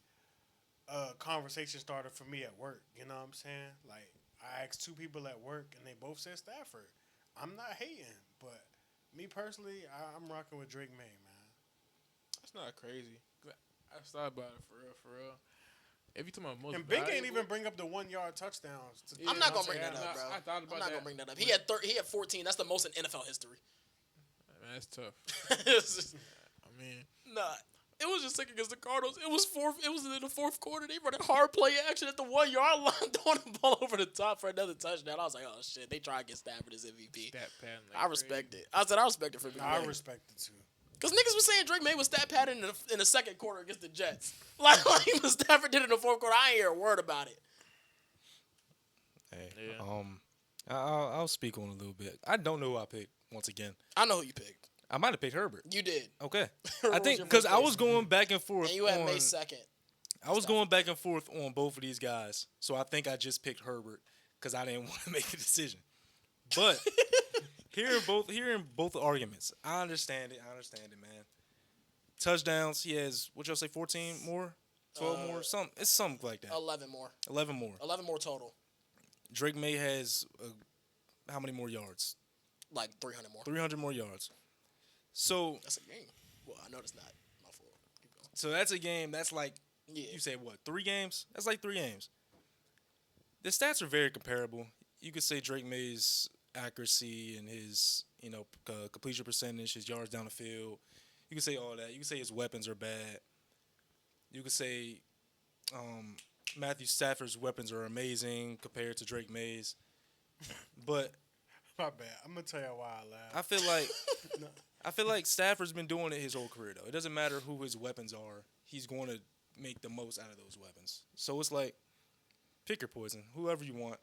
a conversation starter for me at work. You know what I'm saying? Like, I asked 2 people at work, and they both said Stafford. I'm not hating, but me personally, I'm rocking with Drake May, man. That's not crazy. I thought about it for real. If you talking about most And Big ain't valuable- even bring up the 1 yard touchdowns. I'm not gonna Devontae bring that Adams. up, bro. I thought about I'm not that. gonna bring that up. He had 14. That's the most in NFL history. Man, that's tough. It's just- I mean, nah. It was just sick against the Cardinals. It was in the fourth quarter. They run a hard play action at the 1 yard line, throwing the ball over the top for another touchdown. I was like, oh shit, they try to get Stafford as MVP. stat pattern. Like I respect it. I said I respect it for Big I May. respect it too. Because niggas was saying Drake May was stat pattern in the second quarter against the Jets. Like Stafford did it in the fourth quarter. I ain't hear a word about it. Hey, Yeah. I'll speak on it a little bit. I don't know who I picked once again. I know who you picked. I might have picked Herbert. You did. Okay. Herbert I was think your because first I pick. was going back and forth. And you had on, May second. I was going back and forth on both of these guys, so I think I just picked Herbert because I didn't want to make a decision. But hearing both arguments, I understand it, man. Touchdowns, he has what y'all say, 14 more, 12 more, it's something like that. 11 more. 11 more. 11 more total. Drake May has how many more yards? Like 300 more. 300 more yards. So That's a game. Well, I know it's not. My fault. Keep going. so that's a game. That's like Yeah. you say what? 3 games? That's like 3 games. The stats are very comparable. You could say Drake May's accuracy and his completion percentage, his yards down the field. You can say all that. You can say his weapons are bad. You could say Matthew Stafford's weapons are amazing compared to Drake May's. But My bad. I'm gonna tell you why I laugh. I feel like Stafford's been doing it his whole career though. It doesn't matter who his weapons are. He's going to make the most out of those weapons. So it's like pick your poison. Whoever you want.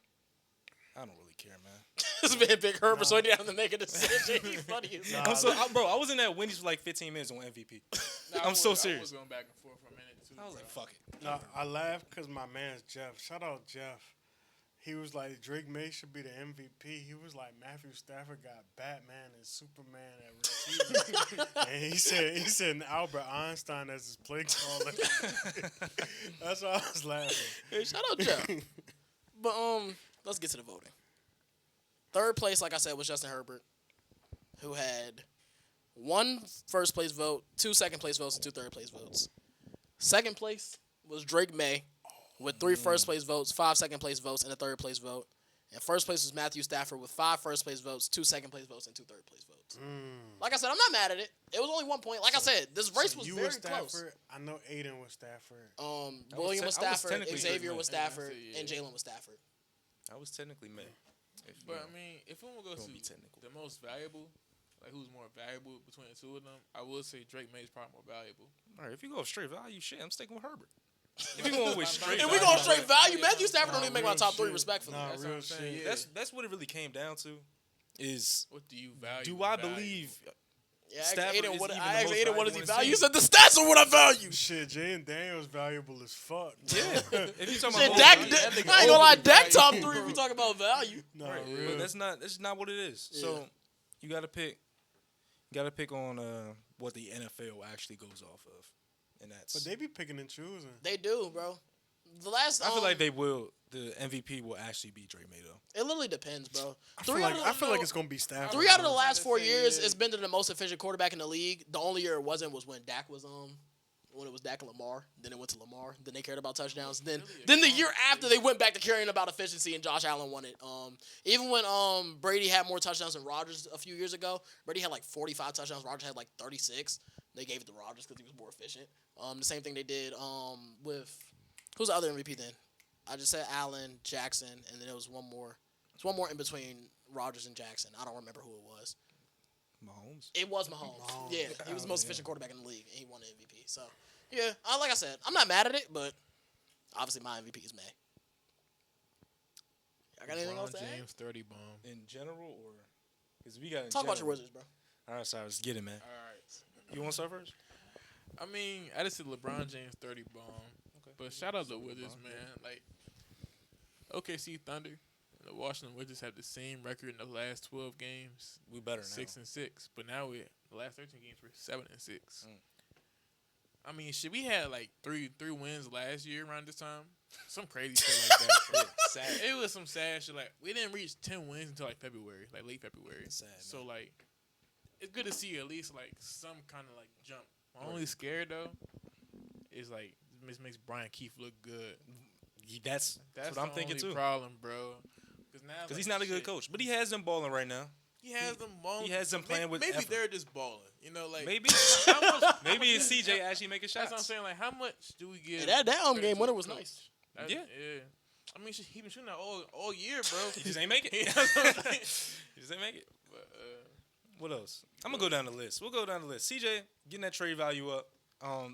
I don't really care, man. This man Big Herbert, so he didn't have to make a decision. He's funny as hell. I was in that Wendy's for like 15 minutes on MVP. Nah, I'm so I serious. was going back and forth for a minute too. I was bro. like, fuck it. No, I laugh because my man's Jeff. Shout out Jeff. He was like, Drake May should be the MVP. He was like, Matthew Stafford got Batman and Superman at receiver. And he said Albert Einstein as his play caller. That's why I was laughing. Hey, shout out Jeff. But let's get to the voting. Third place, like I said, was Justin Herbert, who had 1 first place vote, 2 second place votes, and 2 third place votes. Second place was Drake May with 3 first place votes, 5 second place votes, and a third place vote. And first place was Matthew Stafford with 5 first place votes, 2 second place votes, and 2 third place votes. Like I said, I'm not mad at it. It was only 1 point. Like I said, this race was you very was Stafford. close. I know Aiden was Stafford. William was I was Stafford, technically Xavier Drake was May. Stafford, Yeah. and Jalen was Stafford. I was technically May. But I mean, if we want to go Don't be to technical. the most valuable, like who's more valuable between the two of them, I would say Drake May is probably more valuable. All right, if you go straight value, shit, I'm sticking with Herbert. If you going with straight If value, we going straight value, Matthew Stafford don't Nah, even make my real top 3 shit. respectfully. Nah, That's what real I'm saying, shit. yeah. that's what it really came down to. Is What do you value? do I value? believe Yeah, Stafford Aiden, is what, even I the asked most Aiden what does he valuable in value. He the said the stats are what I value. Shit, Jalen Daniels valuable as fuck. Yeah, if you talking Shit, about Dak, value, I ain't gonna lie, Dak top 3 if we talk about value. Nah, right, real. but that's not what it is. Yeah. So you got to pick on what the NFL actually goes off of, and that's. But they be picking and choosing. They do, bro. The last, I feel like they will. The MVP will actually be Drake May though. it literally depends, bro. I feel like it's gonna be Stafford. 3 out of the I'm last trying 4 to say, years, yeah. it's been to the most efficient quarterback in the league. The only year it wasn't was when Dak was when it was Dak and Lamar. Then it went to Lamar. Then they cared about touchdowns. Then the year after they went back to caring about efficiency and Josh Allen won it. Even when Brady had more touchdowns than Rodgers a few years ago, Brady had like 45 touchdowns. Rodgers had like 36. They gave it to Rodgers because he was more efficient. The same thing they did with who's the other MVP then? I just said Allen, Jackson, and then there was one more. There's one more in between Rodgers and Jackson. I don't remember who it was. Mahomes. It was Mahomes. Mahomes. Yeah, he was the most Yeah. efficient quarterback in the league, and he won the MVP. So, yeah, like I said, I'm not mad at it, but obviously my MVP is May. I got anything else to add? James 30 bomb. In general, or because we got Talk about your Wizards, bro. All right, so let's get it, man. All right. You want to start first? I mean, I just said LeBron James 30 bomb. Okay. But shout out to Wizards, man. Like, OKC Thunder and the Washington Wizards have the same record in the last 12 games. We better now. 6-6. But now the last 13 games we're 7-6. I mean, shit, we had like three wins last year around this time. Some crazy shit like that. Bro. Sad. It was some sad shit. Like, we didn't reach 10 wins until like February, like late February. Sad, man. So like, it's good to see at least like some kind of like jump. My only scared though is like this makes Brian Keefe look good. That's what the I'm thinking only too. problem, bro. Because He's not a good coach, but he has them balling right now. He has them balling. He has them playing with maybe effort. they're just balling. You know, like Maybe how much, maybe it's CJ actually making shots. That's what I'm saying. Like, how much do we give? Hey, that game winner was nice. Yeah. I mean, he been shooting that all year, bro. He just ain't make it. He He just ain't make it. But, What else? I'm gonna go down the list. We'll go down the list. CJ getting that trade value up.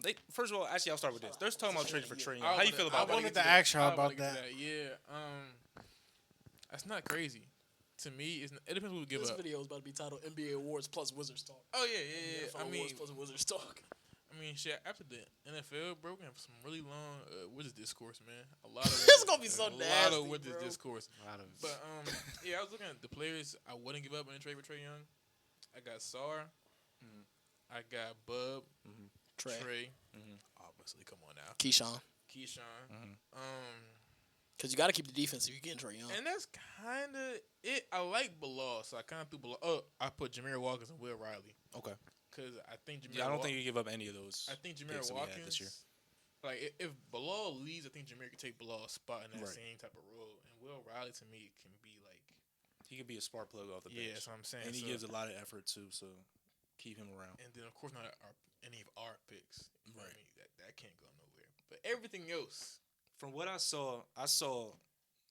They first of all, actually, I'll start with this. They're talking about trading for Trae Young. How you feel about I that? wanted to ask y'all about that. Yeah. That's not crazy. To me, it depends what we give This up. video is about to be titled NBA Awards plus Wizards Talk. Oh yeah. NFL Awards plus Wizards Talk. I mean, shit. After the NFL, bro, we have some really long Wizards discourse, man. A lot of This is gonna be so a lot nasty, of Wizards bro. discourse. But yeah, I was looking at the players I wouldn't give up in a trade for Trae Young. I got Sar. I got Bub. Trey. Obviously, come on now. Keyshawn. Because you got to keep the defense if you're getting Trae Young. And that's kind of it. I like Bilal, so I kind of threw Bilal. Oh, I put Jameer Watkins and Will Riley. Okay. Because I think Jameer. I don't think you give up any of those. I think Jameer picks that we had Watkins. this year. Like if Bilal leaves, I think Jameer could take Bilal's spot in that Right. same type of role. And Will Riley to me can be like. He could be a spark plug off the bench. Yeah, that's what I'm saying. And he So- gives a lot of effort too, so keep him around. And then of course not any of our picks. You know what I Right. mean? That can't go nowhere. But everything else. From what I saw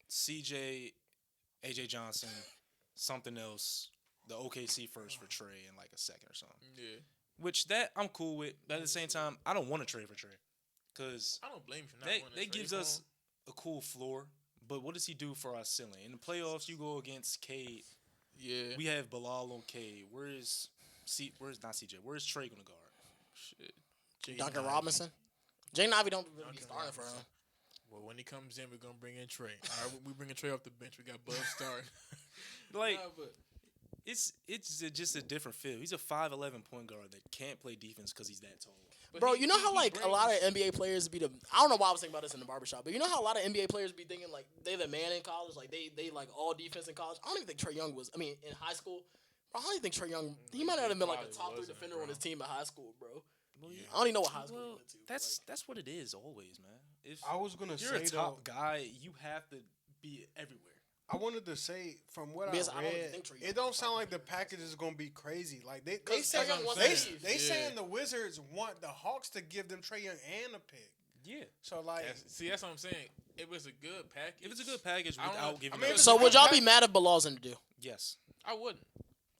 CJ, AJ Johnson, something else, the OKC first for Trae and like a second or something. Yeah. Which that I'm cool with. But at the same time, I don't want to trade for Trae. Because I don't blame you for not that wanting to trade gives for us him. a cool floor. But what does he do for our ceiling? In the playoffs, you go against Cade. Yeah. We have Bilal on Cade. Where's not CJ? Where's Trae gonna guard? Shit. Jay Duncan Ivey. Robinson. Jay Ivey don't really be Duncan starting for him. Robinson. Well, when he comes in, we're gonna bring in Trae. All right, we bringing Trae off the bench. We got Bub starting. Like Nah, but it's just a different feel. He's a 5'11" point guard that can't play defense because he's that tall. but Bro, he- you know he- how he like a brings- lot of NBA players be the I don't know why I was thinking about this in the barbershop, but you know how a lot of NBA players be thinking like they the man in college, like they like all defense in college. I don't even think Trae Young was. I mean, in high school, bro, I don't even think Trae Young. He might not have been like a probably top 3 wasn't, defender bro. on his team in high school, bro. Yeah. I don't even know what high school he Well, went to. but, that's what it is always, man. If I was gonna you're say a top guy, you have to be everywhere. I wanted to say from what Because I I don't read, think Trae Young it don't is sound top like the 100. package is gonna be crazy. Like they Because say Trae Young wants they to leave. they Yeah. saying the Wizards want the Hawks to give them Trae Young and a pick. Yeah. So like, That's what I'm saying. It was a good package. If it's a good package I don't know- without giving I mean, up, if So it's would y'all be pack- mad if Bilal's in the deal? yes, I wouldn't.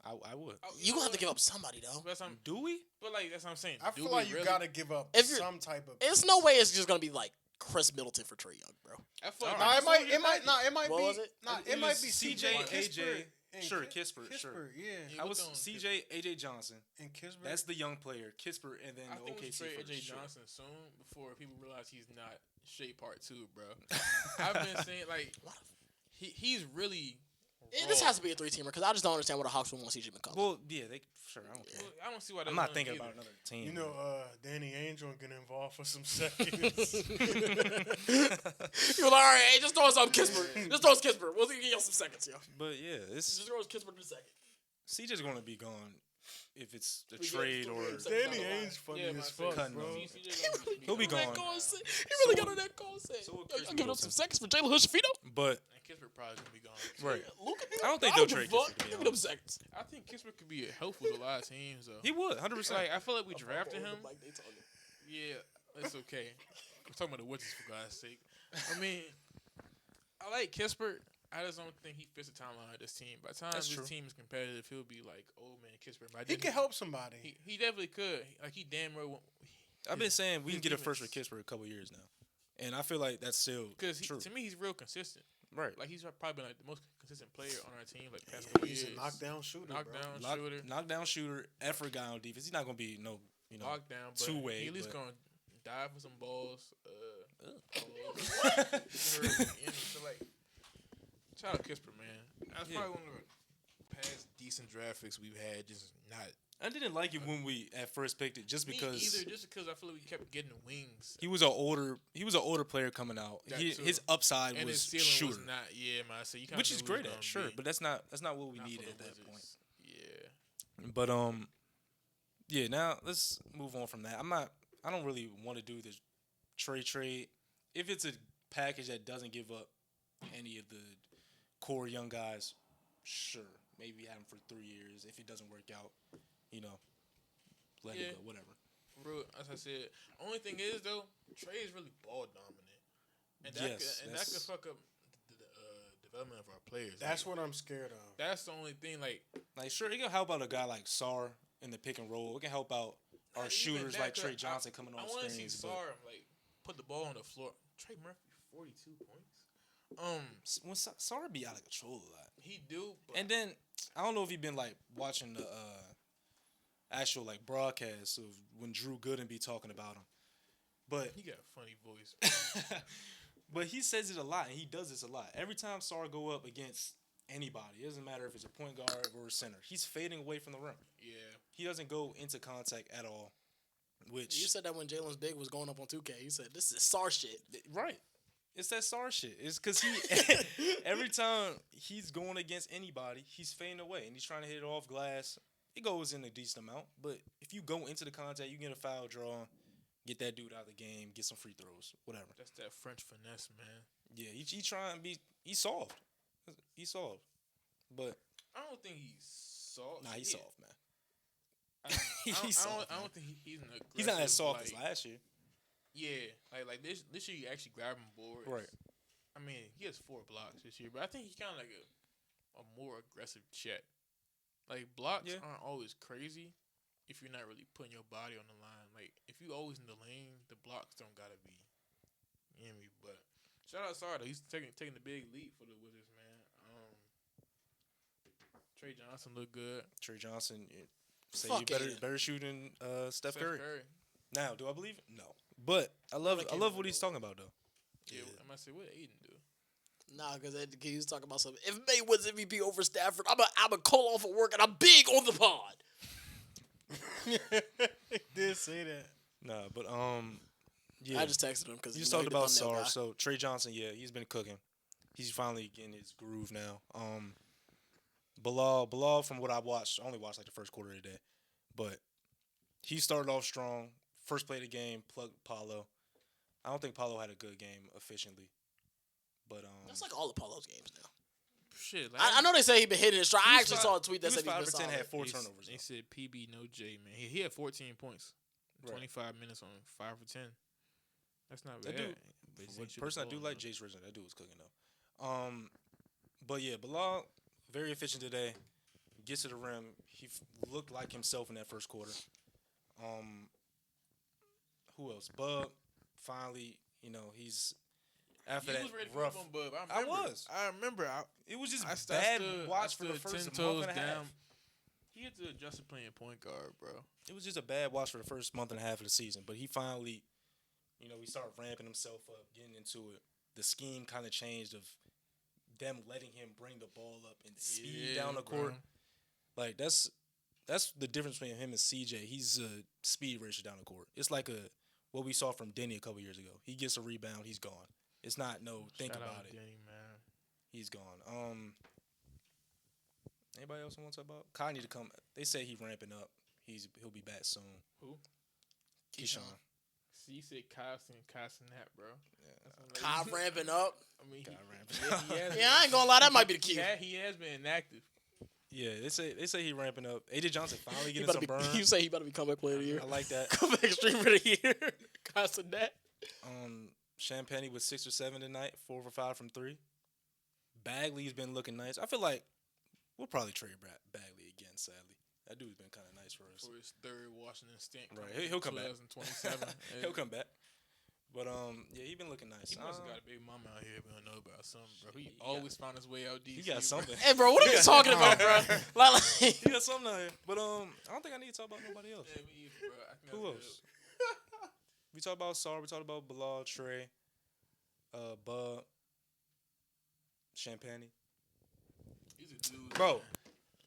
I would. You gonna have to give up somebody though. But Do we? that's what I'm saying. I Do feel we like you really? gotta give up If you're- some type of. It's no way it's just gonna be like Chris Middleton for Trae Young, bro. I feel like Nah, that's it might. what It might. Nah, it might What be. was it? Nah, It it might was be CJ, CJ, AJ, and sure, Ki- Kispert, sure. Yeah, Yeah. I was We're throwing CJ, AJ Johnson. and Kispert. That's the young player, Kispert, and then I the think we OKC should trade first. AJ Sure. Johnson soon before people realize he's not Shea Part 2, bro. I've been saying like he's really. This raw. has to be a 3-teamer because I just don't understand what the Hawks would want CJ McCollum. Well, yeah, they sure. I don't care. Well, I don't see why they I'm not wouldn't thinking either. about another team. You know, Danny Ainge will get involved for some seconds. You were like, all right, hey, just throw us on Kispert. Just throw us Kispert. We'll give you some seconds, yo. but yeah, it's Just throw us Kispert in a second. CJ's gonna be gone if it's a We get trade three or games. Danny Yeah, Ainge funny Yeah, as my fuck, cutting bro. him. He'll be gone. He really got on that call set. so will Yo, Chris y'all giving up some Middleton. seconds for Jalen Hood-Shafino? but And Kispert probably gonna be gone. right. Luka, I don't think they'll give a trade fuck. Kispert, to be Give me them honest. seconds. I think Kispert could be helpful to a lot of teams though. He would 100%. Like I feel like we drafted him. Like they talking. Yeah, it's okay. We're talking about the Wizards for God's sake. I mean, I like Kispert. I just don't think he fits the timeline of this team. By the time That's this true. team is competitive, he'll be like, oh man, Kispert. But I He didn't- can help somebody. He definitely could. Like he damn well. I've been saying we his can get a first for defense- Kispert a couple years now, and I feel like that's still Because true. to me, he's real consistent. Right. Like he's probably been like the most consistent player on our team. Like past couple He's years. a knockdown shooter, bro. Knockdown shooter. Knockdown shooter, effort guy on defense. He's not gonna be Lockdown, but two-way, he at least but- gonna dive for some balls. So like, shout out Kispert, man. That's Yeah. probably one of the past decent draft picks we've had. Just not I didn't like it when we at first picked it, just because just because I feel like we kept getting the wings. he was an older player coming out. His upside and was his ceiling shooter, was not. Yeah, man. So you kinda which knew is what it great was at, gonna sure, be. but that's not what we Not for needed the at that Wizards. point. Yeah. But yeah. Now let's move on from that. I don't really want to do this trade. If it's a package that doesn't give up any of the core young guys, sure, maybe have him for 3 years. If it doesn't work out, let it go, whatever. Real, as I said, only thing is though, Trey is really ball dominant, and that could fuck up the development of our players. That's what I'm scared of. That's the only thing. Like sure, it can help out a guy like Sar in the pick and roll. It can help out our not shooters even that, like Trey Johnson coming I off want to see screens. Sar like put the ball on the floor. Trey Murphy 42 points. When Sar be out of control a lot. He do, but And then I don't know if you've been like watching the actual like broadcasts of when Drew Gooden be talking about him, but he got a funny voice. but he says it a lot and he does this a lot. Every time Sar go up against anybody, it doesn't matter if it's a point guard or a center, he's fading away from the rim. Yeah, He doesn't go into contact at all. Which You said that when Jalen's big was going up on 2K. You said this is SAR shit. right. It's that Sar shit. It's because he every time he's going against anybody, he's fading away and he's trying to hit it off glass. It goes in a decent amount, but if you go into the contact, you get a foul draw, get that dude out of the game, get some free throws, whatever. that's that French finesse, man. Yeah, he trying to be. He's soft. He's soft, but I don't think he's soft. nah, he's soft, man. I soft, don't think he's an aggressive. He's not as soft like, as last year. Yeah, like this year you actually grab him boards. Right. I mean, he has 4 blocks this year, but I think he's kind of like a more aggressive Chet. Like blocks aren't always crazy if you're not really putting your body on the line. Like if you always in the lane, the blocks don't gotta be. You know what I mean? But shout out Sar though. He's taking the big leap for the Wizards, man. Trey Johnson looked good. Trey Johnson, say Fuck you yeah. better shooting Steph Curry. Curry. Now, do I believe it? No, but I love what he's talking about though. Yeah, I might say what did Aiden do? Nah, because he was talking about something. If May was MVP over Stafford, I'm a call off of work and I'm big on the pod. He did say that. Nah, but yeah. I just texted him because You just talked about Sar. So Trey Johnson, yeah, he's been cooking. He's finally getting his groove now. Bilal, from what I watched, I only watched like the first quarter today, but he started off strong. First play of the game, plugged Paulo. I don't think Paulo had a good game efficiently, but That's like all of Paulo's games now. Shit, like, I know they say he been hitting it strong. I actually saw a tweet that he said was he's 5 been for 10, solid. had 4 They turnovers. They said PB no J, man. He had 14 points, Right. 25 minutes on 5 for 10. That's not That bad. dude, But he for should the person I have do balled, like, though. Jace Rizzo. That dude was cooking though. But yeah, Bilal very efficient today. Gets to the rim. He looked like himself in that first quarter. Who else? Bub. Finally, he's after You that was ready to rough. flip on Bub. I I remember. It was just I bad stood- watch I for the stood first 10 month and a toes half. down. He had to adjust to playing point guard, bro. It was just a bad watch for the first month and a half of the season. But he finally, he started ramping himself up, getting into it. The scheme kind of changed of them letting him bring the ball up and speed down the court. Bro. Like that's the difference between him and CJ. He's a speed racer down the court. It's like what we saw from Denny a couple years ago. He gets a rebound, he's gone. It's not think Shout about out it. Denny, man. He's gone. Anybody else want to talk about? Kai need to come. They say he's ramping up. He'll be back soon. Who? Keyshawn. See, you said Carson that, bro. Yeah. Kai ramping up. I mean, Kai ramping up. he has Yeah, I ain't gonna lie, that might be the he, key. he has been inactive. Yeah, they say he ramping up. AJ Johnson finally He getting better some burn. You say he better be comeback player of the year. I like that. Comeback streamer of the year. Constant that. Champagne with 6 or 7 tonight, 4 for 5 from 3. Bagley's been looking nice. I feel like we'll probably trade Bagley again. Sadly, that dude's been kind of nice for us. For his 3rd Washington stint. Right, he'll come back. 2027. He'll come back. But yeah, he been looking nice. He must have got a big mama out here, we don't know about something, bro. He got- always found his way out DC. He got something. Hey, bro, what are you talking about, bro? Like, He got something out here. But I don't think I need to talk about nobody else. Yeah, me either, bro. I think Who that's else? We talked about Sar. We talked about Bilal, Trey, Bub, Champagne. These are dudes. Bro,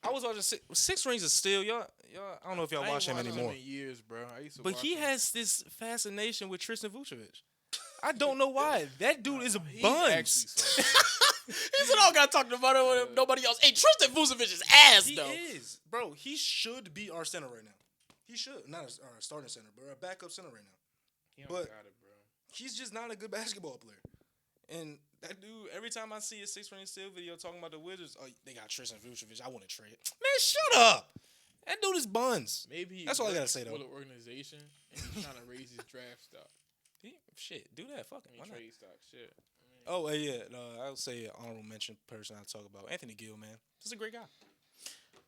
I was watching Six Rings is still y'all. I don't know if y'all watch him anymore. In years, bro. I used to But watch he him. has this fascination with Tristan Vucevic. I don't know why. That dude is a He's buns. actually so He said, "I don't got to talk about it with nobody else." Hey, Tristan Vucevic is ass He though. is, bro. He should be our center right now. He should not our starting center, but our backup center right now. He don't But- got it, bro. He's just not a good basketball player. And that dude, every time I see a 6 Ring Steel video talking about the Wizards, oh, they got Tristan Vucevic. I want to trade. Man, shut up. That dude is buns. Maybe That's all I gotta works say, though. For the organization, and he's trying to raise his draft stock. Shit, do that. Fuck him. Why not? Trade stock, shit. Oh, yeah. I would say honorable mention person I talk about. Anthony Gill, man. This is a great guy.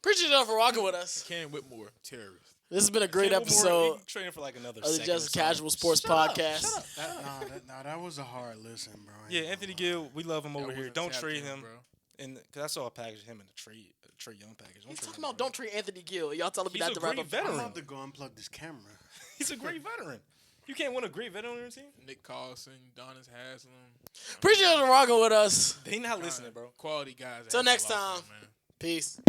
Appreciate y'all for rocking with us. Ken Whitmore, terrorist. This has been a great Cam episode Whitmore, he training for like another of the second Just or something. Casual Sports Shut up, Podcast. shut up. That was a hard listen, bro. I Yeah, ain't Anthony gonna lie. Gill, we love him over That here. wasn't Don't tapped trade in, him. bro. And because I saw a package of him in the Trey Young package. He's trade talking him, about bro. don't treat Anthony Gill. Y'all telling me He's not a to wrap great up. veteran. I'm about to go unplug this camera. He's a great veteran. You can't win a great veteran on your team. Nick Carlson, Donis Haslam. Appreciate you for rocking with us. They not listening, bro. Quality guys. Till out there next locked in, time. man. Peace.